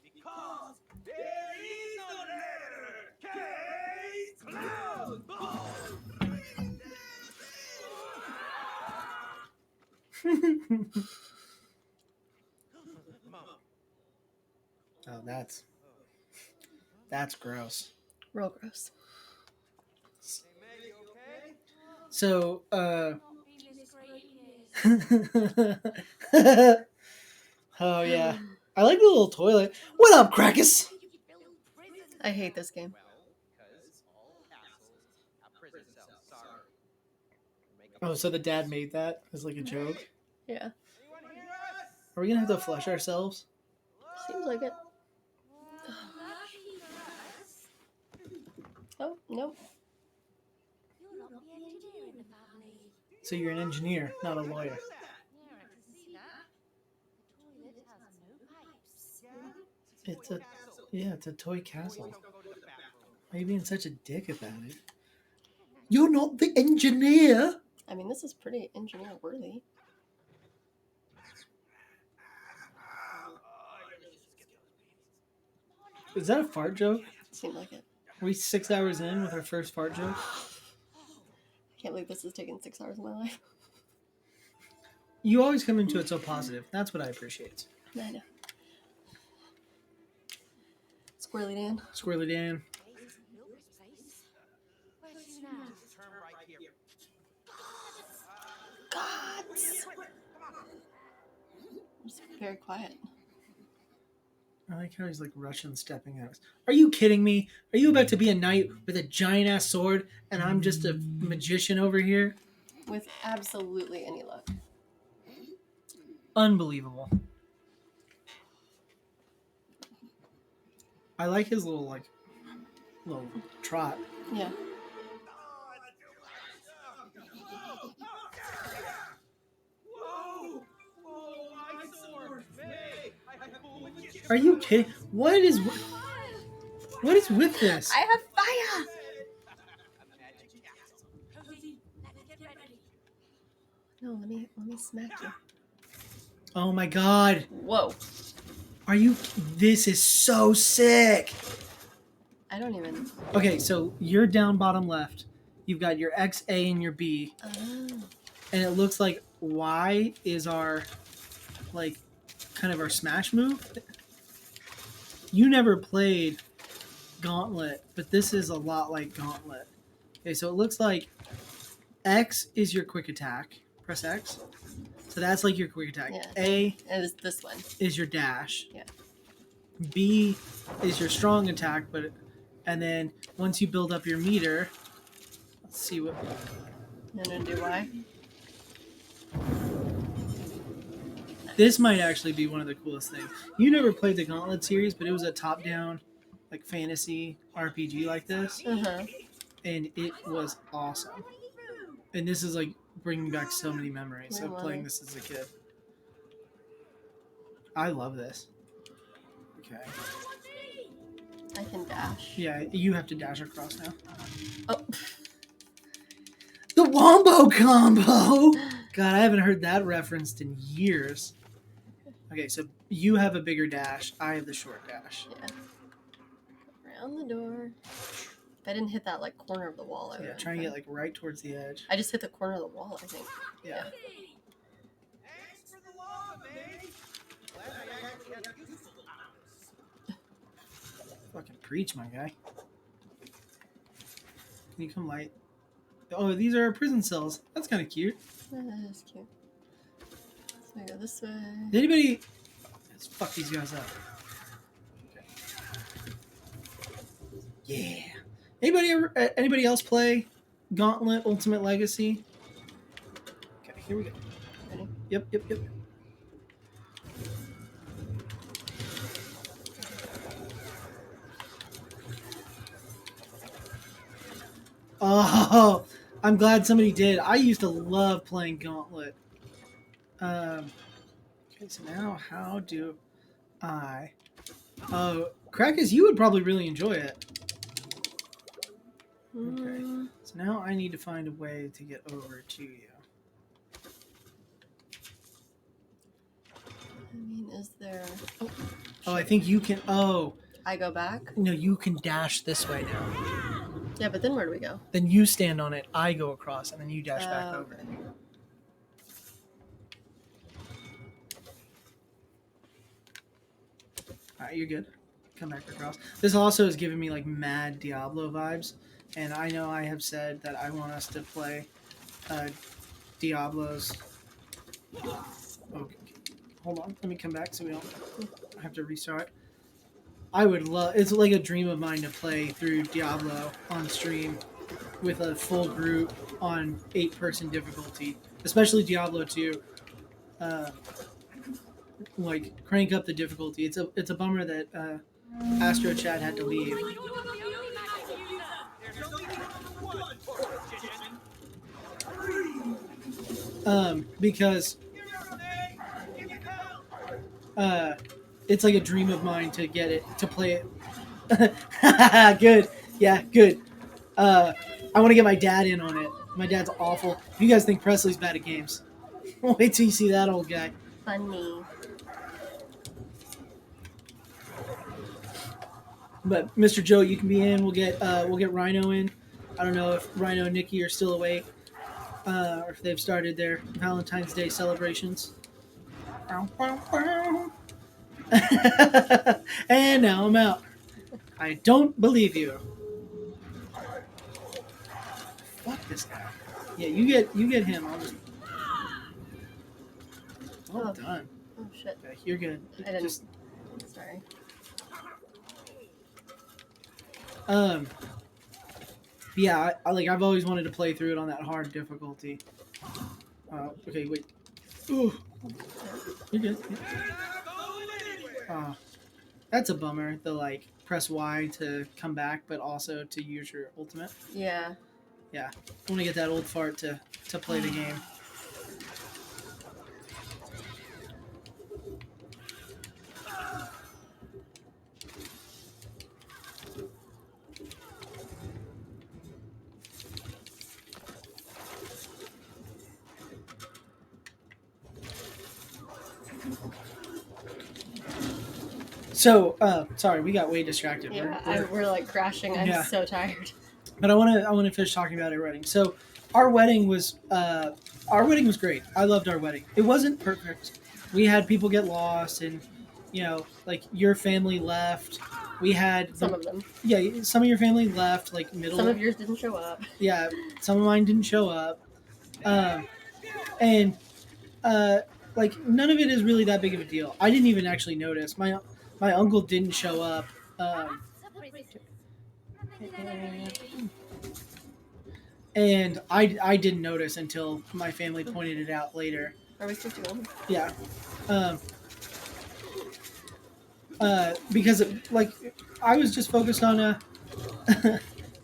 Because there is no letter. Case closed. Boom. Oh, that's gross. Real gross. Hey, Maggie, okay? So, Not feeling great, yes. oh yeah, I like the little toilet. What up, Crackus? You build prisons. I hate this game. Because all castles have prison cells. Sorry. Oh, so the dad made that as like a joke. Yeah. Anyone hear us? Are we gonna have to flush ourselves? Seems like it. Lucky for us, Oh, nope. you're not the engineer in the family. So you're an engineer, not a lawyer. Yeah, I can see that. The toilet has no pipes. It's a toy castle. Why are you being such a dick about it? You're not the engineer. I mean, this is pretty engineer worthy. Is that a fart joke? Seems like it. Are we 6 hours in with our first fart joke? I can't believe this has taken 6 hours of my life. You always come into it so positive. That's what I appreciate. I know. Squirrely Dan. Squirrely Dan. Milk's place. Where to now? Term right here. gods. It's very quiet. I like how he's like Russian stepping at us. Are you kidding me? Are you about to be a knight with a giant ass sword and I'm just a magician over here? With absolutely any luck. Unbelievable. I like his little trot. Yeah. Whoa! Whoa, my sword! Hey, I have full magician. Are you kidding? What is with this? I have fire! Magic castle. Cozy, let's get ready. No, let me smack you. Oh my god. Whoa. Are you this is so sick. I don't even. Okay, so you're down bottom left. You've got your X, A, and your B. Oh. And it looks like Y is our like kind of our smash move. You never played Gauntlet, but this is a lot like Gauntlet. Okay, so it looks like X is your quick attack. Press X. So that's like your quick attack. Yeah. A It is this one. is your dash. Yeah. B is your strong attack, and then once you build up your meter, let's see what. And then do Y. This might actually be one of the coolest things. You never played the Gauntlet series, but it was a top-down, like fantasy RPG like this, Uh-huh. and it was awesome. And this is like bringing back so many memories of playing this as a kid. I love this. Okay. I can dash. Yeah, you have to dash across now. Oh. The Wombo Combo! God, I haven't heard that referenced in years. Okay, so you have a bigger dash. I have the short dash. Yeah. Around the door. If I didn't hit that like corner of the wall, I So yeah, would. try and get like right towards the edge. I just hit the corner of the wall, I think. Yeah. Thanks for the lava, baby. Glad I actually had useful items. Fucking preach, my guy. Can you come light? Oh, these are our prison cells. That's kind of cute. That is cute. So I go this way. Did anybody... Let's fuck these guys up. Okay. Yeah. Anybody else play Gauntlet Ultimate Legacy? Okay, here we go. Ready? Yep. Oh, I'm glad somebody did. I used to love playing Gauntlet. Okay, so now how do I... Oh, Krakus, you would probably really enjoy it. Okay, so now I need to find a way to get over to you. I mean, is there... Oh, I think you can... Oh, I go back? no, you can dash this way now. Yeah, but then where do we go? Then you stand on it, I go across, and then you dash back Oh, over. okay. Alright, you're good. Come back across. This also is giving me like mad Diablo vibes, and I know I have said that I want us to play Diablos. Okay, hold on. Let me come back so we don't have to restart. I would love. It's like a dream of mine to play through Diablo on stream with a full group on 8-person difficulty, especially Diablo 2. Like crank up the difficulty. It's a bummer that Astro Chat had to leave. There's only one poor magician. Because Give me help. it's like a dream of mine to get it to play it. Good, yeah, good. I want to get my dad in on it. My dad's awful. If you guys think Presley's bad at games, wait till you see that old guy. Funny. But Mr. Joe, you can be in. We'll get Rhino in. I don't know if Rhino and Nikki are still awake, or if they've started their Valentine's Day celebrations. And now I'm out. I don't believe you. Fuck this guy. Yeah, you get him. I'll just Well Oh. done. Oh shit. Okay, you're good. I didn't. Just Sorry. yeah, I've always wanted to play through it on that hard difficulty. Okay, wait. Ooh, you're good. That's a bummer. The like press Y to come back, but also to use your ultimate. Yeah. Yeah, I want to get that old fart to play the game. So, sorry, we got way distracted. Yeah. We're like crashing. I'm Yeah. so tired. But I want to finish talking about our wedding. So, our wedding was great. I loved our wedding. It wasn't perfect. We had people get lost, and like your family left. We had Some of them. yeah, some of your family left, like middle. Some of yours didn't show up. Yeah, some of mine didn't show up, and like none of it is really that big of a deal. I didn't even actually notice. My uncle didn't show up. And I didn't notice until my family pointed it out later. Are we still doing? Yeah. Because like I was just focused on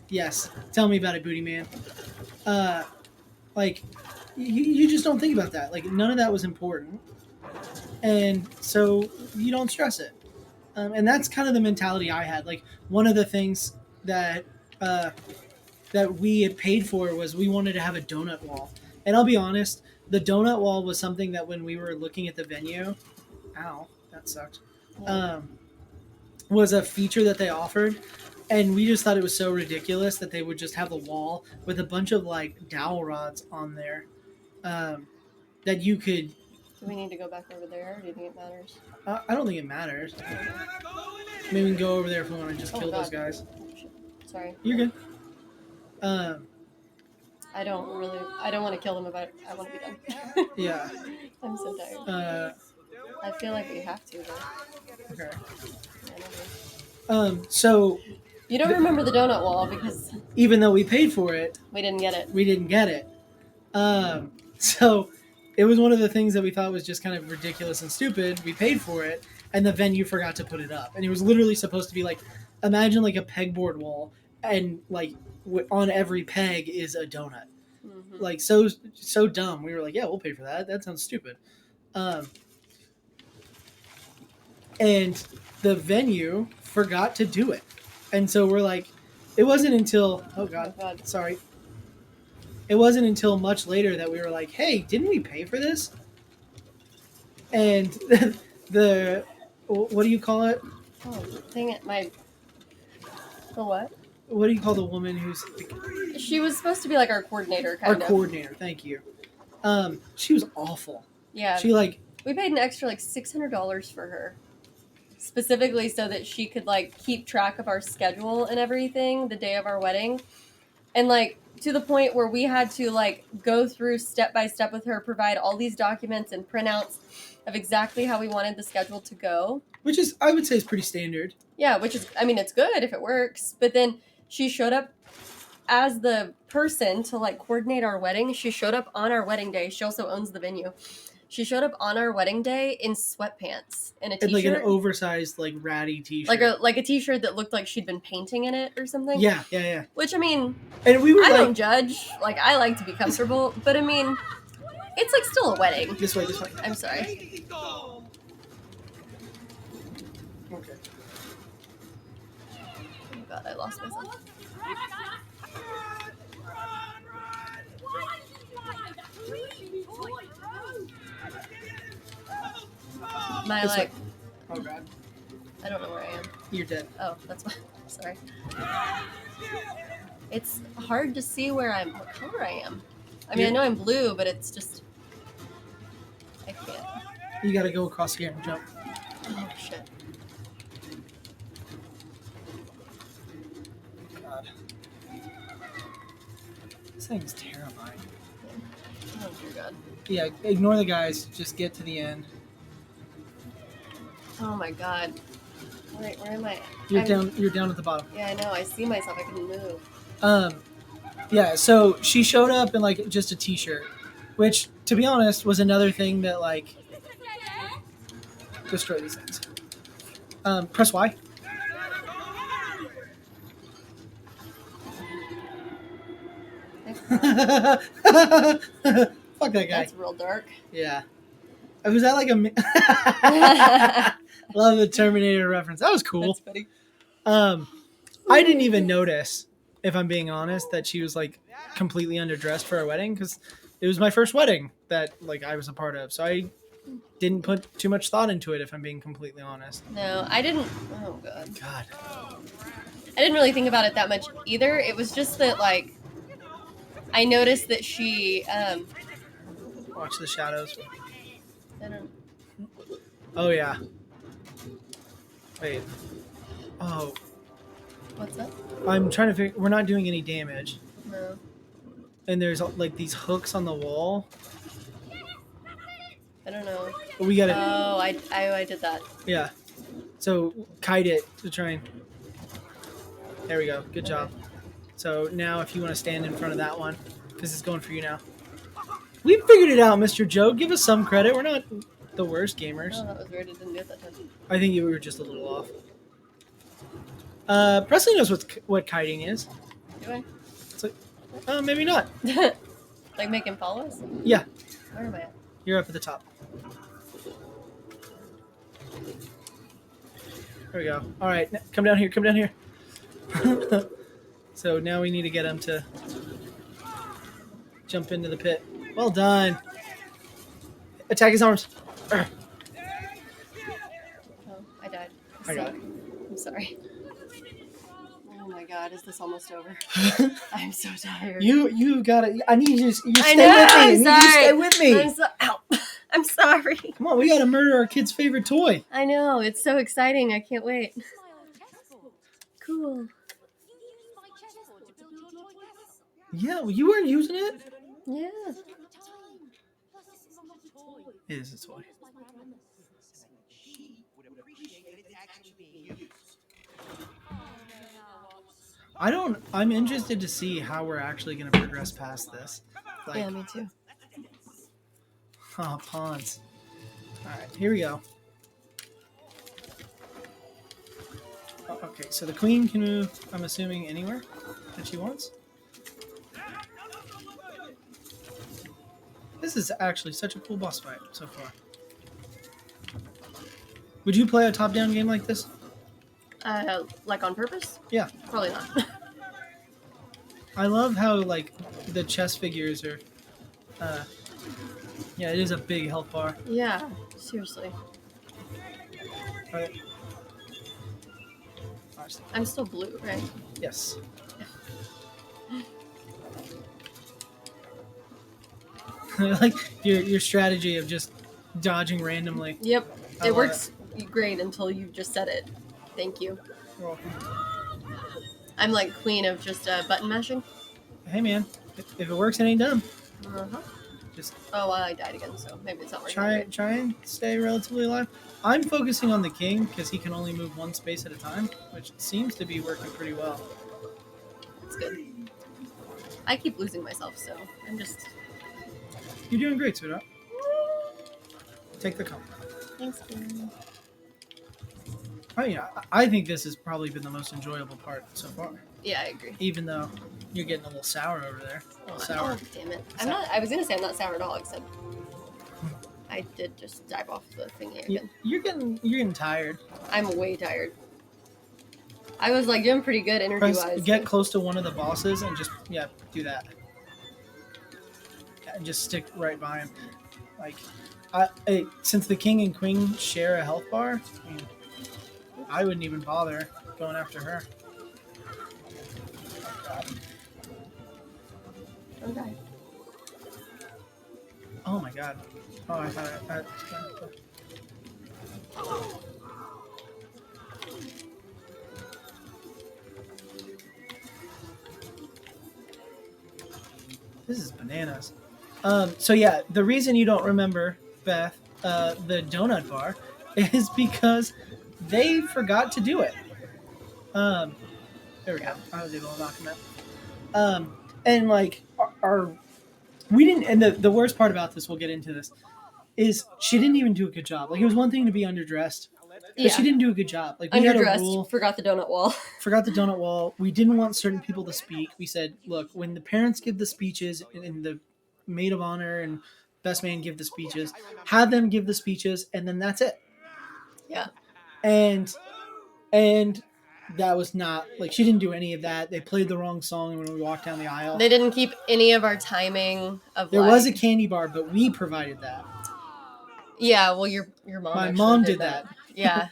yes, tell me about it, Booty Man. Like you just don't think about that. Like none of that was important, and so you don't stress it. And that's kind of the mentality I had. Like one of the things that that we had paid for was we wanted to have a donut wall. And I'll be honest, the donut wall was something that when we were looking at the venue, ow, that sucked. Was a feature that they offered, and we just thought it was so ridiculous that they would just have a wall with a bunch of like dowel rods on there that you could. Do we need to go back over there, or do you think it matters? I don't think it matters. Maybe we can go over there if we want to just kill those guys. Sorry. You're good. I don't want to kill them if I want to be done. Yeah. I'm so tired. I feel like we have to, though. Okay. Yeah, So you don't remember the donut wall because even though we paid for it, we didn't get it. we didn't get it. So it was one of the things that we thought was just kind of ridiculous and stupid. We paid for it, and the venue forgot to put it up. And it was literally supposed to be like, imagine like a pegboard wall, and like on every peg is a donut. Mm-hmm. Like so dumb. We were like, yeah, we'll pay for that. That sounds stupid. And the venue forgot to do it. And so we're like, it wasn't until, oh God, sorry. It wasn't until much later that we were like, hey, didn't we pay for this? And what do you call it? Oh, dang it, the what? What do you call the woman who's She was supposed to be like our coordinator, our kind of. coordinator? Thank you. She was awful. Yeah. She like, we paid an extra like $600 for her. Specifically so that she could like keep track of our schedule and everything the day of our wedding. And like to the point where we had to like go through step by step with her, provide all these documents and printouts of exactly how we wanted the schedule to go. which is, I would say, is pretty standard. Yeah, which is, I mean, it's good if it works. But then she showed up as the person to like coordinate our wedding. She showed up on our wedding day. She also owns the venue. She showed up on our wedding day in sweatpants and a t-shirt. And like an oversized, like ratty t-shirt. Like a t-shirt that looked like she'd been painting in it or something. Yeah. Which, I mean, And we were I like, don't judge. Like, I like to be comfortable. But, I mean, it's like still a wedding. this way. I'm sorry. Okay. Oh, God, I lost myself. My, This way. like, Oh God, I don't know where I am. you're dead. Oh, that's why. Sorry. It's hard to see what color I am. I mean, I know I'm blue, but it's just, I can't. You gotta go across here and jump. Oh, shit. God. This thing's terrifying. Oh dear God. Yeah, ignore the guys. Just get to the end. Oh my God. Where am I? You're down at the bottom. Yeah, I know. I see myself. I couldn't move. Yeah, so she showed up in like just a t-shirt, which to be honest was another thing that like destroy these things. Press Y. Fuck that guy. That's real dark. Yeah. Was that like a love the Terminator reference. That was cool. That's funny. I didn't even notice, if I'm being honest, that she was like completely underdressed for a wedding because it was my first wedding that like I was a part of. So I didn't put too much thought into it, if I'm being completely honest. No, I didn't. Oh God. God. I didn't really think about it that much either. It was just that like I noticed that she Watch the shadows. I don't. Oh yeah. Wait. Oh, What's up? I'm trying to figure. We're not doing any damage, No. and there's like these hooks on the wall. I don't know. We gotta. Oh, I did that. Yeah. So kite it to try and. There we go. Good job. So now, if you want to stand in front of that one, because it's going for you now. We figured it out, Mr. Joe. Give us some credit. We're not the worst gamers. Oh, that was weird. I didn't do it that time. I think you were just a little off. Presley knows what kiting is. Do I? It's like, maybe not. Like make him follow us? Yeah, Where am I at? you're up at the top. There we go. All right, come down here. Come down here. So now we need to get him to jump into the pit. Well done. Attack his arms. Urgh. Oh, I died. I got it. I'm sorry. Oh my God, is this almost over? I'm so tired. You got it. I need you. You stay I know. with me. I I'm need sorry. you to stay with me. Ow. I'm sorry. Come on, we got to murder our kid's favorite toy. I know. It's so exciting. I can't wait. My old chessboard. Cool. You used my chessboard to build your toy castle. Yeah, well, you weren't using it. Yeah. Every time. Plus, it's not a toy. It is a toy. It's my grandma's. She would appreciate that it's actually being used. I'm interested to see how we're actually going to progress past this. Like, Yeah, me too. oh, pawns. All right, here we go. Oh, okay, so the queen can move, I'm assuming, anywhere that she wants. This is actually such a cool boss fight so far. Would you play a top-down game like this? Like on purpose? Yeah. Probably not. I love how, like, the chess figures are... yeah, it is a big health bar. Yeah, seriously. All right. Watch that. I'm still blue, right? Yes. I like your strategy of just dodging randomly. Yep. I It love works great until you just said it. Thank you. You're welcome. I'm like queen of just button mashing. Hey man, if it works, it ain't dumb. Uh-huh. Just Oh, well, I died again, so maybe it's not working. try and stay relatively alive. I'm focusing on the king because he can only move one space at a time, which seems to be working pretty well. It's good. I keep losing myself, so I'm just... You're doing great, sweetheart. Take the compliment. Thanks, Queen. I mean, I think this has probably been the most enjoyable part so far. Yeah, I agree. Even though you're getting a little sour over there. Oh, Sour. damn it. I was gonna say I'm not sour at all, except I did just dive off the thingy again. You're getting tired. I'm way tired. I was like doing pretty good energy Press, wise. get close to one of the bosses and just do that. Yeah, and just stick right by him. Like, since the king and queen share a health bar, I wouldn't even bother going after her. Okay. Oh my god. Oh, I thought This is bananas. So yeah, the reason you don't remember, Beth, the donut bar, is because they forgot to do it. Um, there we go. I was able to knock him out. And like our we didn't. And the worst part about this, we'll get into this, is she didn't even do a good job. Like it was one thing to be underdressed, but she didn't do a good job. Like we had a rule. Underdressed, forgot the donut wall. Forgot the donut wall. We didn't want certain people to speak. We said, look, when the parents give the speeches and the maid of honor and best man give the speeches, have them give the speeches, and then that's it. Yeah. And that was not like she didn't do any of that. They played the wrong song when we walked down the aisle. They didn't keep any of our timing of There like, was a candy bar, but we provided that. Yeah, well your mom My actually mom did that. Yeah.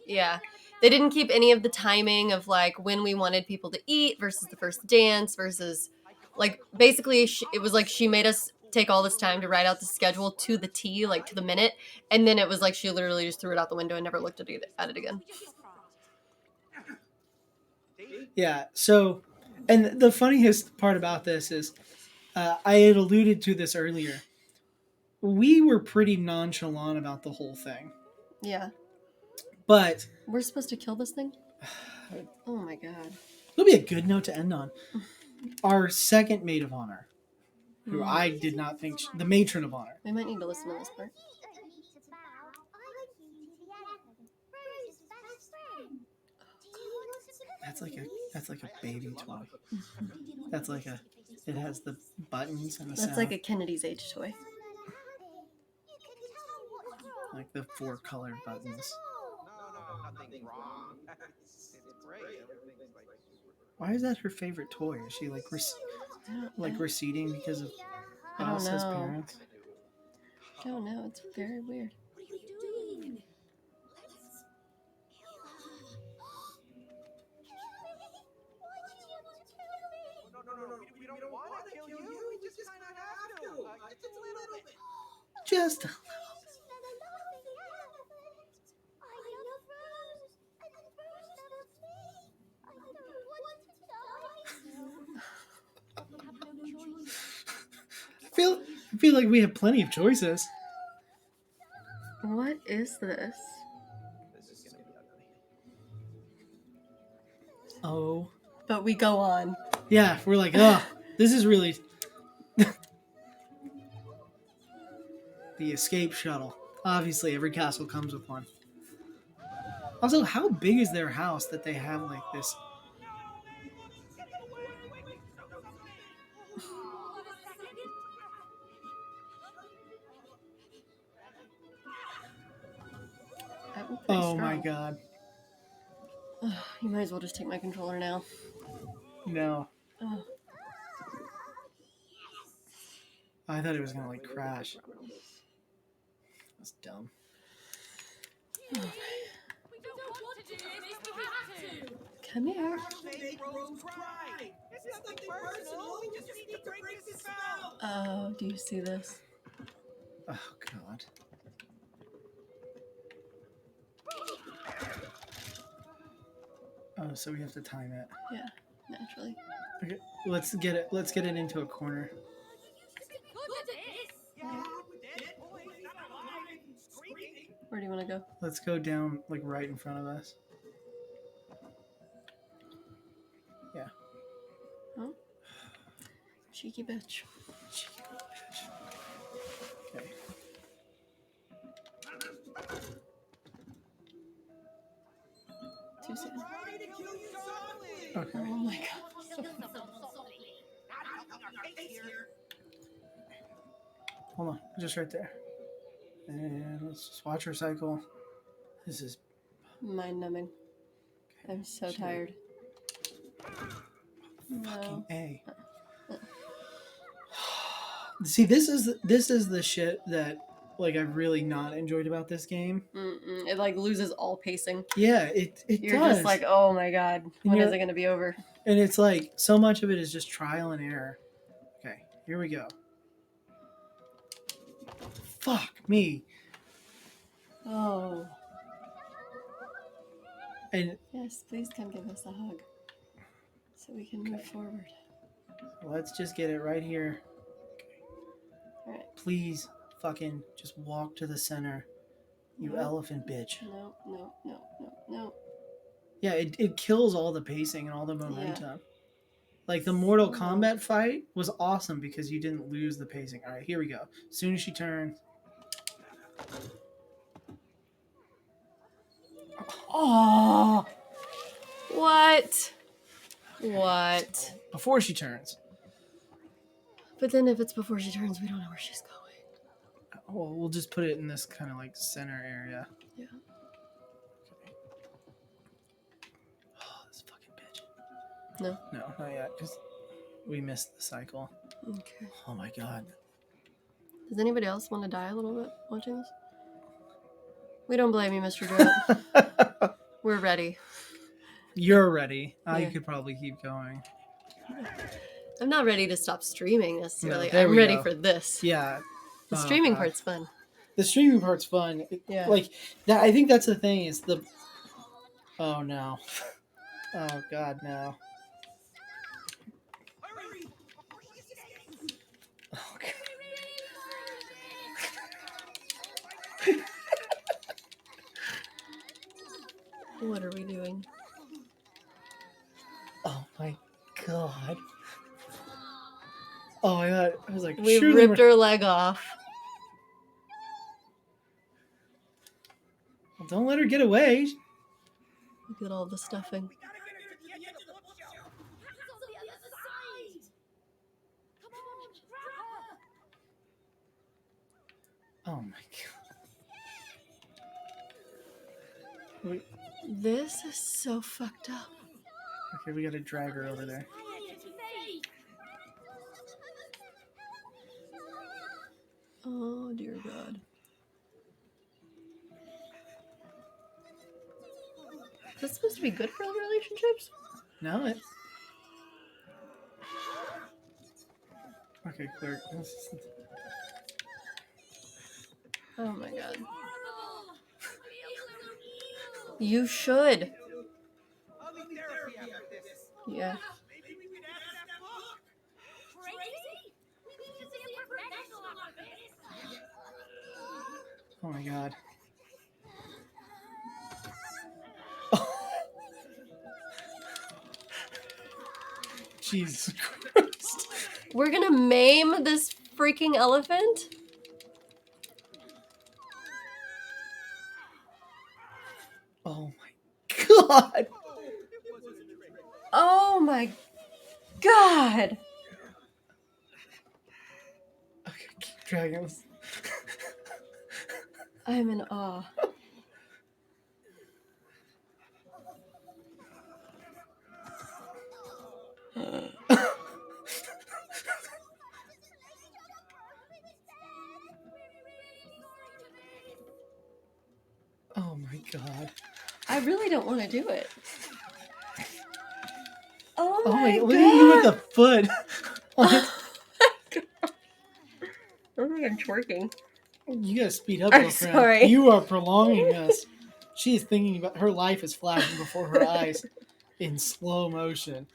Yeah. They didn't keep any of the timing of like when we wanted people to eat versus the first dance versus like basically it was like she made us take all this time to write out the schedule to the T, like to the minute, and then it was like she literally just threw it out the window and never looked at it again. Yeah. So, and the funniest part about this is, I had alluded to this earlier. We were pretty nonchalant about the whole thing, Yeah. but We're supposed to kill this thing? Oh my god. it'll be a good note to end on. Our second maid of honor, who I did not think the matron of honor. We might need to listen to this part. That's like a baby toy. That's like it has the buttons and the That's sound. like a Kennedy's age toy. Like the 4 colored buttons. No, nothing's wrong. It's great. Everything's like Why is that her favorite toy? Is she like receding because of I don't us as know. parents? I don't know. It's very weird. What are you doing? No. We don't want to kill you. We just kind of have to. Just a little bit. Just I feel like we have plenty of choices. What is this? This is gonna be ugly. Oh. But we go on. Yeah, we're like, oh, this is really the escape shuttle. Obviously, every castle comes with one. Also, how big is their house that they have like this? That was pretty Oh my strong. god. You might as well just take my controller now. No. Oh. I thought it was gonna like crash. That's dumb. Come here. Make Rose cry. It's nothing personal. We just need to break this spell. Oh, do you see this? Oh god. Oh, so we have to time it. Yeah, naturally. Okay, let's get it into a corner. Yeah, with dead boys, not alive, screaming. Where do you want to go? Let's go down like right in front of us. Yeah. Oh. Cheeky bitch. Okay. Too soon. Trying to kill you softly. Okay. Oh my god. Hold on, just right there. And let's just watch her cycle. This is Mind numbing. I'm so Shit. tired. fucking No. A. See, this is the shit that like I've really not enjoyed about this game. Mm-mm. It like loses all pacing. Yeah, it You're does. just like, oh my god, when you're- is it going to be over? And it's like so much of it is just trial and error. Okay, here we go. Fuck me. Oh. And Yes, please come give us a hug. So we can move forward. let's just get it right here. Please fucking just walk to the center, you No. elephant bitch. No. Yeah, it kills all the pacing and all the momentum. Like the Mortal Kombat fight was awesome because you didn't lose the pacing. All right, here we go. As soon as she turns. Oh! What? What? Before she turns. But then if it's before she turns, we don't know where she's going. Well, we'll just put it in this kind of like center area. Yeah. Oh, this fucking bitch. No. No, not yet, because we missed the cycle. Okay. Oh my god. Does anybody else want to die a little bit watching this? We don't blame you, Mr. Druitt. We're ready. You're ready. Yeah. You could probably keep going. I'm not ready to stop streaming necessarily. No, there I'm we ready go. for this. Yeah. The Oh, streaming God. part's fun. The streaming part's fun. Yeah. Like that. I think that's the thing. Is the. Oh no. Oh god, no. Hurry! Before she escapes! Oh, God. What are we doing? Oh my god. Oh my god. I was like, We shoot ripped her leg off. Well, don't let her get away. Look at all the stuffing. We gotta get her to the edge of the bookshelf! It's on the other side! Come on, grab her! Oh my god. Wait, This is so fucked up. okay, we gotta drag her over there. Oh dear God. Is this supposed to be good for relationships? No, it. Okay, clear. Oh my God. You should. I'll need therapy after this. Yeah. Maybe we could ask that book! Crazy? We need to see a professional on this! Oh my god. Jesus Christ. We're gonna maim this freaking elephant? Oh my god. Oh my God. Okay, keep dragging us. I'm in awe. Oh my god. I really don't want to do it. Oh Oh my my, God. look at you with the foot. What? I'm twerking. You gotta speed up, I'm girlfriend. sorry. You are prolonging this. She is thinking about her life is flashing before her eyes in slow motion.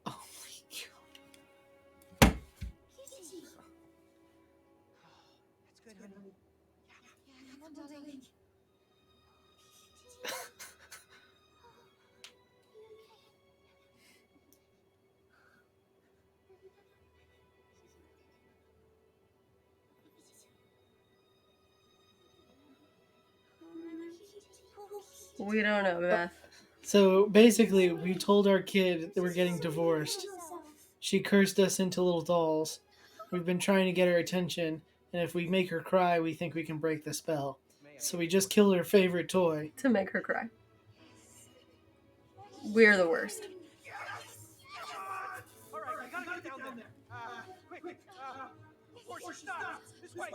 Oh my god. That's good, honey. Come on, darling. We don't know, Beth. So basically, we told our kid that we're getting divorced. She cursed us into little dolls. We've been trying to get her attention, and if we make her cry, we think we can break the spell. So we just killed her favorite toy. To make her cry. We're the worst. All right, I gotta get down there. Quick, before she stops. This way.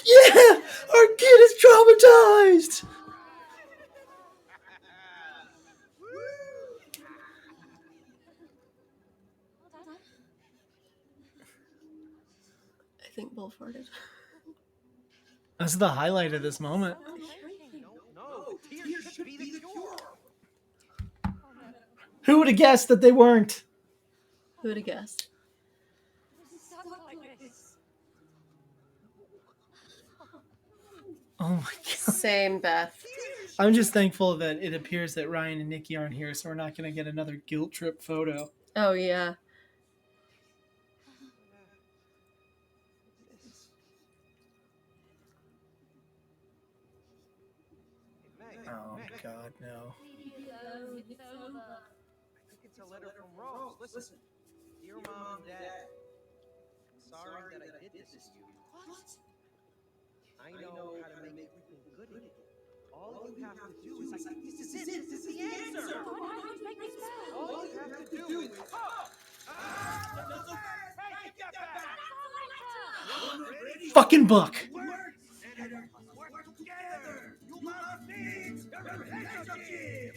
Yeah! Our kid is traumatized! think Bull farted. That's the highlight of this moment. No, tears should be the cure. Who would have guessed that they weren't? Who would have guessed? Oh my god. Same, Beth. I'm just thankful that it appears that Ryan and Nikki aren't here, so we're not going to get another guilt trip photo. Oh, yeah. Oh god, no. I think it's a letter from Rose. Listen, dear Mom and Dad, sorry that I did this to you. What? I know how to make everything good again. All you have to do is this is it. This is the answer. All you have to do is Hey, get back! Fucking book! Work together. You must fix the relationship.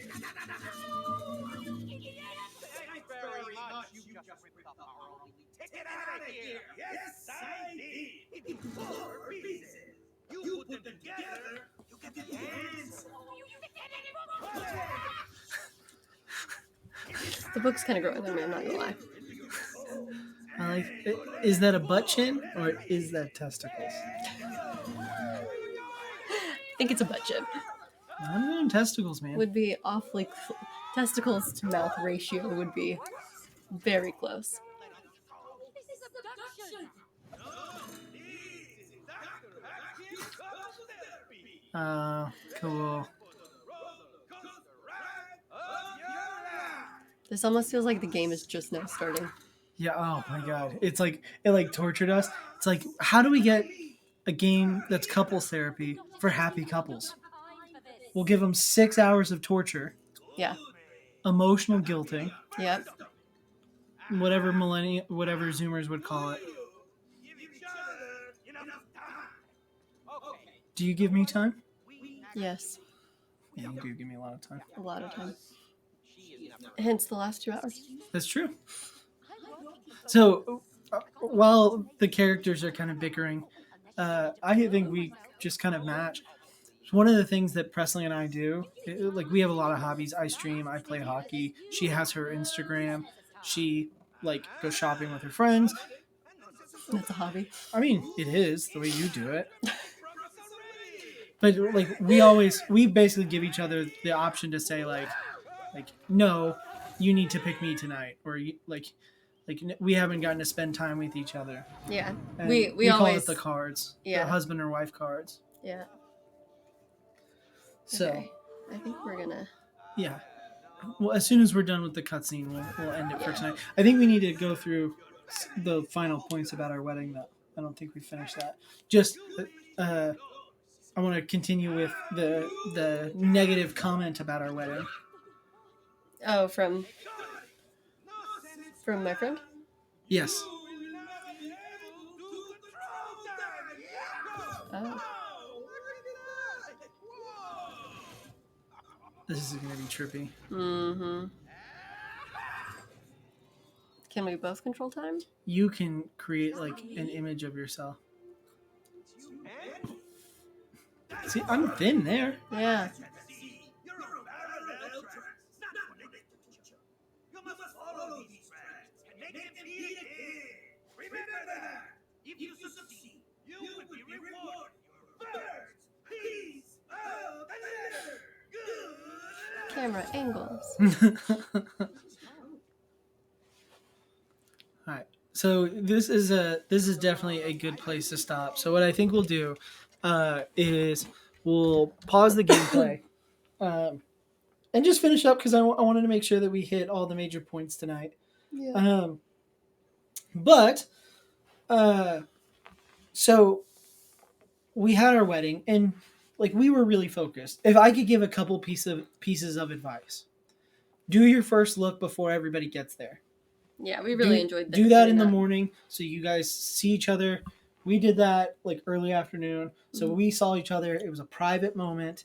Thanks very much. You just ripped up our only ticket out of here. Yes, I did. In 4 pieces. You put them together. You get the answer. The book's kind of growing on me, I'm not gonna lie. I like. Is that a butt chin or is that testicles? I think it's a butt chin. I'm going testicles, man. Would be awfully testicles to mouth ratio would be very close. This is abduction. Cool. This almost feels like the game is just now starting. Yeah. Oh my god. It's like it like tortured us. It's like, how do we get a game that's couples therapy for happy couples? We'll give them 6 hours of torture, Yeah. emotional guilting, Yep. whatever whatever Zoomers would call it. Give each other enough time. Okay. Do you give me time? Yes. Yeah, you do give me a lot of time. A lot of time. Hence the last 2 hours. That's true. So, while the characters are kind of bickering, I think we just kind of match. One of the things that Presley and I do, like we have a lot of hobbies. I stream, I play hockey. She has her Instagram. She like goes shopping with her friends. That's a hobby. I mean, it is the way you do it. But like we basically give each other the option to say like no, you need to pick me tonight, or we haven't gotten to spend time with each other. Yeah. And We call always it the cards, Yeah. the husband or wife cards. Yeah. So Okay. I think we're gonna yeah, well, as soon as we're done with the cutscene, we'll end it for tonight. I think we need to go through the final points about our wedding, though. I don't think we finished that. Just I want to continue with the negative comment about our wedding. Oh, from my friend? Yes. Oh. This is going to be trippy. Mm-hmm. Can we both control time? You can create like an image of yourself. See, I'm thin there. Yeah. You're a parallel track, not connected to each other. You must follow these tracks and make them be a Remember that. If you succeed, you will be rewarded. Your first piece of the letter. Good. Camera angles. All right. So this is definitely a good place to stop. So what I think we'll do is we'll pause the gameplay and just finish up because I wanted to make sure that we hit all the major points tonight. Yeah. But so we had our wedding and like we were really focused. If I could give a couple pieces of advice, do your first look before everybody gets there. Yeah, we really enjoyed Do that doing in the morning so you guys see each other. We did that like early afternoon, so we saw each other. It was a private moment,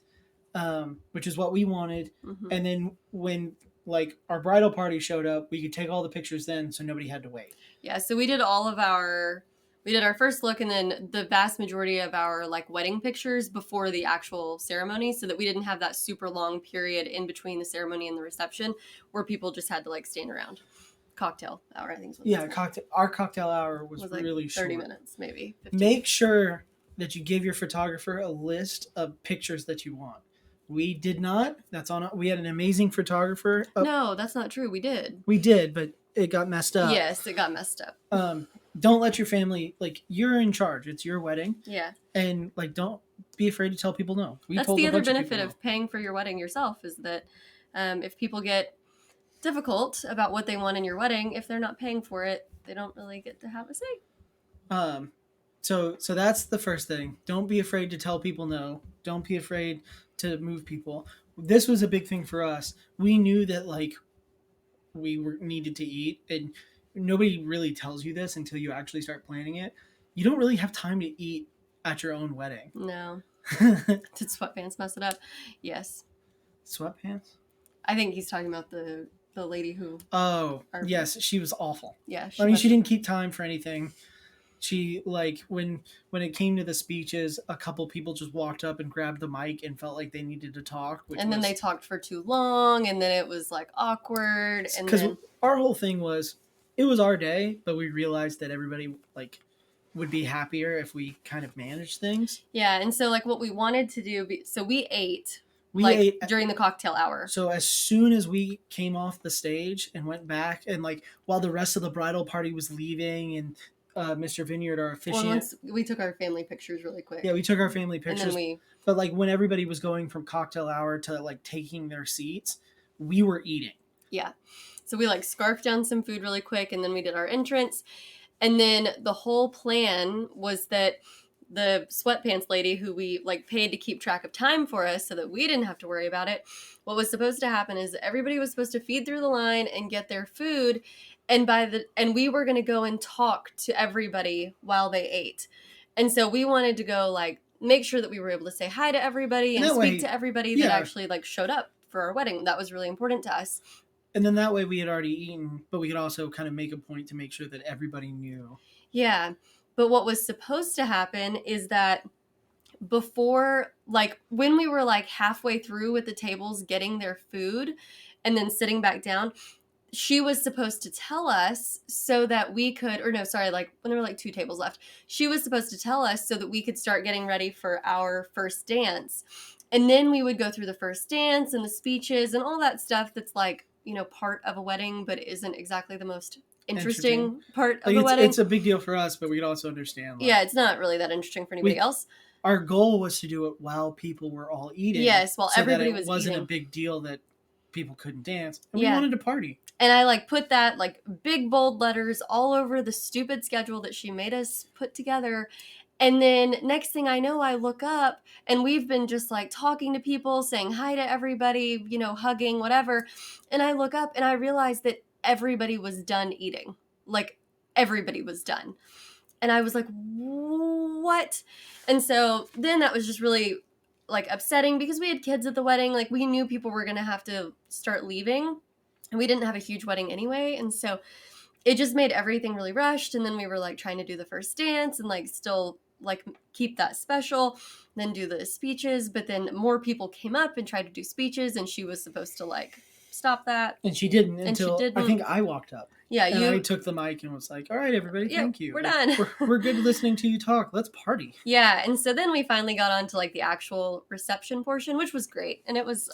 which is what we wanted. Mm-hmm. And then when like our bridal party showed up, we could take all the pictures then, so nobody had to wait. Yeah, so we did all of our we did our first look, and then the vast majority of our like wedding pictures before the actual ceremony, so that we didn't have that super long period in between the ceremony and the reception where people just had to like stand around. Cocktail hour, I think is what Yeah, it's called. our cocktail hour was Like really 30 short. minutes, maybe 15. Make sure that you give your photographer a list of pictures that you want. We did not. That's on. We had an amazing photographer. No, that's not true. We did. We did, but it got messed up. Yes, it got messed up. Don't let your family, like, you're in charge. It's your wedding, Yeah. and like, don't be afraid to tell people no. That's told the a other bunch of benefit people of paying for your wedding yourself, is that if people get difficult about what they want in your wedding, if they're not paying for it, they don't really get to have a say. no. So that's the first thing. Don't be afraid to tell people no. Don't be afraid to move people. This was a big thing for us. We knew that like we were needed to eat, and nobody really tells you this until you actually start planning it. You don't really have time to eat at your own wedding. No. Did sweatpants mess it up? Yes. Sweatpants? I think he's talking about the lady who. Oh, yes, she was awful. Yeah. I mean, she didn't keep time for anything. She like when it came to the speeches, a couple people just walked up and grabbed the mic and felt like they needed to talk. And then they talked for too long, and then it was like awkward. And because then our whole thing was, it was our day, but we realized that everybody like would be happier if we kind of managed things. yeah, and so like what we wanted to do, so we ate. We like, ate during the cocktail hour. So as soon as we came off the stage and went back, and like while the rest of the bridal party was leaving, and Mr. Vineyard, our officiant, once we took our family pictures really quick. yeah, we took our family And pictures. then But like when everybody was going from cocktail hour to like taking their seats, we were eating. yeah. So we like scarfed down some food really quick, and then we did our entrance. And then the whole plan was that the sweatpants lady, who we like paid to keep track of time for us so that we didn't have to worry about it, what was supposed to happen is everybody was supposed to feed through the line and get their food, and we were going to go and talk to everybody while they ate. And so we wanted to go like make sure that we were able to say hi to everybody and speak to everybody that actually like showed up for our wedding. That was really important to us. And then that way we had already eaten, but we could also kind of make a point to make sure that everybody knew. Yeah. But what was supposed to happen is that before, like when we were like halfway through with the tables getting their food and then sitting back down, she was supposed to tell us so that we could, or no, sorry, like when there were like 2 tables left, she was supposed to tell us so that we could start getting ready for our first dance. And then we would go through the first dance and the speeches and all that stuff that's like, you know, part of a wedding, but isn't exactly the most interesting part of like the wedding. It's a big deal for us, but we could also understand. Yeah, it's not really that interesting for anybody else. Our goal was to do it while people were all eating. Yes, while everybody was eating. It wasn't a big deal that people couldn't dance. And we wanted to party. And I like put that like big bold letters all over the stupid schedule that she made us put together. And then next thing I know, I look up and we've been just like talking to people, saying hi to everybody, you know, hugging, whatever. And I look up and I realize that everybody was done eating. Like everybody was done. And I was like, what? And so then that was just really like upsetting because we had kids at the wedding. Like we knew people were going to have to start leaving, and we didn't have a huge wedding anyway. And so it just made everything really rushed. And then we were like trying to do the first dance and like still like keep that special, then do the speeches. But then more people came up and tried to do speeches, and she was supposed to like stop that. And she didn't until I think I walked up. Yeah, I took the mic and was like, all right, everybody, thank you. We're done. We're good listening to you talk. Let's party. Yeah, and so then we finally got on to like the actual reception portion, which was great. And it was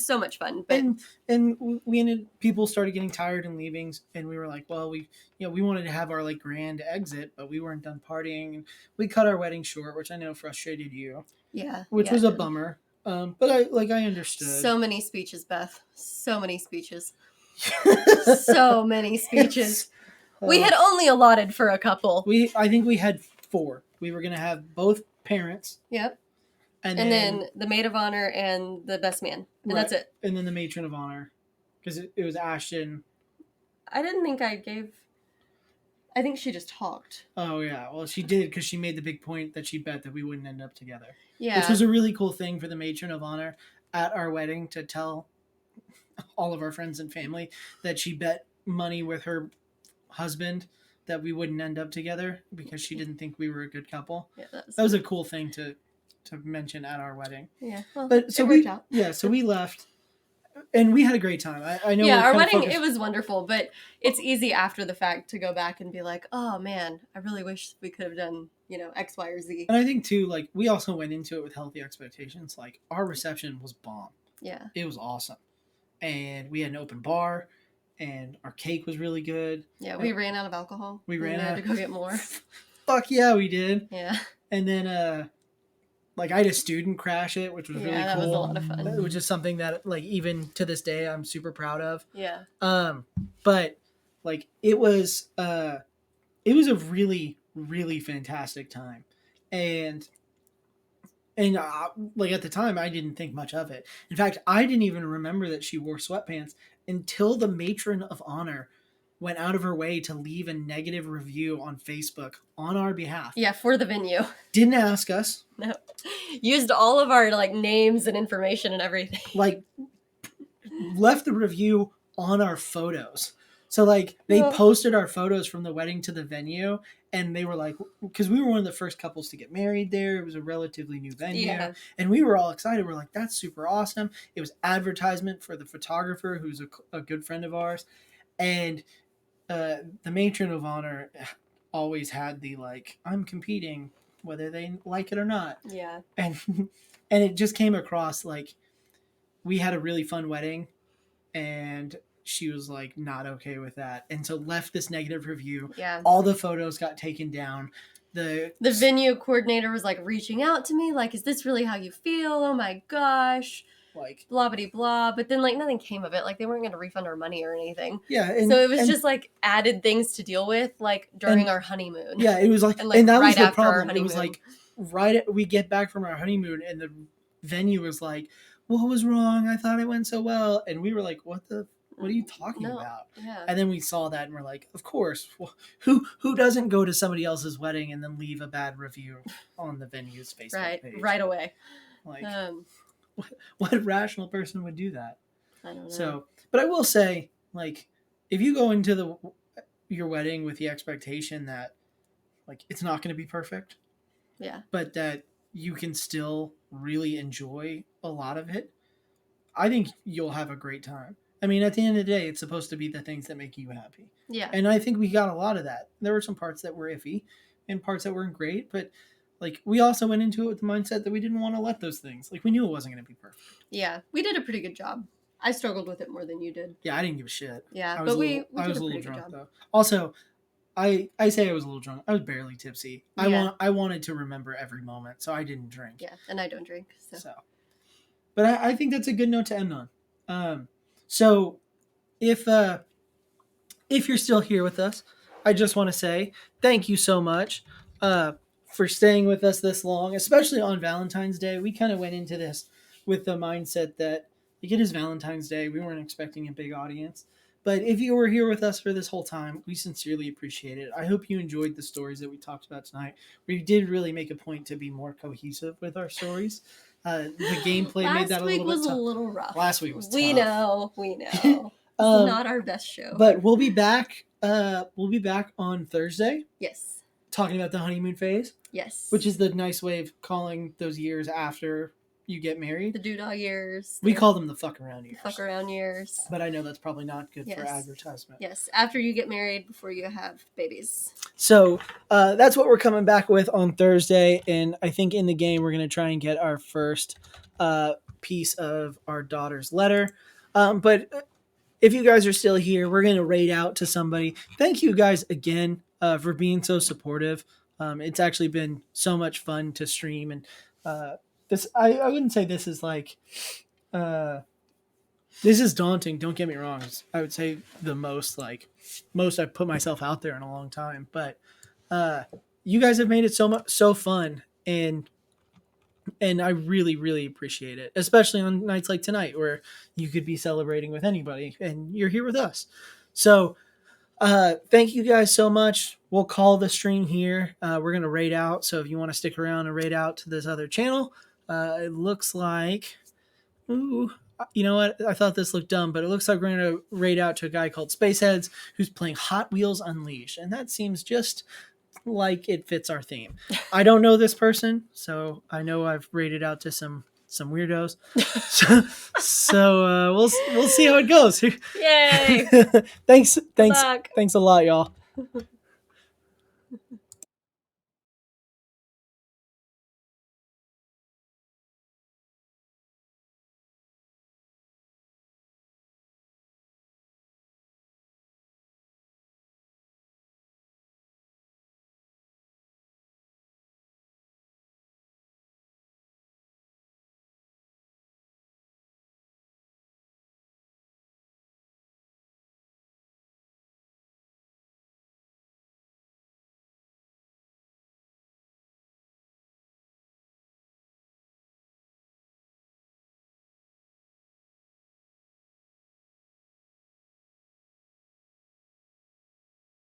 so much fun. But and people started getting tired and leaving, and we were like, well, we wanted to have our like grand exit, but we weren't done partying, and we cut our wedding short, which I know frustrated you. Yeah. Which was a bummer. But I understood. So many speeches, Beth. So many speeches. So many speeches. We had only allotted for a couple. I think we had 4. We were gonna have both parents. Yep. And then the maid of honor and the best man. And that's it. And then the matron of honor. Because it was Ashton. I didn't think I think she just talked. Oh, yeah. Well, she did, because she made the big point that she bet that we wouldn't end up together. Yeah. Which was a really cool thing for the matron of honor at our wedding to tell all of our friends and family that she bet money with her husband that we wouldn't end up together because she didn't think we were a good couple. Yeah, That was a cool thing to mention at our wedding. yeah. Well, But so it we worked out. so we left, and we had a great time. I know. Yeah, we're our kinda wedding, focused- it was wonderful, but it's easy after the fact to go back and be like, oh man, I really wish we could have done, X, Y, or Z. And I think too, like we also went into it with healthy expectations. Like our reception was bomb. Yeah. It was awesome, and we had an open bar, and our cake was really good. Yeah, we ran out of alcohol. We ran had out- to go get more. Fuck yeah, we did. Yeah. And then like I had a student crash it, which was really Yeah, that cool. was a lot of fun. Which is something that like even to this day I'm super proud of. Yeah. But like it was a really really fantastic time, and like at the time I didn't think much of it. In fact, I didn't even remember that she wore sweatpants until the matron of honor went out of her way to leave a negative review on Facebook on our behalf. Yeah, for the venue. Didn't ask us. No. Used all of our like names and information and everything. Like left the review on our photos. So like they Yeah. posted our photos from the wedding to the venue, and they were like, because we were one of the first couples to get married there. It was a relatively new venue, Yeah. and we were all excited. We're like, that's super awesome. It was advertisement for the photographer, who's a good friend of ours, and the matron of honor always had the like, I'm competing whether they like it or not, Yeah. and it just came across like we had a really fun wedding, and she was like not okay with that, and so left this negative review. Yeah. All the photos got taken down. The venue coordinator was like reaching out to me, like, is this really how you feel? Oh my gosh. like Blah blah blah. But then like nothing came of it. Like they weren't gonna refund our money or anything. yeah, and, So it was and- just like added things to deal with, like during And- our honeymoon. yeah, it was like, and, like, and that was right the after our problem. It was honeymoon. like we get back from our honeymoon, and the venue was like, what was wrong? I thought it went so well, and we were like, what are you talking No. about? Yeah. And then we saw that, and we're like, of course. Well, who doesn't go to somebody else's wedding and then leave a bad review on the venue's Facebook Right. page? Right away. Like, what rational person would do that? I don't know. So, but I will say, like, if you go into your wedding with the expectation that, like, it's not going to be perfect, yeah. but that you can still really enjoy a lot of it, I think you'll have a great time. I mean, at the end of the day, it's supposed to be the things that make you happy. Yeah. And I think we got a lot of that. There were some parts that were iffy and parts that weren't great, but like we also went into it with the mindset that we didn't want to let those things. Like we knew it wasn't going to be perfect. Yeah. We did a pretty good job. I struggled with it more than you did. Yeah, I didn't give a shit. Yeah. I was But we I did was a a pretty little good drunk job. though. Also, I say I was a little drunk. I was barely tipsy. Yeah. I wanted to remember every moment, so I didn't drink. Yeah. And I don't drink. So. So, but I think that's a good note to end on. So if you're still here with us, I just want to say thank you so much for staying with us this long, especially on Valentine's Day. We kind of went into this with the mindset that like, it is Valentine's Day. We weren't expecting a big audience. But if you were here with us for this whole time, we sincerely appreciate it. I hope you enjoyed the stories that we talked about tonight. We did really make a point to be more cohesive with our stories. The gameplay made that a Last week little was bit a tough. little rough. Last week was We tough. know. It's not our best show. But we'll be back. We'll be back on Thursday yes. talking about the honeymoon phase, Yes. which is the nice way of calling those years after you get married. the doodah years. We the call them the fuck around years. fuck around years. But I know that's probably not good for Yes. advertisement. Yes. After you get married, before you have babies. So that's what we're coming back with on Thursday. And I think in the game, we're going to try and get our first piece of our daughter's letter. But if you guys are still here, we're going to raid out to somebody. Thank you guys again for being so supportive. It's actually been so much fun to stream. And this, I wouldn't say this is like, this is daunting. Don't get me wrong. I would say the most I've put myself out there in a long time. But you guys have made it so fun. And I really, really appreciate it, especially on nights like tonight where you could be celebrating with anybody and you're here with us. So thank you guys so much. We'll call the stream here. We're going to raid out. So if you want to stick around and raid out to this other channel, it looks like, you know what? I thought this looked dumb, but it looks like we're going to raid out to a guy called Spaceheads who's playing Hot Wheels Unleashed. And that seems just like it fits our theme. I don't know this person, so I know I've raided out to some weirdos. So we'll see how it goes. Yay! Thanks luck. a lot, y'all.